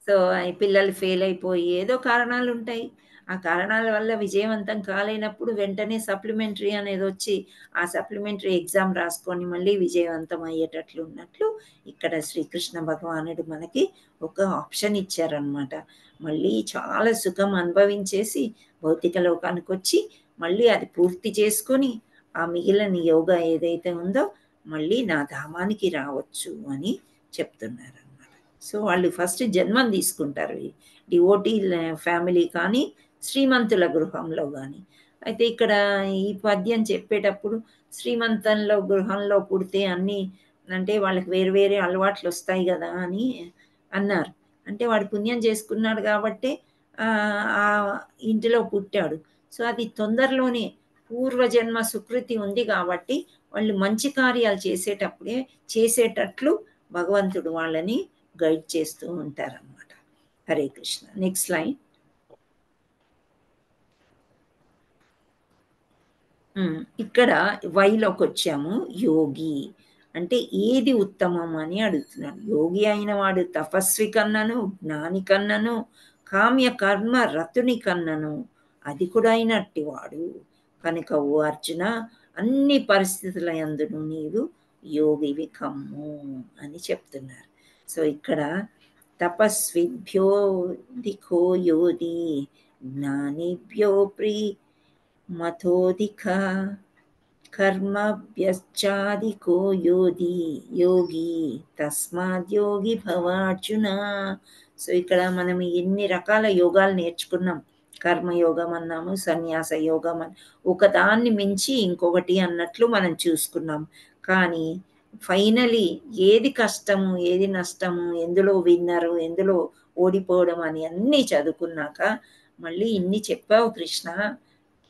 సో పిల్లలు ఫెయిల్ అయిపోయి ఏదో కారణాలు ఉంటాయి, ఆ కారణాల వల్ల విజయవంతం కాలేనప్పుడు వెంటనే సప్లిమెంటరీ అనేది వచ్చి ఆ సప్లిమెంటరీ ఎగ్జామ్ రాసుకొని మళ్ళీ విజయవంతం అయ్యేటట్లు ఉన్నట్లు ఇక్కడ శ్రీకృష్ణ భగవానుడు మనకి ఒక ఆప్షన్ ఇచ్చారనమాట. మళ్ళీ చాలా సుఖం అనుభవించేసి భౌతిక లోకానికి వచ్చి మళ్ళీ అది పూర్తి చేసుకొని ఆ మిగిలిన యోగా ఏదైతే ఉందో మళ్ళీ నా ధామానికి రావచ్చు అని చెప్తున్నారు అనమాట. సో వాళ్ళు ఫస్ట్ జన్మం తీసుకుంటారు, డివోటీ ఫ్యామిలీ కానీ శ్రీమంతుల గృహంలో కానీ. అయితే ఇక్కడ ఈ పద్యం చెప్పేటప్పుడు శ్రీమంతంలో గృహంలో పుడితే అన్నీ అంటే వాళ్ళకి వేరు వేరే అలవాట్లు వస్తాయి కదా అని అన్నారు. అంటే వాడు పుణ్యం చేసుకున్నాడు కాబట్టి ఆ ఇంటిలో పుట్టాడు. సో అది తొందరలోనే పూర్వజన్మ సుకృతి ఉంది కాబట్టి వాళ్ళు మంచి కార్యాలు చేసేటట్లు భగవంతుడు వాళ్ళని గైడ్ చేస్తూ ఉంటారన్నమాట. హరే కృష్ణ. Next line. ఇక్కడ వైలోకి వచ్చాము. యోగి అంటే ఏది ఉత్తమం అని అడుగుతున్నాడు. యోగి అయిన వాడు తపస్వి కన్నను, జ్ఞాని కన్నను, కామ్య కర్మ రతుని కన్నను అది కూడా అయినట్టి వాడు కనుక ఓ అర్జున అన్ని పరిస్థితుల యందును నీవు యోగివి కమ్ము అని చెప్తున్నారు. సో ఇక్కడ తపస్విభ్యోధికో యోగి జ్ఞానిభ్యో మతోధిక కర్మభ్యశ్చాధికో యోగి తస్మాద్యోగి భవార్జున. సో ఇక్కడ మనం ఎన్ని రకాల యోగాలు నేర్చుకున్నాం, కర్మయోగం అన్నాము, సన్యాస యోగం అని ఒకదాన్ని మించి ఇంకొకటి అన్నట్లు మనం చూసుకున్నాం. కానీ ఫైనలీ ఏది కష్టము, ఏది నష్టము, ఎందులో విన్నరు, ఎందులో ఓడిపోవడం అని అన్నీ చదువుకున్నాక మళ్ళీ ఇన్ని చెప్పావు కృష్ణ,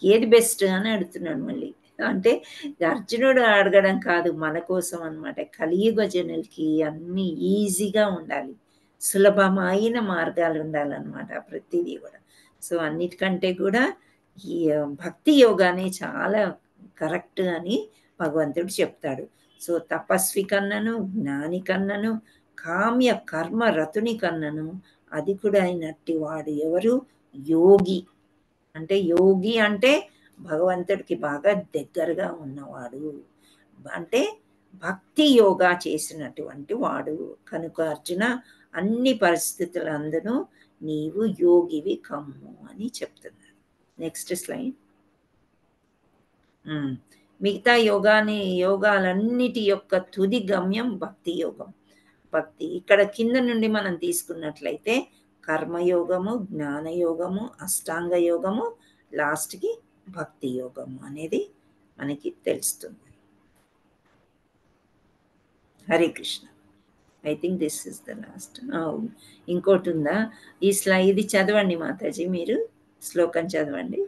ఏది బెస్ట్ అని అడుగుతున్నాడు మళ్ళీ. అంటే అర్జునుడు అడగడం కాదు, మన కోసం అన్నమాట. కలియుగ జనులకి అన్నీ ఈజీగా ఉండాలి, సులభమైన మార్గాలు ఉండాలన్నమాట ప్రతిదీ కూడా. సో అన్నిటికంటే కూడా ఈ భక్తి యోగానే చాలా కరెక్ట్ అని భగవంతుడు చెప్తాడు. సో తపస్వి కన్నను, జ్ఞాని కన్నను, కామ్య కర్మ రతుని కన్నను అధికుడైనట్టి వాడు ఎవరు? యోగి. అంటే యోగి అంటే భగవంతుడికి బాగా దగ్గరగా ఉన్నవాడు, అంటే భక్తి యోగా చేసినటువంటి వాడు. కనుక అర్జున, అన్ని పరిస్థితులందును నీవు యోగివి కమ్ము అని చెప్తున్నాడు. Next slide. మిగతా యోగాలన్నిటి యొక్క తుది గమ్యం భక్తి యోగం. భక్తి ఇక్కడ కింద నుండి మనం తీసుకున్నట్లయితే కర్మయోగము, జ్ఞానయోగము, అష్టాంగ యోగము, లాస్ట్కి భక్తి యోగము అనేది మనకి తెలుస్తుంది. Hare Krishna. I think this is the last. ఇంకోటి ఉందా? ఈ ఇది చదవండి మాతాజీ, మీరు శ్లోకం చదవండి.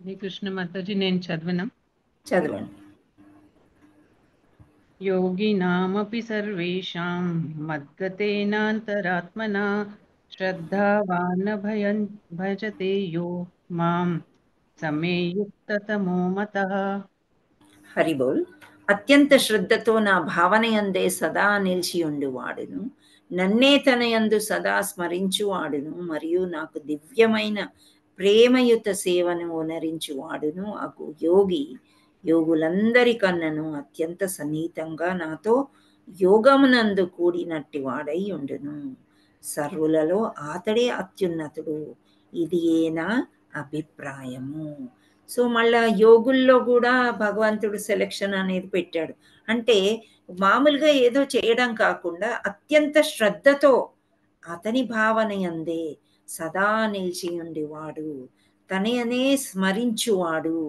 హరే కృష్ణ మాతాజీ, నేను చదవనా? చదవండి. యోగినామపి సర్వేషాం మద్గతేనాంతరాత్మనా శ్రద్ధావాన్ భజతే యో మాం సమే యుక్తతమో మతః. హరి బోల్. అత్యంత శ్రద్ధతో నా భావనయందే సదా నిలిచియుండువాడును, నన్నే తనయందు సదా స్మరించువాడును, మరియు నాకు దివ్యమైన ప్రేమయుత సేవను ఓనరించువాడును అగు యోగి యోగులందరికన్నను అత్యంత సన్నిహితంగా నాతో యోగమునందు కూడినట్టి వాడై ఉండును. సర్వులలో అతడే అత్యున్నతుడు, ఇది నా అభిప్రాయము. సో మళ్ళా యోగుల్లో కూడా భగవంతుడు సెలెక్షన్ అనేది పెట్టాడు. అంటే మామూలుగా ఏదో చేయడం కాకుండా అత్యంత శ్రద్ధతో అతని భావన యందే సదా నిలిచి ఉండేవాడు, తనయనే స్మరించువాడు,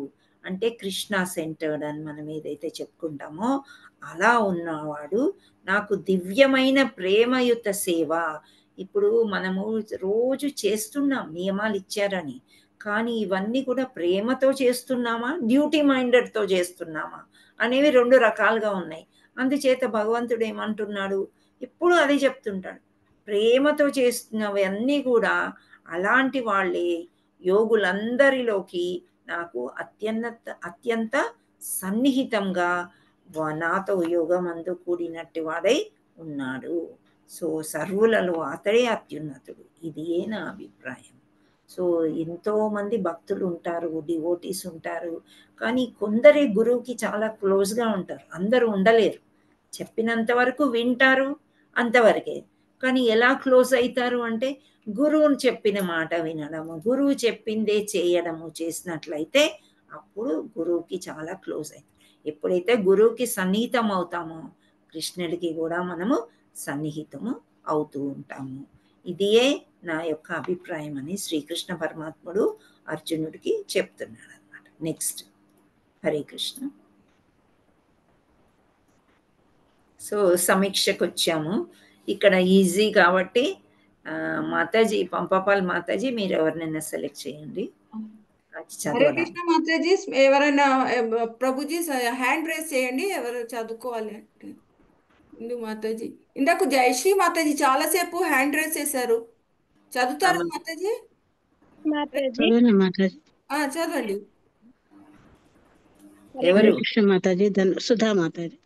అంటే కృష్ణ సెంటర్డ్ అని మనం ఏదైతే చెప్పుకుంటామో అలా ఉన్నవాడు, నాకు దివ్యమైన ప్రేమయుత సేవ. ఇప్పుడు మనము రోజు చేస్తున్నాం, నియమాలు ఇచ్చారని, కానీ ఇవన్నీ కూడా ప్రేమతో చేస్తున్నామా, డ్యూటీ మైండెడ్తో చేస్తున్నామా అనేవి రెండు రకాలుగా ఉన్నాయి. అందుచేత భగవంతుడు ఏమంటున్నాడు, ఇప్పుడు అదే చెప్తుంటాడు, ప్రేమతో చేస్తున్నవి అన్నీ కూడా అలాంటి వాళ్ళే యోగులందరిలోకి నాకు అత్యంత సన్నిహితంగా నాతో యోగమందు కూడినట్టు వాడై ఉన్నాడు. సో సర్వులలో అతడే అత్యున్నతుడు, ఇది నా అభిప్రాయం. సో ఎంతోమంది భక్తులు ఉంటారు, డివోటీస్ ఉంటారు, కానీ కొందరే గురువుకి చాలా క్లోజ్గా ఉంటారు. అందరూ ఉండలేరు, చెప్పినంత వరకు వింటారు, అంతవరకే. కానీ ఎలా క్లోజ్ అవుతారు అంటే గురువుని చెప్పిన మాట వినడము, గురువు చెప్పిందే చేయడము చేసినట్లయితే అప్పుడు గురువుకి చాలా క్లోజ్ అవుతాం. ఎప్పుడైతే గురువుకి సన్నిహితం అవుతామో కృష్ణుడికి కూడా మనము సన్నిహితము అవుతూ ఉంటాము. ఇదే నా యొక్క అభిప్రాయం అని శ్రీకృష్ణ పరమాత్ముడు అర్జునుడికి చెప్తున్నాడు అన్నమాట. నెక్స్ట్. హరే కృష్ణ. సో సమీక్షకు వచ్చాము. ఇక్కడ ఈజీ కాబట్టి మాతాజీ, పంపపాల్ మాతాజీ, మీరు ఎవరినైనా సెలెక్ట్ చేయండి. హరే కృష్ణ మాతాజీ, ఎవరైనా ప్రభుజీ హ్యాండ్ రేస్ చేయండి, ఎవరు చదువుకోవాలి అంటే. ఇందు మాతాజీ, ఇందాక జయశ్రీ మాతాజీ చాలాసేపు హ్యాండ్ రేస్ చేశారు, చదువుతారా మాతాజీ? చదవండి. ఎవరు? కృష్ణ మాతాజీ, సుధా మాతాజీ.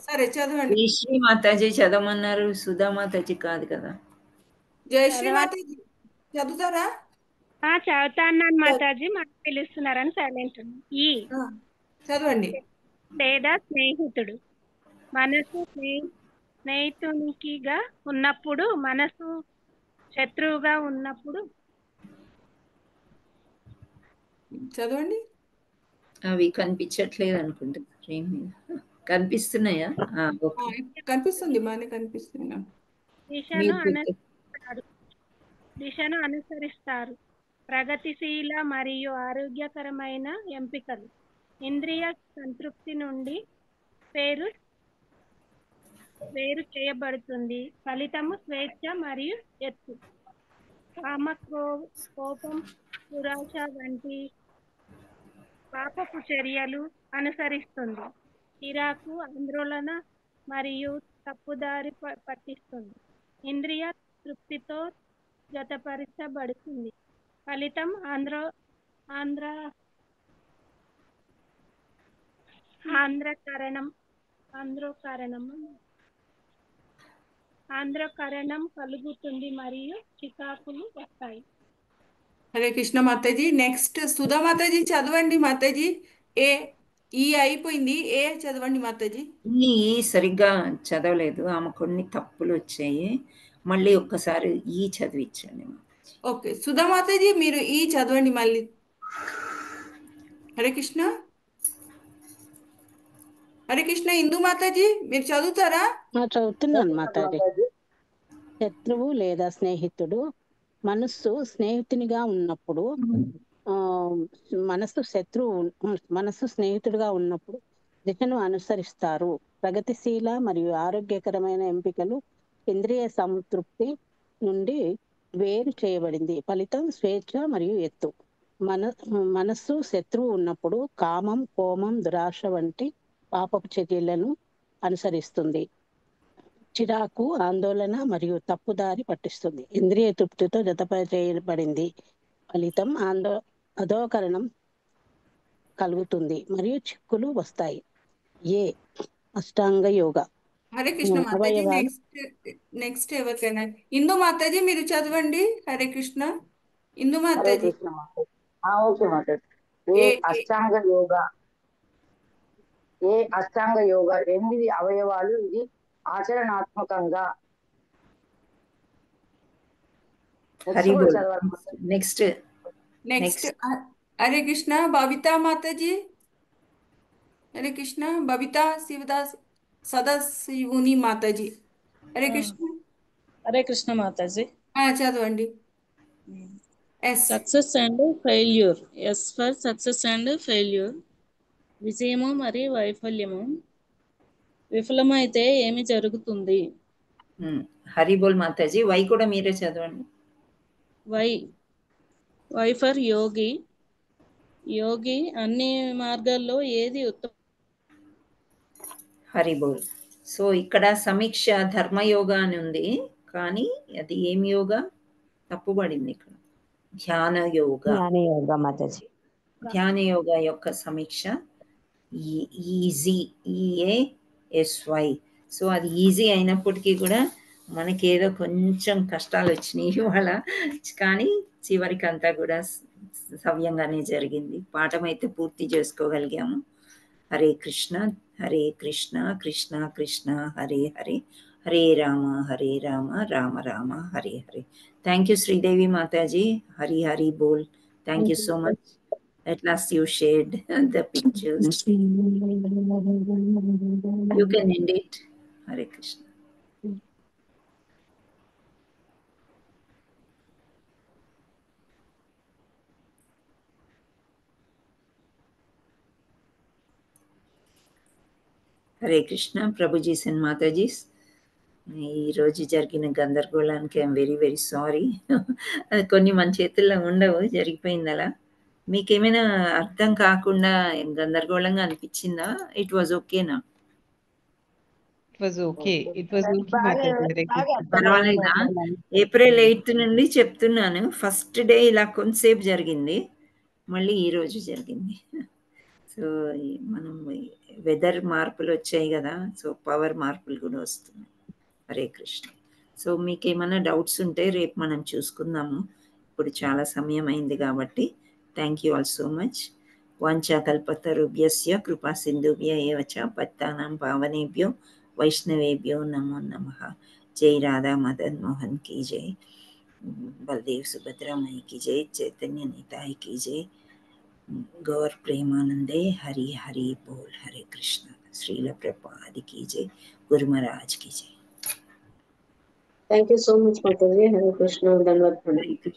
సరే చదవండి. జయశ్రీ మాతాజీ చదవమన్నారు, సుధా మాతాజీ కాదు కదా. జయశ్రీ మాతాజీ చదువుతారా? చదువుతాను మాతాజీ, మాకు పిలుస్తున్నారని సైలెంట్. ఈ చదవండి. లేదా స్నేహితుడు, మనసు స్నేహితునికిగా ఉన్నప్పుడు, మనసు శత్రువుగా ఉన్నప్పుడు. చదవండి. అవి కనిపించట్లేదు అనుకుంటా స్క్రీన్ మీద. కనిపిస్తున్నాయా? కనిపిస్తుంది, బాగానే కనిపిస్తుంది. దిశను అనుసరిస్తారు. ప్రగతిశీల మరియు ఆరోగ్యకరమైన ఎంపికలు. ఇంద్రియ సంతృప్తి నుండి వేరు చేయబడుతుంది. ఫలితము స్వేచ్ఛ మరియు ఎత్తు. కోపం, దురాశ వంటి పాపపు చర్యలు అనుసరిస్తుంది. చిరాకు, ఆందోళన మరియు తప్పుదారి పట్టిస్తుంది. ఇంద్రియ తృప్తితో జతపరచబడుతుంది. ఫలితం ఆంధ్రకరణం కలుగుతుంది మరియు చికాకులు వస్తాయి. హరే కృష్ణ మాతాజీ. నెక్స్ట్ సుధా మాతాజీ చదవండి మాతాజీ. ఈ అయిపోయింది, ఏ చదవండి మాతాజీ. ఈ సరిగ్గా చదవలేదు, ఆమె కొన్ని తప్పులు వచ్చాయి. మళ్ళీ ఒక్కసారి ఈ చదివించండి. ఓకే సుధా మాతాజీ, మీరు ఈ చదవండి మళ్ళీ. హరే కృష్ణ. హరే కృష్ణ. ఇందు మాతాజీ మీరు చదువుతారా? చదువుతున్నాను మాతాజీ. శత్రువు లేదా స్నేహితుడు. మనస్సు స్నేహితునిగా ఉన్నప్పుడు మనస్సు స్నేహితుడిగా ఉన్నప్పుడు దిశను అనుసరిస్తారు. ప్రగతిశీల మరియు ఆరోగ్యకరమైన ఎంపికలు. ఇంద్రియ సంతృప్తి నుండి వేరు చేయబడింది. ఫలితం స్వేచ్ఛ మరియు ఎత్తు. మనస్సు శత్రువు ఉన్నప్పుడు కామం, కోపం, దురాశ వంటి పాపపు చర్యలను అనుసరిస్తుంది. చిరాకు, ఆందోళన మరియు తప్పుదారి పట్టిస్తుంది. ఇంద్రియ తృప్తితో జతపరచబడింది. ఫలితం అధోకరణం కలుగుతుంది మరియు చిక్కులు వస్తాయి. అష్టాంగ యోగ. హరే కృష్ణ మాతాజీ. నెక్స్ట్ ఎవరికైనా ఇందు మాతాజీ మీరు చదవండి. హరే కృష్ణ. ఇందు మాతాజీ. ఓకే మాతాజీ. అష్టాంగ యోగ 8 అవయవాలు. ఇది ఆచరణాత్మకంగా. నెక్స్ట్ హరే కృష్ణ. బబితా మాతాజీ. హరే కృష్ణ. బబితా శివదాస్ సదాశివుని మాతాజీ. హరే కృష్ణ. హరే కృష్ణ మాతాజీ. చదవండి. Success and failure. S for success and failure. విజయము మరియు వైఫల్యము. విఫలమైతే ఏమి జరుగుతుంది? హరిబోల్ మాతాజీ. వై కూడా మీరే చదవండి. వై ఫర్ యోగి. యోగి అన్ని మార్గాల్లో ఏది ఉత్తమ? హరిబోల్. సో ఇక్కడ సమీక్ష ధర్మయోగ అని ఉంది, కానీ అది ఏం యోగా తప్పుబడింది ఇక్కడ. ధ్యాన యోగ మాతాజీ. ధ్యాన యోగ యొక్క సమీక్ష. Easy, EASY. సో అది ఈజీ అయినప్పటికీ కూడా మనకేదో కొంచెం కష్టాలు వచ్చినాయి ఇవాళ, కానీ చివరికి అంతా కూడా సవ్యంగానే జరిగింది. పాఠం అయితే పూర్తి చేసుకోగలిగాము. హరే కృష్ణ హరే కృష్ణ కృష్ణ కృష్ణ హరే హరే, హరే రామ రామ రామ హరే హరే. Thank you Sridevi Mataji. హరి హరి బోల్. Thank you so much. At last you shared the pictures. You can end it. Hare Krishna. Hare Krishna. Prabhujis and Matajis, ఈరోజు జరిగిన గందరగోళానికి ఐఎమ్ వెరీ వెరీ సారీ. కొన్ని మన చేతుల్లో ఉండవు, జరిగిపోయింది అలా. మీకేమైనా అర్థం కాకుండా గందరగోళంగా అనిపించిందా? ఇట్ వాజ్ ఓకేనా? పర్వాలేదా? ఏప్రిల్ 8 నుండి చెప్తున్నాను. ఫస్ట్ డే ఇలా కొంతసేపు జరిగింది, మళ్ళీ ఈరోజు జరిగింది. సో మనం వెదర్ మార్పులు వచ్చాయి కదా, సో పవర్ మార్పులు కూడా వస్తున్నాయి. హరే కృష్ణ. సో మీకు ఏమైనా డౌట్స్ ఉంటే రేపు మనం చూసుకుందాము. ఇప్పుడు చాలా సమయం అయింది కాబట్టి thank you all so much. వాంఛాకల్పతరుభ్యస్య కృపా సింధుభ్య ఏవ చ పతితానాం పావనేభ్యో వైష్ణవేభ్యో నమో నమః. జై రాధా మదన్ మోహన్ की जय, बलदेव सुभद्रा माई की जय, चैतन्य निताय की जय, गौर प्रेमानंदे हरि हरि बोल. हरे कृष्ण. श्रील प्रभुपाद की जय, गुरु महाराज की जय. Thank you so much Mataji. Hare Krishna. ధన్యవాదాలు.